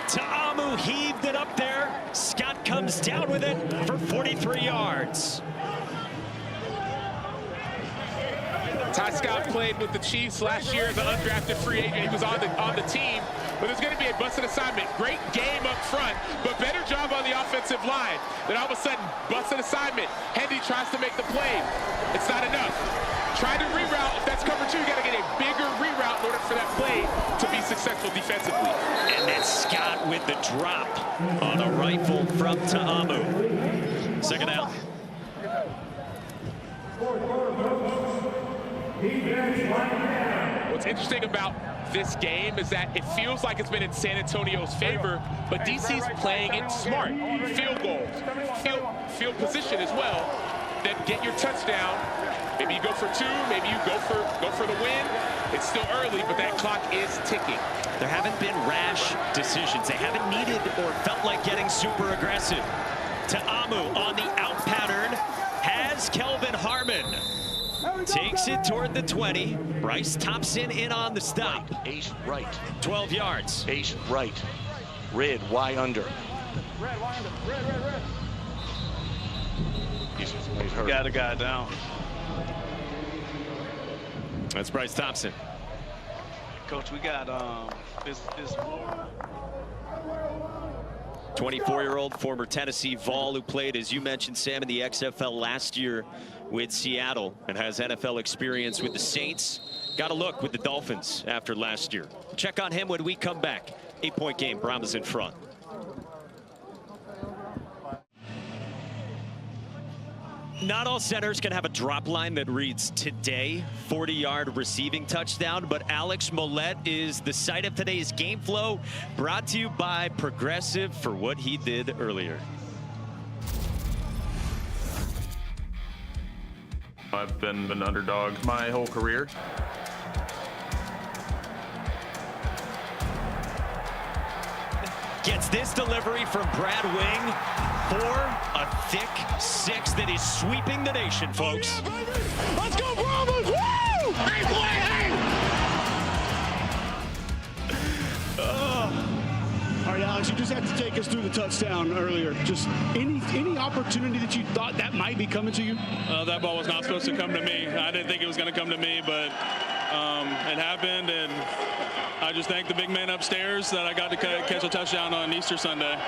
Ta'amu heaved it up there. Scott comes down with it for 43 yards. Ty Scott played with the Chiefs last year as an undrafted free agent. He was on the team, but there's going to be a busted assignment. Great game up front, but better job on the offensive line. Then all of a sudden, busted assignment. Hendy tries to make the play. It's not enough. Try to reroute. If that's cover 2, you got to get a bigger reroute in order for that play to be successful defensively. And then Scott with the drop on a rifle from Ta'amu. 2nd down. What's interesting about this game is that it feels like it's been in San Antonio's favor, but DC's playing it smart. Field goals, field position as well. Then get your touchdown. Maybe you go for 2, maybe you go for the win. It's still early, but that clock is ticking. There haven't been rash decisions. They haven't needed or felt like getting super aggressive. Ta'amu on the out pattern has Kelvin Harmon. Takes it toward the 20. Bryce Thompson in on the stop. Ace right. 12 yards. Ace right. Red, Y under. Red, Y under. Red. He's hurt. Got a guy down. That's Bryce Thompson. Coach, we got this 24-year-old former Tennessee Vol who played, as you mentioned, Sam, in the XFL last year with Seattle and has NFL experience with the Saints. Got a look with the Dolphins after last year. Check on him when we come back. 8-point game, Brahmas in front. Not all centers can have a drop line that reads today 40-yard receiving touchdown, but Alex Mollett is the site of today's game flow, brought to you by Progressive for what he did earlier. I've been an underdog my whole career. Gets this delivery from Brad Wing for a thick 6 that is sweeping the nation, folks. Oh, yeah, baby. Let's go, Brahmas! Woo! Hey, boy, hey! All right, Alex, you just had to take us through the touchdown earlier. Just any opportunity that you thought that might be coming to you? That ball was not supposed to come to me. I didn't think it was going to come to me, but it happened, and I just thank the big man upstairs that I got to catch a touchdown on Easter Sunday.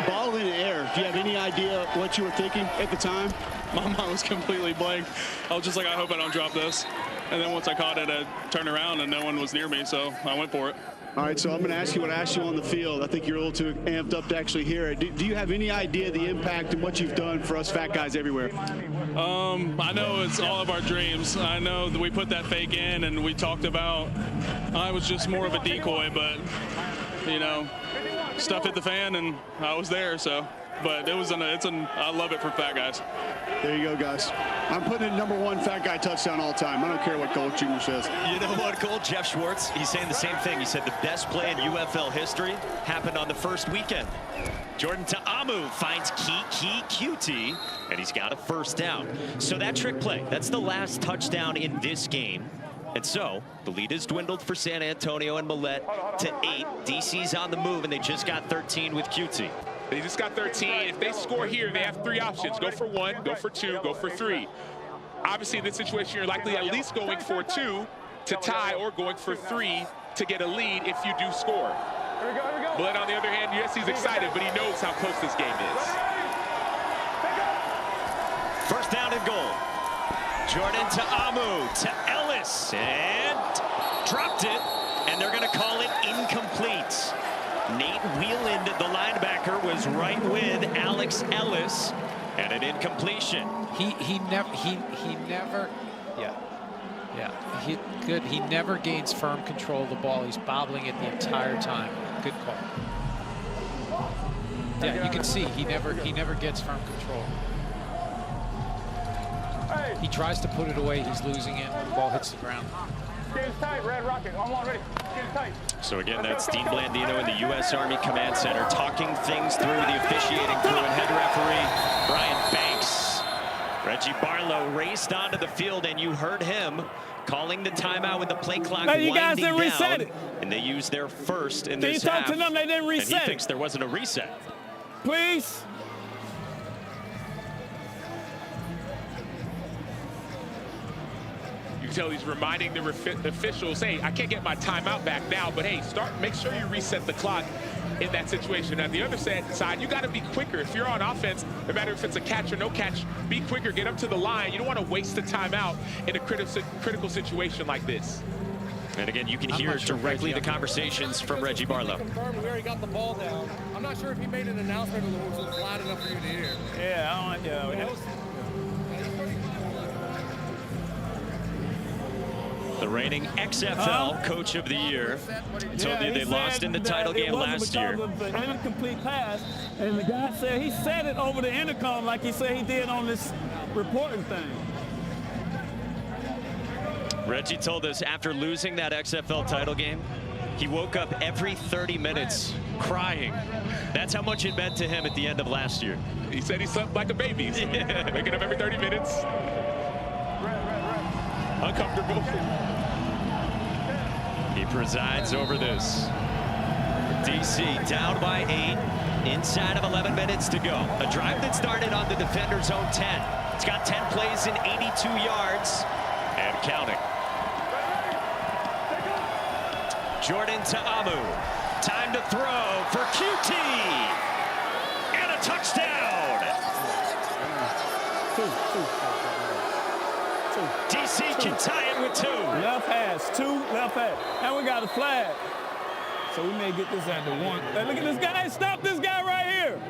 Ball in the air. Do you have any idea what you were thinking at the time? My mind was completely blank. I was just like, I hope I don't drop this. And then once I caught it, I turned around and no one was near me, so I went for it. All right, so I'm going to ask you what I asked you on the field. I think you're a little too amped up to actually hear it. Do you have any idea the impact and what you've done for us fat guys everywhere? I know it's all of our dreams. I know that we put that fake in and we talked about I was just more of a decoy, but, you know, stuff hit the fan and I was there, so. But I love it for fat guys. There you go, guys. I'm putting it #1 fat guy touchdown all time. I don't care what Gold Jr. says. You know what, Gold? Jeff Schwartz, he's saying the same thing. He said the best play in UFL history happened on the first weekend. Jordan Ta'amu finds Kiki QT, and he's got a first down. So that trick play, that's the last touchdown in this game. And so the lead has dwindled for San Antonio and Mollett to 8. DC's on the move, and they just got 13 with QT. They just got 13. If they score here, they have 3 options. Go for 1, go for 2, go for 3. Obviously, in this situation, you're likely at least going for 2 to tie or going for 3 to get a lead if you do score. But on the other hand, yes, he's excited, but he knows how close this game is. First down and goal. Jordan Ta'amu to Ellis, and dropped it, and they're going to call it incomplete. Nate Wheeland, the linebacker, was right with Alex Ellis, and an incompletion. He never. Yeah. Yeah, good. He never gains firm control of the ball. He's bobbling it the entire time. Good call. Yeah, you can see he never gets firm control. He tries to put it away. He's losing it. The ball hits the ground. Game's tight, Red Rocket. I'm on ready. Game's tight. So again, that's Dean Blandino in the U.S. Army Command Center talking things through the officiating crew and head referee Brian Banks. Reggie Barlow raced onto the field, and you heard him calling the timeout with the play clock winding down. Reset it. And they used their first in this half. Can you talk to them? They didn't reset. And he thinks there wasn't a reset. Please. You can tell he's reminding the officials, hey, I can't get my timeout back now, but hey, make sure you reset the clock in that situation. On the other side, you got to be quicker. If you're on offense, no matter if it's a catch or no catch, be quicker, get up to the line. You don't want to waste the timeout in a critical situation like this. And again, you can hear directly the conversations from Reggie Barlow. We already got the ball down. I'm not sure if he made an announcement or it was loud enough for you to hear. Yeah, I don't The reigning XFL Coach of the Year told you they lost in the title game last year. It was an incomplete pass, and the guy said he said it over the intercom like he said he did on this reporting thing. Reggie told us after losing that XFL title game, he woke up every 30 minutes crying. That's how much it meant to him at the end of last year. He said he slept like a baby. So waking up every 30 minutes. Uncomfortable. He presides over this. DC down by 8, inside of 11 minutes to go. A drive that started on the defender's own 10. It's got 10 plays and 82 yards and counting. Jordan to Amu. Time to throw for QT. And a touchdown. DC can tie it with 2. Left hash, 2 left hash. And we got a flag. So we may get this at the 1. Hey, look at this guy. Stop this guy right here.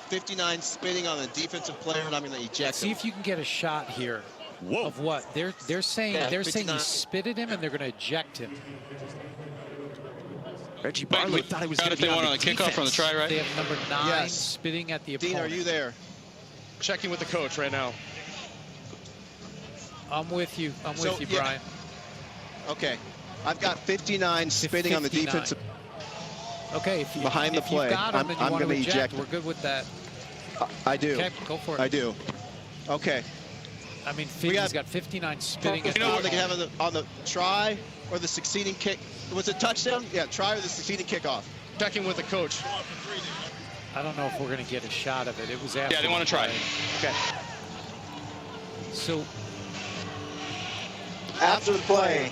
59 spitting on the defensive player, and I'm going to eject See if you can get a shot here. Whoa. Of what? They're saying he spit at him and they're going to eject him. Reggie Barlow thought it was going to be on the kickoff from the try, right? They have number 9 spitting at the opponent. Dean, are you there? Checking with the coach right now. I'm with you. I'm with you, Brian. Okay. I've got 59 spitting on the defensive. Okay. Behind the play. I'm going to eject. We're good with that. I do. Okay, go for it. I do. Okay. I mean, he's got 59 spitting. You know what they can have on the try or the succeeding kick? Was it touchdown? Yeah, try or the succeeding kickoff. Checking with the coach. I don't know if we're going to get a shot of it. It was after. Yeah, they want to try. Okay. So after the play,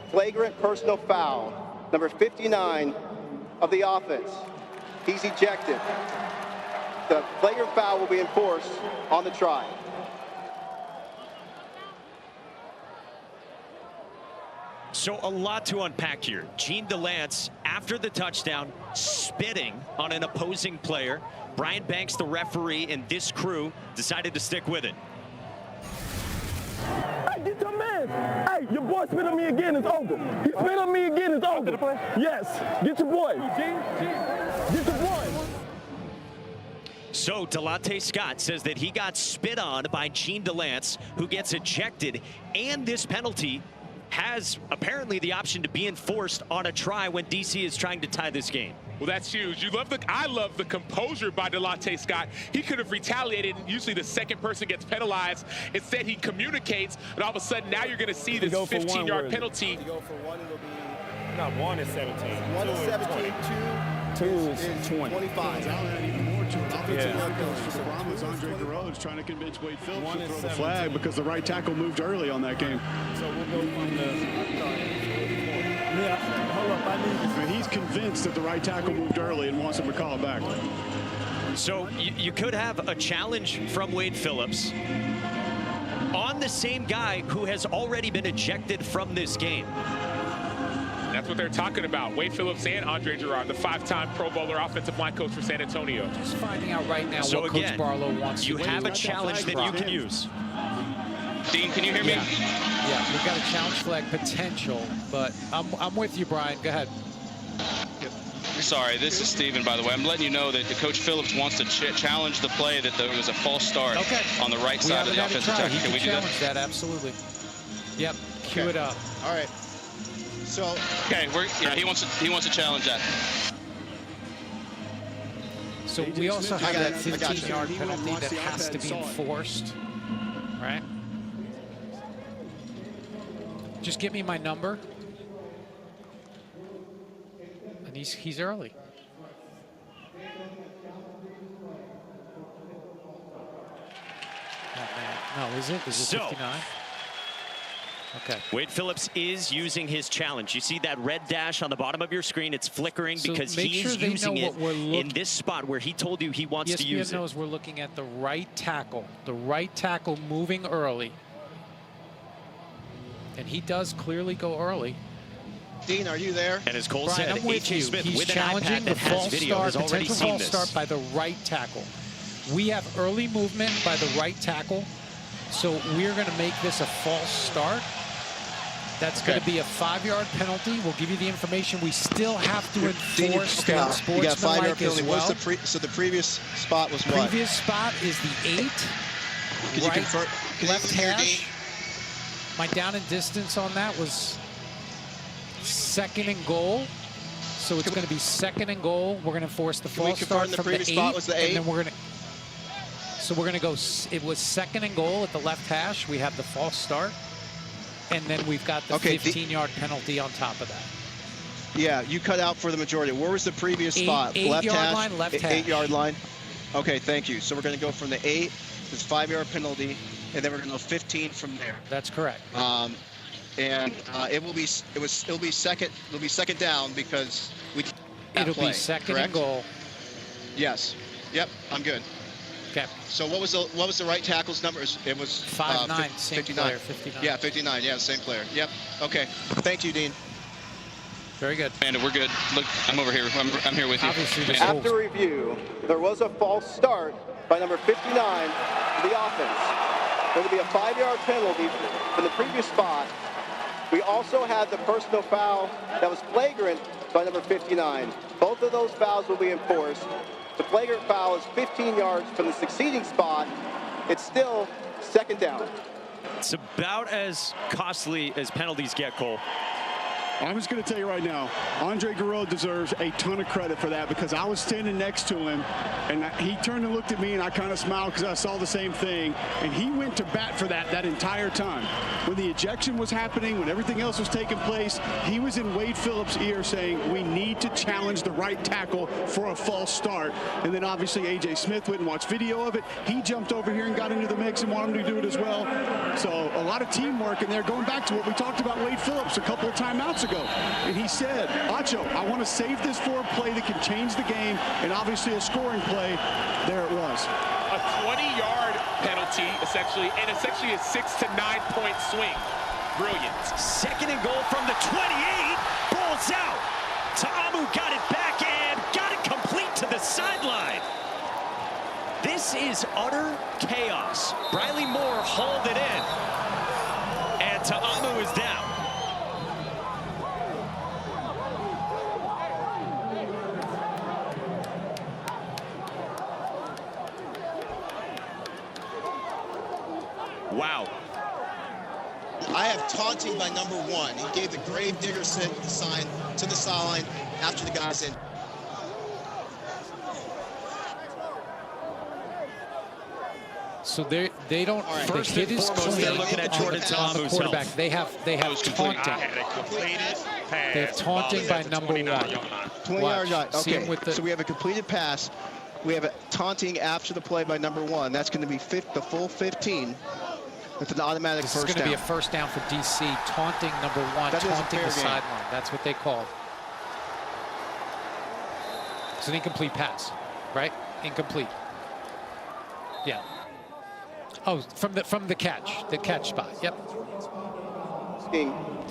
flagrant personal foul, number 59 of the offense. He's ejected. The flagrant foul will be enforced on the try. So a lot to unpack here. Gene DeLance, after the touchdown, spitting on an opposing player. Brian Banks, the referee, and this crew decided to stick with it. Hey, get your man. Hey, your boy spit on me again, it's over. He spit on me again, it's over. Yes, get your boy. Get your boy. So Delonte Scott says that he got spit on by Gene DeLance, who gets ejected, and this penalty has apparently the option to be enforced on a try when DC is trying to tie this game. Well, that's huge. I love the composure by Delonte Scott. He could have retaliated, and usually the second person gets penalized. Instead, he communicates, and all of a sudden, now you're going to see this 15-yard penalty. Go for 1, it'll be... No, 1 is 17. 1 is 17, 2 is 20. 25. Even more to an offensive yard penalty for the Brahmas. Andre Garreau's trying to convince Wade Phillips to throw the flag because the right tackle moved early on that game. So we'll go from the... Yeah, hold up, I need He's convinced that the right tackle moved early and wants him to call it back. So you could have a challenge from Wade Phillips on the same guy who has already been ejected from this game. That's what they're talking about. Wade Phillips and Andre Gerard, the 5-time Pro Bowler offensive line coach for San Antonio. Just finding out right now what Coach Barlow wants to do. You have a challenge that you can use. Dean, can you hear me? Yeah, we've got a challenge flag potential, but I'm with you, Brian. Go ahead. Sorry, this is Steven, by the way. I'm letting you know that Coach Phillips wants to challenge the play that there was a false start on the right side of the offensive tackle. Can we challenge that? Absolutely. Yep. Cue it up. All right. So. Okay. He wants to challenge that. So we also have that 15-yard penalty that has to be enforced, right? Just give me my number. And he's early. Oh, man. No, is it? Is it 59? Okay. Wade Phillips is using his challenge. You see that red dash on the bottom of your screen? It's flickering because he's using it in this spot where he told you he wants to use it. ESPN knows we're looking at the right tackle. The right tackle moving early. And he does clearly go early. Dean, are you there? And as Cole Brian, said, I'm with A.J. you. Smith He's with an challenging iPad the that has false video start, has already potential seen false this. start by the right tackle. We have early movement by the right tackle, so we're going to make this a false start. That's going to be a 5-yard penalty. We'll give you the information. We still have to enforce the You got a 5-yard unsportsmanlike penalty. as well. So the previous spot was what? Previous spot is the 8. Left hash. My down and distance on that was 2nd and goal. So it's going to be 2nd and goal. We're going to force the false start from the 8. Spot was the 8? And then we're going to. So we're going to go. It was 2nd and goal at the left hash. We have the false start. And then we've got the 15-yard penalty on top of that. Yeah, you cut out for the majority. Where was the previous spot? Left hash? Line, left hash. 8-yard line. Okay, thank you. So we're going to go from the 8, this 5-yard penalty, and then we're going to go 15 from there. That's correct. And it'll be second down because it'll be 2nd and goal. Yes. Yep. I'm good. Okay. So what was the right tackle's number? It was 5'9", same 59. player, 59. Yeah, 59. Yeah, same player. Yep. Okay. Thank you, Dean. Very good. Amanda, we're good. Look, I'm over here. I'm here with you. Obviously, after review, there was a false start by number 59 for the offense. There will be a 5-yard penalty from the previous spot. We also had the personal foul that was flagrant by number 59. Both of those fouls will be enforced. The flagrant foul is 15 yards from the succeeding spot. It's still 2nd down. It's about as costly as penalties get, Cole. I'm just going to tell you right now, Andre Gerard deserves a ton of credit for that because I was standing next to him, and he turned and looked at me, and I kind of smiled because I saw the same thing, and he went to bat for that entire time. When the ejection was happening, when everything else was taking place, he was in Wade Phillips' ear saying, we need to challenge the right tackle for a false start. And then obviously A.J. Smith went and watched video of it. He jumped over here and got into the mix and wanted him to do it as well. So a lot of teamwork, and they're going back to what we talked about Wade Phillips a couple of timeouts ago. And he said, Acho, I want to save this for a play that can change the game, and obviously a scoring play. There it was. A 20-yard penalty, essentially, and essentially a 6 to 9 point swing. Brilliant. 2nd and goal from the 28. Balls out. Ta'amu got it back and got it complete to the sideline. This is utter chaos. Briley Moore hauled it in. And Ta'amu is down. Wow. I have taunting by number 1. He gave the grave digger sign to the sideline after the guy's in. So they don't. Right. The First kid and is foremost, clean. they're looking at Jordan Ta'amu's quarterback. health. They have taunting. They have taunting by number 1. 20-yard line. Okay. So we have a completed pass. We have a taunting after the play by number 1. That's going to be the full 15. It's an automatic first down. This is going to be a first down for DC. Taunting number 1, taunting the sideline. That's what they call. It's an incomplete pass, right? Incomplete. Yeah. Oh, from the catch spot. Yep.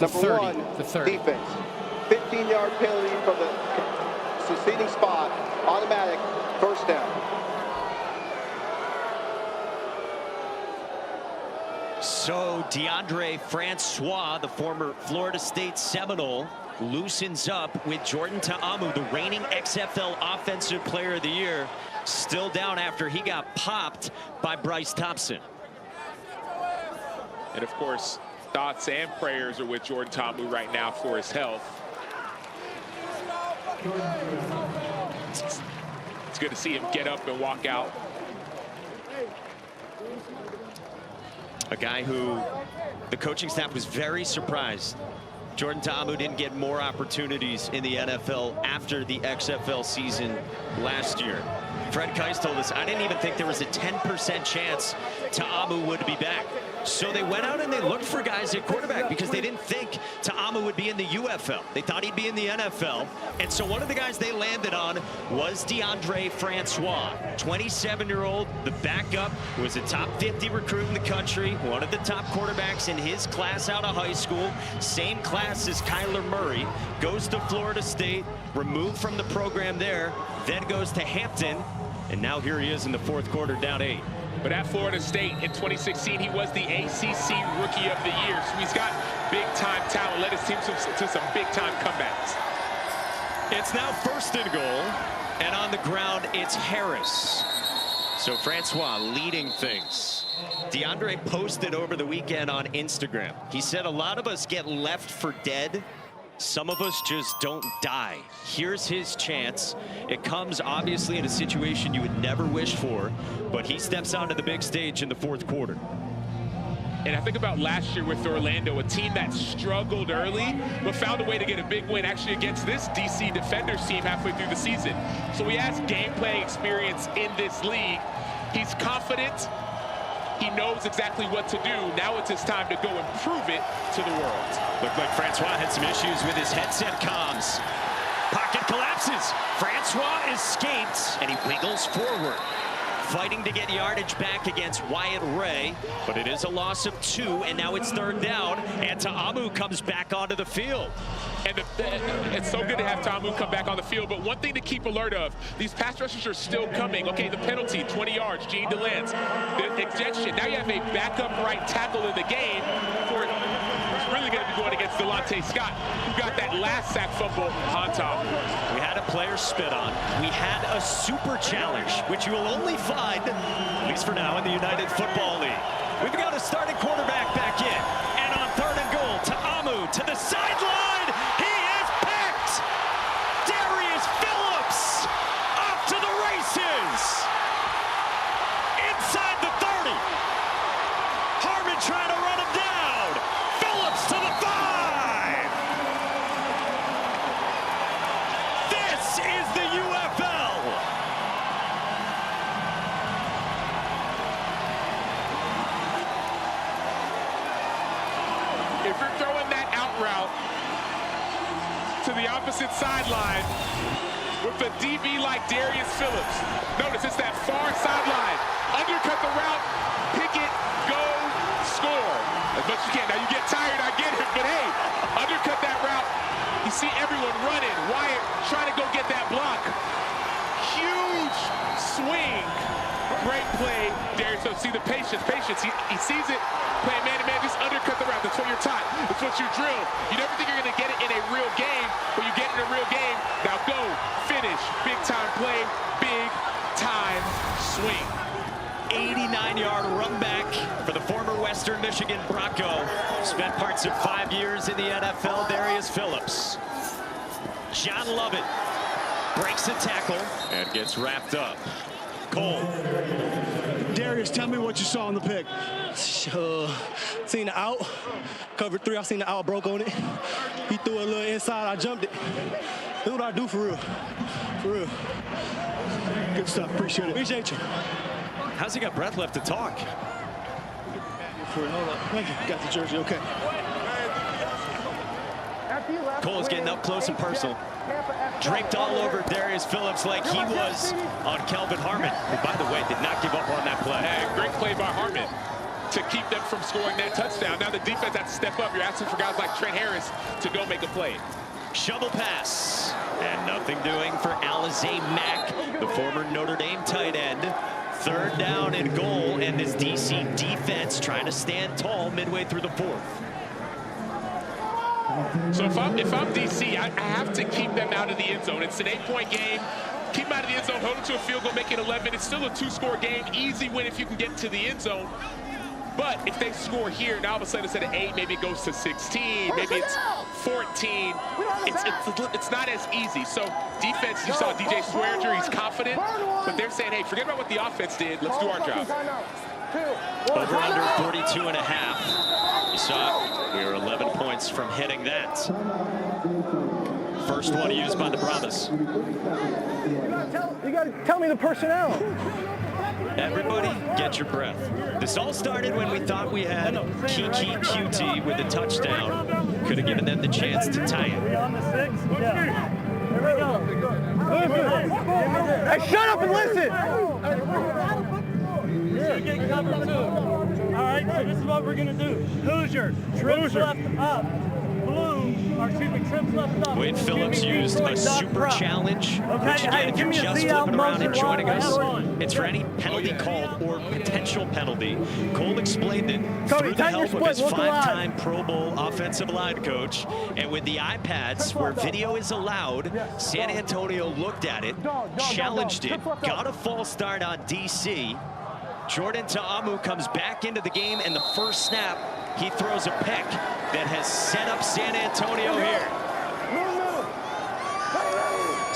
Number 30, 1, the 30. defense. 15 15-yard penalty from the succeeding spot, automatic first down. So DeAndre Francois, the former Florida State Seminole, loosens up with Jordan Ta'amu, the reigning XFL Offensive Player of the Year, still down after he got popped by Bryce Thompson. And of course, thoughts and prayers are with Jordan Ta'amu right now for his health. It's good to see him get up and walk out. A guy who the coaching staff was very surprised Jordan Ta'amu didn't get more opportunities in the NFL after the XFL season last year. Fred Keiss told us, I didn't even think there was a 10% chance Ta'amu would be back. So they went out and they looked for guys at quarterback because they didn't think Ta'amu would be in the UFL. They thought he'd be in the NFL. And so one of the guys they landed on was DeAndre Francois, 27-year-old, the backup, was a top 50 recruit in the country, one of the top quarterbacks in his class out of high school, same class as Kyler Murray, goes to Florida State, removed from the program there, then goes to Hampton, and now here he is in the fourth quarter, down 8. But at Florida State in 2016, he was the ACC Rookie of the Year. So he's got big-time talent, led his team to some big-time comebacks. It's now 1st and goal, and on the ground, it's Harris. So Francois leading things. DeAndre posted over the weekend on Instagram. He said, a lot of us get left for dead. Some of us just don't die. Here's his chance. It comes obviously in a situation you would never wish for, but he steps onto the big stage in the fourth quarter. And I think about last year with Orlando, a team that struggled early, but found a way to get a big win actually against this DC Defenders team halfway through the season. So he has game playing experience in this league. He's confident. He knows exactly what to do. Now it's his time to go and prove it to the world. Looked like Francois had some issues with his headset comms. Pocket collapses. Francois escapes, and he wiggles forward, fighting to get yardage back against Wyatt Ray, but it is a loss of 2, and now it's 3rd down, and Ta'amu comes back onto the field. And it's so good to have Ta'amu come back on the field, but one thing to keep alert of, these pass rushers are still coming. Okay, the penalty, 20 yards, Gene DeLance. The ejection, now you have a backup right tackle in the game for who's really going to be going against Delonte Scott, who got that last sack fumble on top. We had a player spit on. We had a super challenge, which you will only find, at least for now, in the United Football League. We've got a starting quarterback back in, and on 3rd and goal, Ta'amu to the sideline. He is picked. Darius Phillips off to the races. Inside the 30. Harmon trying to run him down. Phillips to the 5. This is the UFL. If you're throwing that out route to the opposite sideline with a DB like Darius Phillips, notice it's that far sideline. Undercut the route, pick it, go, score. As much as you can. Now you get tired, I get it, but hey, undercut that route. You see everyone running. Wyatt trying to go get that block. Huge swing. Great play, Darius. So see the patience. He sees it, playing man-to-man, just undercut the route. That's what you're taught. That's what you drill. You never think you're going to get it in a real game, but you get it in a real game. Now go, finish, big-time play, big-time swing. 89-yard run back for the former Western Michigan Bronco. Spent parts of 5 years in the NFL, Darius Phillips. John Lovett breaks a tackle and gets wrapped up. Cole. Darius, tell me what you saw on the pick. Seen the out, covered 3. I seen the out, broke on it. He threw a little inside, I jumped it. That's what I do for real. For real. Good stuff, appreciate it. Appreciate you. How's he got breath left to talk? Hold up. Thank you. Got the jersey, okay. Cole's getting up close and personal. Draped all over Darius Phillips like he was on Kelvin Harmon, who, by the way, did not give up on that play. Hey, great play by Harmon to keep them from scoring that touchdown. Now the defense has to step up. You're asking for guys like Trent Harris to go make a play. Shovel pass. And nothing doing for Alizé Mack, the former Notre Dame tight end. 3rd down and goal, and this DC defense trying to stand tall midway through the 4th. So if I'm DC, I have to keep them out of the end zone. It's an 8-point game. Keep them out of the end zone, hold them to a field goal, make it 11. It's still a 2-score game. Easy win if you can get to the end zone. But if they score here, now all of a sudden instead of 8, maybe it goes to 16, maybe it's 14. It's not as easy. So defense, you saw DJ Swearinger, he's confident, but they're saying, hey, forget about what the offense did. Let's do our job. Over under 42.5. You saw we were 11 points from hitting that. First one used by the Brahmas. You got to tell me the personnel. Everybody, get your breath. This all started when we thought we had Kiki QT with a touchdown. Could have given them the chance to tie it. On the 6? Yeah. Here we go. Hey, shut up and listen. Get cover 2. All right, so this is what we're going to do. Hoosier, trips left up. Wade Phillips used a super challenge, which again, if you're just flipping around and joining us, it's for any penalty called or potential penalty. Cole explained it through the help of his 5-time Pro Bowl offensive line coach. And with the iPads, where video is allowed, San Antonio looked at it, challenged it, got a false start on DC. Jordan Ta'amu comes back into the game, and the first snap, he throws a pick that has set up San Antonio here.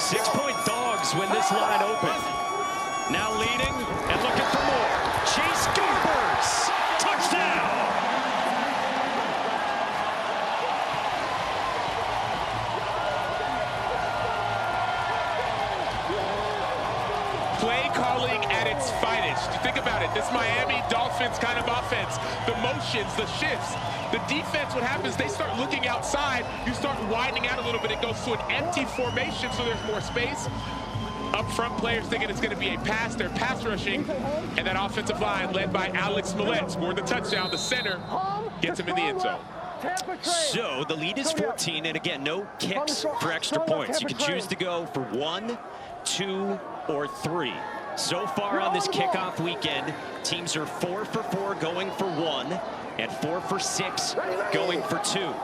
6-point dogs when this line opened. Now leading and looking for more. Chase Garbers, touchdown! Play calling at its finest. You think about it, this Miami Dolphins kind of offense, the motions, the shifts, the defense, what happens, they start looking outside, you start widening out a little bit, it goes to an empty formation so there's more space. Up front, players thinking it's going to be a pass, they're pass rushing, and that offensive line led by Alex Millette scored the touchdown, the center gets him in the end zone. So the lead is 14, and again, no kicks for extra points. You can choose to go for 1, 2, or 3. So far on this kickoff weekend, teams are 4 for 4 going for 1, and 4 for 6 going for 2.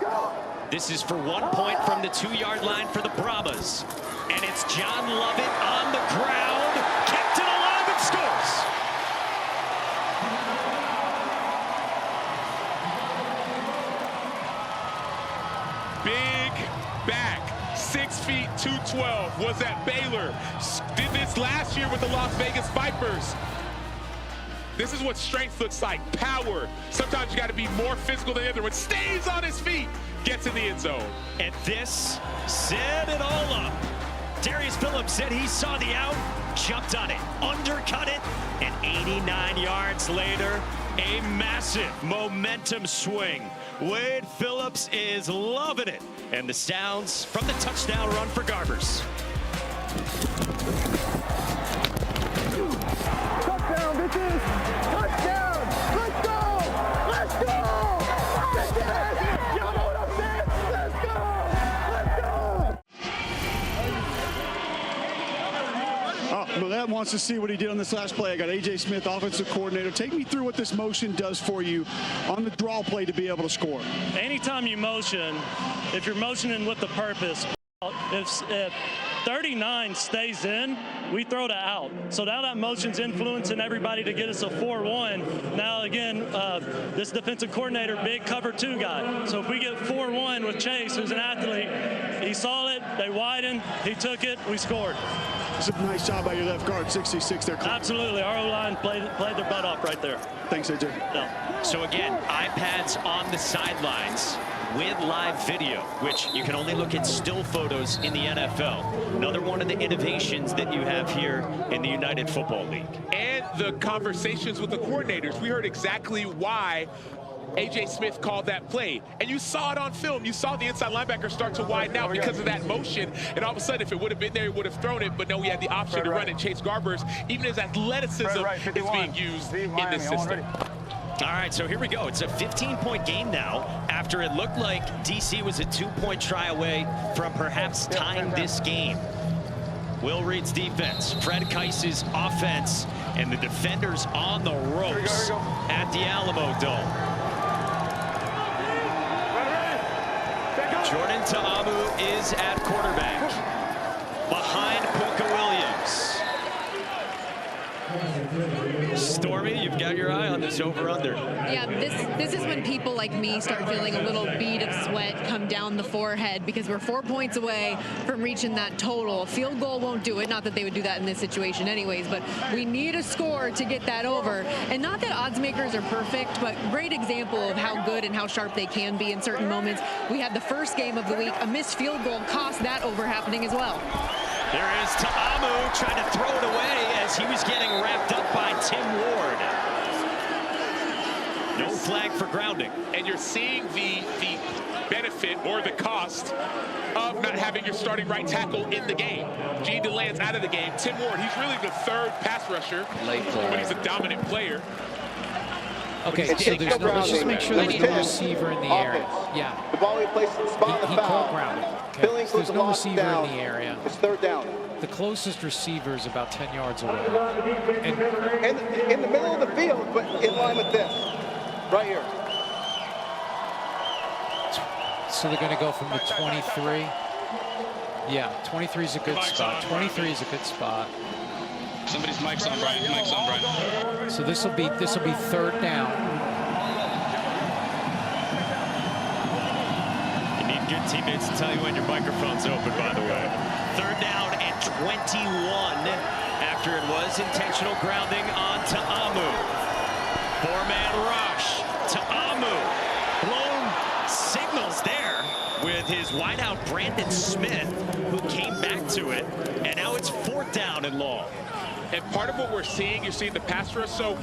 This is for 1 point from the 2-yard line for the Brahmas. And it's John Lovett on the ground, kept it alive and scores. Big back, 6 feet 212, was at Baylor. Did this last year with the Las Vegas Vipers. This is what strength looks like, power. Sometimes you got to be more physical than the other one. Stays on his feet, gets in the end zone. And this set it all up. Darius Phillips said he saw the out, jumped on it, undercut it, and 89 yards later, a massive momentum swing. Wade Phillips is loving it. And the sounds from the touchdown run for Garbers. Touchdown, bitches! Touchdown! Let's go! Let's go! Let's go! Y'all know what I'm saying? Let's go! Let's go! Millette wants to see what he did on this last play. I got A.J. Smith, offensive coordinator. Take me through what this motion does for you on the draw play to be able to score. Anytime you motion, if you're motioning with the purpose, if 39 stays in, we throw to out. So now that motion's influencing everybody to get us a 4-1. Now again, this defensive coordinator, big cover 2 guy. So if we get 4-1 with Chase, who's an athlete, he saw it, they widened, he took it, we scored. It's a nice job by your left guard, 66 there. Absolutely, our O-line played their butt off right there. Thanks, AJ. No. So again, iPads on the sidelines with live video, which you can only look at still photos in the NFL. Another one of the innovations that you have here in the United Football League. And the conversations with the coordinators, we heard exactly why A.J. Smith called that play. And you saw it on film. You saw the inside linebacker start to widen out because of that motion. And all of a sudden, if it would have been there, he would have thrown it. But no, we had the option to run and chase Garbers. Even his athleticism is being used in this system. All right, so here we go. It's a 15-point game now after it looked like DC was a 2-point try away from perhaps tying this game. Will Reed's defense, Fred Keis's offense, and the defenders on the ropes at the Alamo Dome. Jordan Ta'amu is at quarterback, behind Puka Williams. Stormy, you've got your eye on this over-under. Yeah, this is when people like me start feeling a little bead of sweat come down the forehead because we're 4 points away from reaching that total. A field goal won't do it. Not that they would do that in this situation anyways, but we need a score to get that over. And not that odds makers are perfect, but great example of how good and how sharp they can be in certain moments. We had the first game of the week. A missed field goal cost that over happening as well. There is Ta'amu trying to throw it away as he was getting wrapped up by Tim Ward. No flag for grounding. And you're seeing the benefit or the cost of not having your starting right tackle in the game. Gene DeLand's out of the game. Tim Ward, he's really the third pass rusher, but he's a dominant player. Okay, so there's no, let's just make sure there's no receiver in the area. Yeah. The ball he placed in the spot of the foul. Called grounding. Okay. So there's no receiver in the area. It's third down. The closest receiver is about 10 yards away. And in the middle of the field, but in line with this, right here. So they're going to go from the 23. Yeah, 23 is a good spot. 23 is a good spot. Somebody's mic's on, Brian. Mic's on, Brian. So this will be third down. You need good teammates to tell you when your microphone's open, by the way. Third down and 21 after it was intentional grounding on Ta'amu. Four-man rush. Ta'amu blown signals there with his wideout Brandon Smith, who came back to it, and now it's fourth down and long. And part of what we're seeing, you're seeing the pass rush. So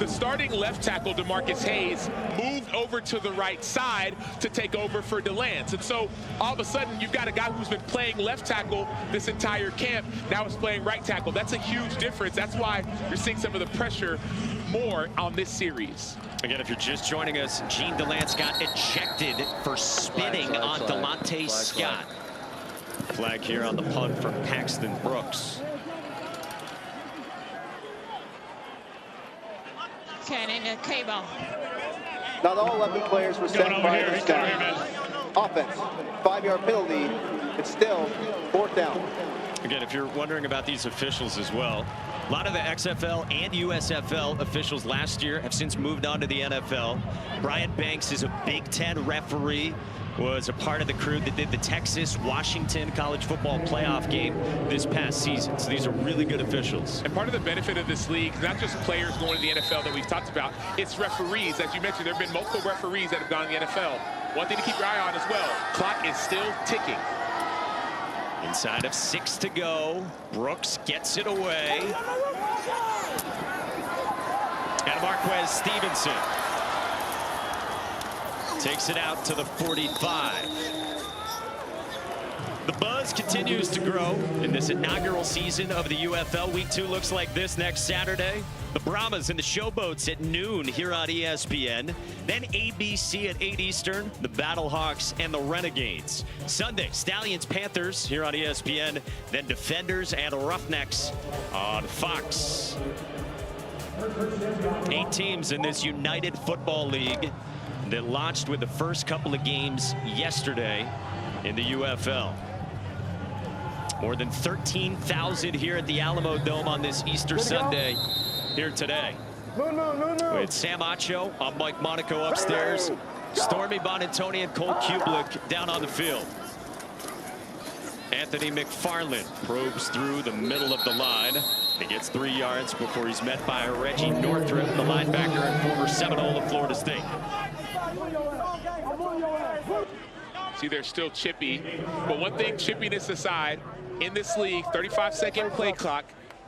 the starting left tackle, DeMarcus Hayes, moved over to the right side to take over for DeLance. And so all of a sudden, you've got a guy who's been playing left tackle this entire camp, now is playing right tackle. That's a huge difference. That's why you're seeing some of the pressure more on this series. Again, if you're just joining us, Gene DeLance got ejected for spitting on Delonte Scott. Flag here on the punt from Paxton Brooks. K-ball. Not all 11 players were set by the snap. Offense, 5-yard penalty. It's still fourth down. Again, if you're wondering about these officials as well, a lot of the XFL and USFL officials last year have since moved on to the NFL. Brian Banks is a Big Ten referee, was a part of the crew that did the Texas-Washington college football playoff game this past season. So these are really good officials. And part of the benefit of this league, not just players going to the NFL that we've talked about, it's referees. As you mentioned, there have been multiple referees that have gone to the NFL. One thing to keep your eye on as well, clock is still ticking. Inside of 6 to go, Brooks gets it away. And Marquez Stevenson takes it out to the 45. The buzz continues to grow in this inaugural season of the UFL. Week 2 looks like this next Saturday. The Brahmas and the Showboats at noon here on ESPN. Then ABC at 8 Eastern, the Battlehawks and the Renegades. Sunday, Stallions Panthers here on ESPN. Then Defenders and Roughnecks on Fox. 8 teams in this United Football League that launched with the first couple of games yesterday in the UFL. More than 13,000 here at the Alamo Dome on this Easter Sunday here today. With Sam Acho, I'm Mike Monaco upstairs, Stormy Bonantoni and Cole Kublik down on the field. Anthony McFarland probes through the middle of the line. He gets 3 yards before he's met by Reggie Northrup, the linebacker and former Seminole of Florida State. See, they're still chippy. But one thing, chippiness aside, in this league, 35-second play clock,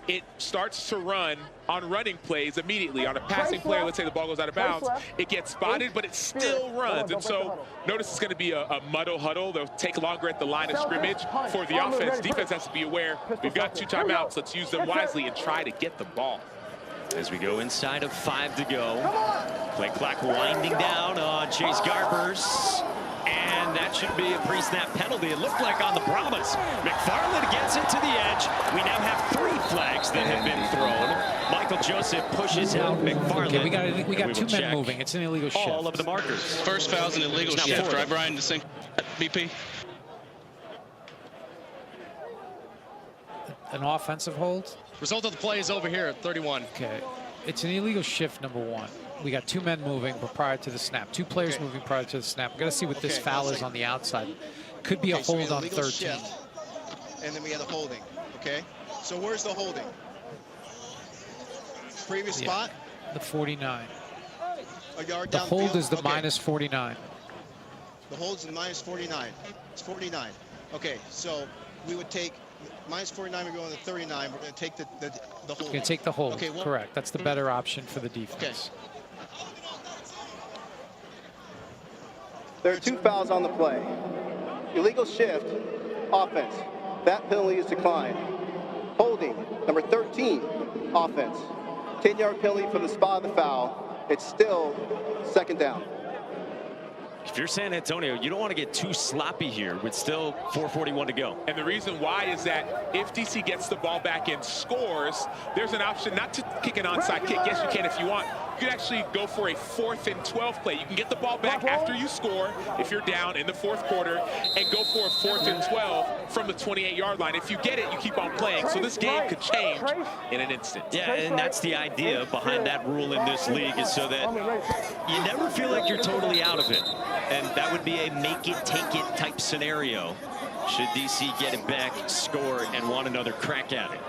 it starts to run on running plays immediately. On a passing play, let's say the ball goes out of bounds, it gets spotted, but it still runs. And so notice it's going to be a muddle huddle. They'll take longer at the line of scrimmage for the offense. Defense has to be aware. We've got 2 timeouts. Let's use them wisely and try to get the ball. As we go inside of 5 to go. Play clock winding down on Chase Garbers. And that should be a pre-snap penalty. It looked like on the Brahmas. McFarland gets it to the edge. We now have 3 flags that have been thrown. Michael Joseph pushes out McFarland. Okay, we got 2 men moving. It's an illegal shift. All of the markers. First foul's an illegal shift. Right, Brian, to sync BP. An offensive hold? Result of the play is over here at 31. Okay. It's an illegal shift, number 1. We got 2 men moving prior to the snap. 2 players moving prior to the snap. We've got to see what this foul is on the outside. Could be a hold on 13. Shift, and then we had a holding, okay? So where's the holding? Previous spot? The 49. A yard the downfield? hold is the okay. minus 49. The hold's the minus 49. It's 49. Okay, so we would take minus 49, we go on the 39. We're going to take the hold. We're going to take the hold, okay, well, correct. That's the better option for the defense. Okay. There are 2 fouls on the play. Illegal shift, offense. That penalty is declined. Holding, number 13, offense. 10-yard penalty for the spot of the foul. It's still 2nd down. If you're San Antonio, you don't want to get too sloppy here with still 4:41 to go. And the reason why is that if DC gets the ball back and scores, there's an option not to kick an onside kick. Yes, you can if you want. You can actually go for a 4th and 12 play. You can get the ball back after you score if you're down in the 4th quarter and go for a 4th and 12 from the 28-yard line. If you get it, you keep on playing. So this game could change in an instant. Yeah, and that's the idea behind that rule in this league, is so that you never feel like you're totally out of it. And that would be a make it, take it type scenario should DC get it back, score, and want another crack at it.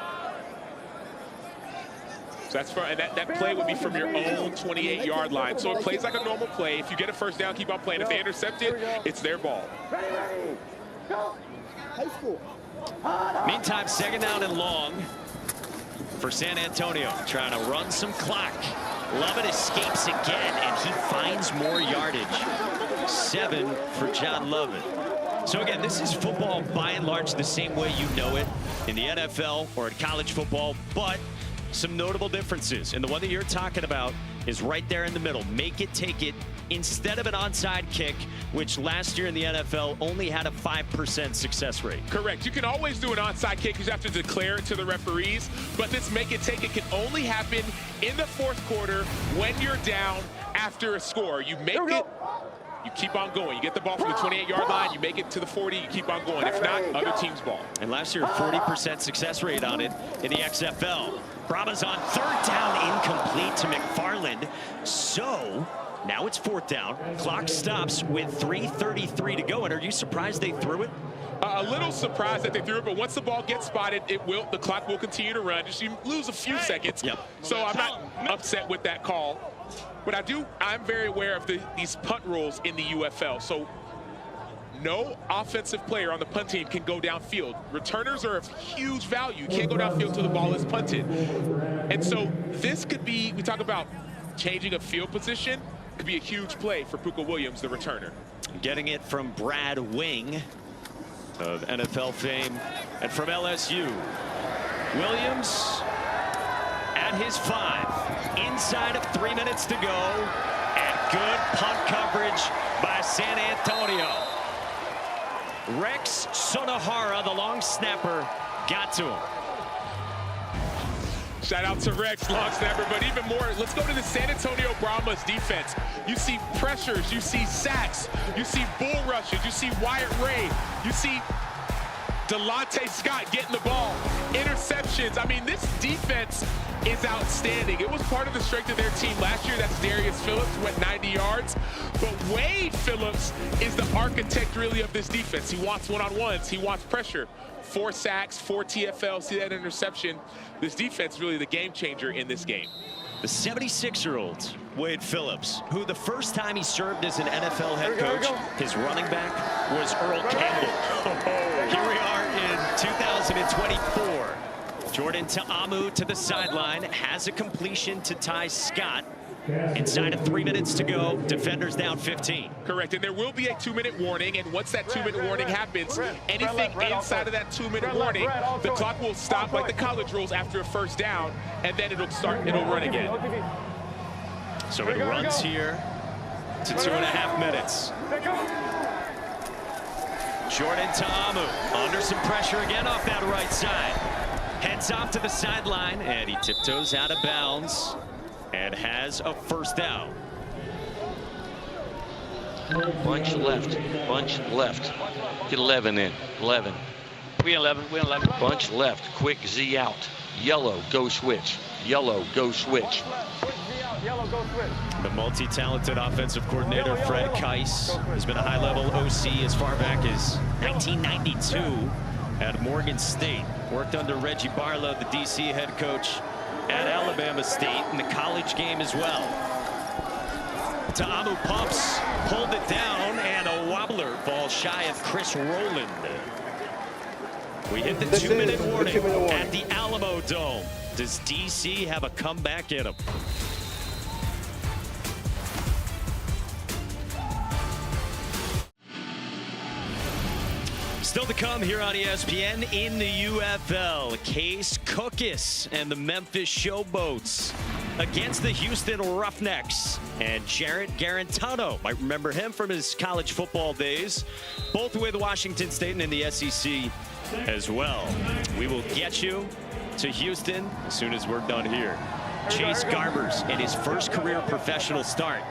So that's and that play would be from your own 28-yard line. So it plays like a normal play. If you get a first down, keep on playing. If they intercept it, it's their ball. Meantime, 2nd down and long for San Antonio, trying to run some clock. Lovett escapes again, and he finds more yardage. 7 for John Lovett. So again, this is football by and large the same way you know it in the NFL or in college football, but some notable differences. And the one that you're talking about is right there in the middle. Make it, take it, instead of an onside kick, which last year in the NFL only had a 5% success rate. Correct. You can always do an onside kick. You have to declare it to the referees. But this make it, take it can only happen in the 4th quarter when you're down after a score. You make it, you keep on going. You get the ball from the 28-yard line, you make it to the 40, you keep on going. If not, other team's ball. And last year, 40% success rate on it in the XFL. Brahmas on 3rd down, incomplete to McFarland. So now it's 4th down. Clock stops with 3:33 to go. And are you surprised they threw it? A little surprised that they threw it, but once the ball gets spotted, the clock will continue to run. Just you lose a few seconds. Yep. So I'm not upset with that call. But I'm very aware of these punt rules in the UFL. So no offensive player on the punt team can go downfield. Returners are of huge value. You can't go downfield till the ball is punted. And so this could be, we talk about changing a field position, could be a huge play for Puka Williams, the returner. Getting it from Brad Wing of NFL fame and from LSU. Williams at his 5, inside of 3 minutes to go, and good punt coverage by San Antonio. Rex Sonohara, the long snapper, got to him. Shout out to Rex, long snapper, but even more, let's go to the San Antonio Brahmas defense. You see pressures, you see sacks, you see bull rushes, you see Wyatt Ray, you see Delonte Scott getting the ball, interceptions. I mean, this defense is outstanding. It was part of the strength of their team last year. That's Darius Phillips, went 90 yards. But Wade Phillips is the architect, really, of this defense. He wants one-on-ones. He wants pressure. 4 sacks, 4 TFLs, see that interception. This defense is really the game changer in this game. The 76-year-old Wade Phillips, who the first time he served as an NFL head coach, his running back was Earl Campbell. Here we are in 2024. Jordan Ta'amu to the sideline, has a completion to Ty Scott. Inside of 3 minutes to go, defenders down 15. Correct, and there will be a 2-minute warning, and once that 2-minute warning happens, anything inside of that 2-minute warning, the clock will stop like the college rules after a first down, and then it'll run again. So it runs here to 2.5 minutes. Jordan Ta'amu under some pressure again off that right side. Heads off to the sideline, and he tiptoes out of bounds and has a first down. Bunch left. Get 11 in. 11. We 11. Bunch left. Quick Z out. Yellow, go switch. Yellow, go switch. The multi-talented offensive coordinator, Fred Keiss, has been a high-level OC as far back as 1992 at Morgan State. Worked under Reggie Barlow, the DC head coach at Alabama State, in the college game as well. Ta'amu pumps, pulled it down, and a wobbler falls shy of Chris Rowland. We hit the 2-minute warning at the Alamo Dome. Does DC have a comeback in them? Still to come here on ESPN in the UFL. Case Cookus and the Memphis Showboats against the Houston Roughnecks. And Jarrett Garantano, might remember him from his college football days, both with Washington State and in the SEC as well. We will get you to Houston as soon as we're done here. Chase Garbers in his first career professional start.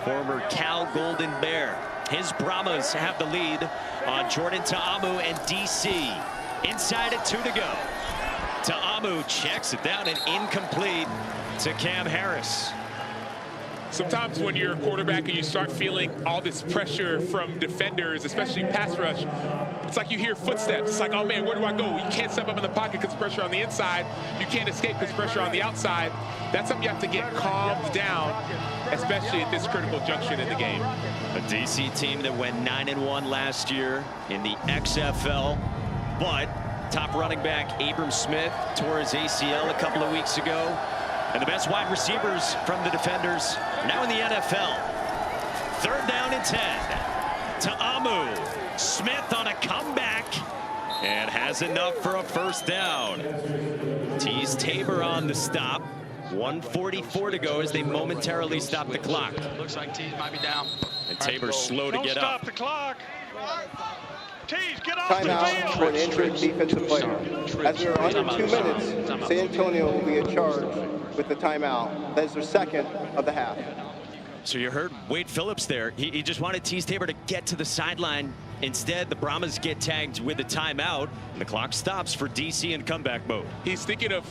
Former Cal Golden Bear. His Brahmas have the lead on Jordan Ta'amu and DC. Inside at 2 to go. Ta'amu checks it down and incomplete to Cam Harris. Sometimes when you're a quarterback and you start feeling all this pressure from defenders, especially pass rush, it's like you hear footsteps. It's like, oh man, where do I go? You can't step up in the pocket because pressure on the inside. You can't escape because pressure on the outside. That's something you have to get calmed down, especially at this critical junction in the game. A DC team that went 9-1 last year in the XFL, but top running back Abram Smith tore his ACL a couple of weeks ago. And the best wide receivers from the defenders now in the NFL. 3rd down and 10. Ta'amu. Smith on a comeback and has enough for a first down. Tease Tabor on the stop. 1:44 to go as they momentarily stop the clock. Looks like Tease might be down. And Tabor's slow to get up. Don't stop the clock. Tease, get off Timeout for an injured defensive player. As we are under 2 minutes, San Antonio will be in charge with the timeout. That is their second of the half. So you heard Wade Phillips there. He just wanted Tease Tabor to get to the sideline. Instead, the Brahmas get tagged with the timeout, and the clock stops for DC in comeback mode. He's thinking of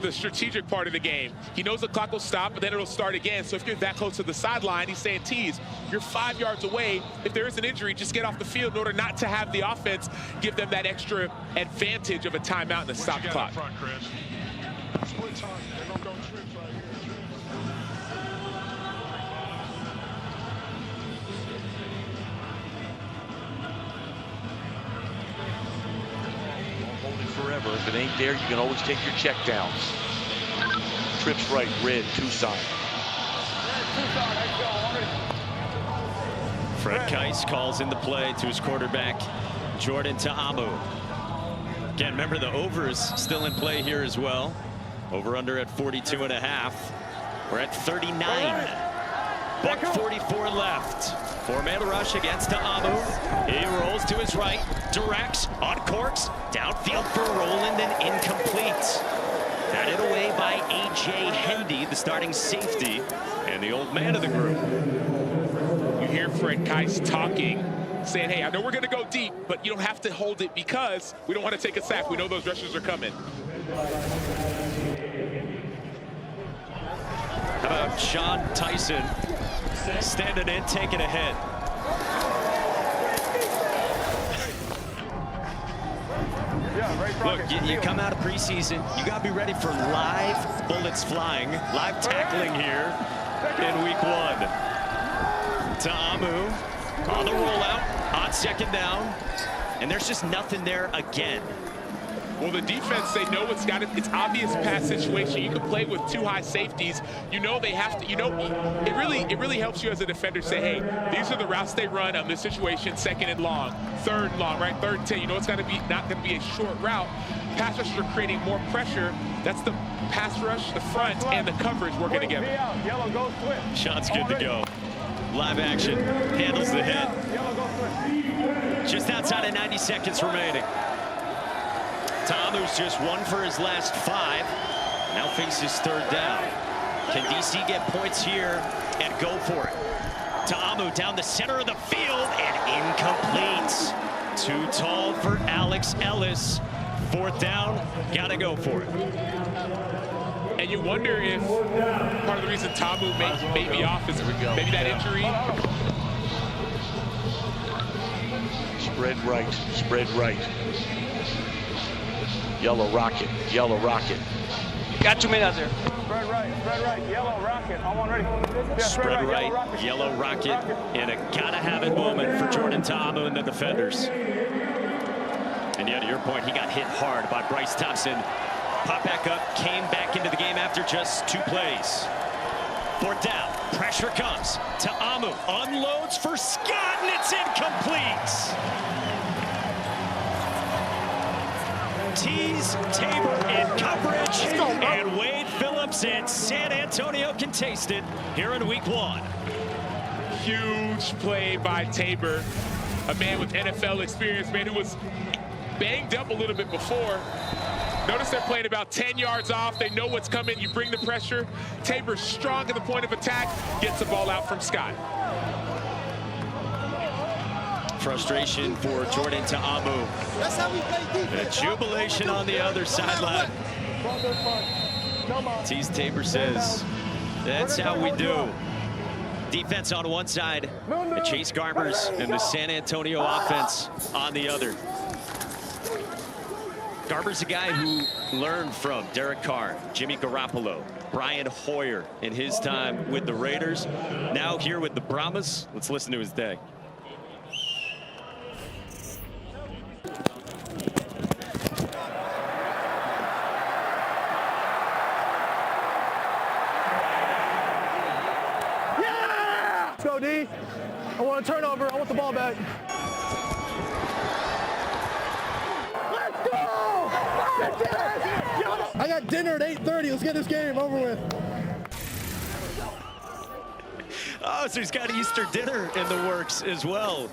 the strategic part of the game. He knows the clock will stop, but then it'll start again. So if you're that close to the sideline, he's saying, Tease, you're 5 yards away. If there is an injury, just get off the field in order not to have the offense give them that extra advantage of a timeout and a stop clock. Forever. If it ain't there, you can always take your check downs. Trips right, red, Tucson. Fred Keiss calls in the play to his quarterback, Jordan Ta'amu. Again, remember the overs still in play here as well. Over under at 42.5. We're at 39. Buck 44 left. 4-man rush against Ta'amu. He rolls to his right, directs, on corks, downfield for Rowland and incomplete. Batted away by A.J. Hendy, the starting safety, and the old man of the group. You hear Fred Keiss talking, saying, hey, I know we're going to go deep, but you don't have to hold it because we don't want to take a sack. We know those rushers are coming. How about Sean Tyson standing in, taking a hit? Look, you come out of preseason, you got to be ready for live bullets flying, live tackling here in week 1. Ta'amu on the rollout, on 2nd down, and there's just nothing there again. Well, the defense, they know it's obvious pass situation. You can play with 2 high safeties. You know they have to, it really helps you as a defender say, hey, these are the routes they run on this situation, 2nd and long, 3rd and long, right? 3rd and 10. You know it's not going to be a short route. Pass rushers are creating more pressure. That's the pass rush, the front, and the coverage working together. Yellow, go switch. Shot's good to go. Live action, handles the head. Just outside of 90 seconds remaining. Ta'amu's just 1 for his last 5. Now faces 3rd down. Can DC get points here and go for it? Ta'amu down the center of the field and incomplete. Too tall for Alex Ellis. 4th down, gotta go for it. And you wonder if part of the reason Ta'amu may be off is maybe that injury. Spread right, spread right. Yellow rocket, yellow rocket. Got 2 minutes there. Spread right, yellow rocket. I'm on ready. Yeah, Spread right, yellow rocket, and a gotta-have-it moment for Jordan Ta'amu and the defenders. And yeah, to your point, he got hit hard by Bryce Thompson. Pop back up, came back into the game after just 2 plays. 4th down, pressure comes. Ta'amu unloads for Scott, and it's incomplete. Tees Tabor in coverage, and Wade Phillips and San Antonio can taste it here in week 1. Huge play by Tabor, a man with NFL experience, man who was banged up a little bit before. Notice they're playing about 10 yards off. They know what's coming. You bring the pressure. Tabor's strong at the point of attack, gets the ball out from Scott. Frustration for Jordan Ta'amu. That's how we play defense. A jubilation on the other sideline. Tees Tabor says, that's how we do. Defense on one side, and Chase Garbers and the San Antonio offense on the other. Garber's a guy who learned from Derek Carr, Jimmy Garoppolo, Brian Hoyer in his time with the Raiders. Now here with the Brahmas. Let's listen to his day. Let's go, D. I want a turnover. I want the ball back. Let's go! I got dinner at 8:30. Let's get this game over with. Oh, so he's got Easter dinner in the works as well.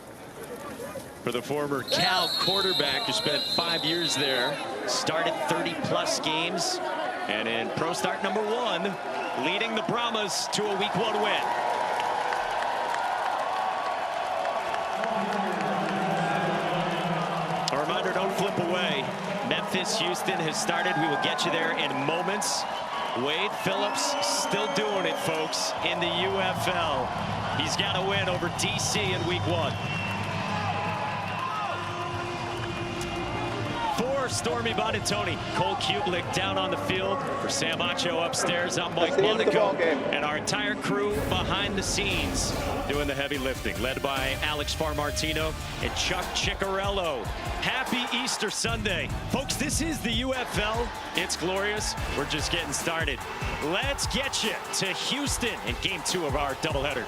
For the former Cal quarterback who spent 5 years there, started 30-plus games, and in pro start number 1, leading the Brahmas to a week 1 win. A reminder, don't flip away. Memphis, Houston has started. We will get you there in moments. Wade Phillips still doing it, folks, in the UFL. He's got to win over DC in week 1. For Stormy Bonatoni, Cole Kublik down on the field. For Sam Acho upstairs, I'm Mike Monaco. And our entire crew behind the scenes doing the heavy lifting, led by Alex Farmartino and Chuck Ciccarello. Happy Easter Sunday. Folks, this is the UFL. It's glorious. We're just getting started. Let's get you to Houston in game 2 of our doubleheader.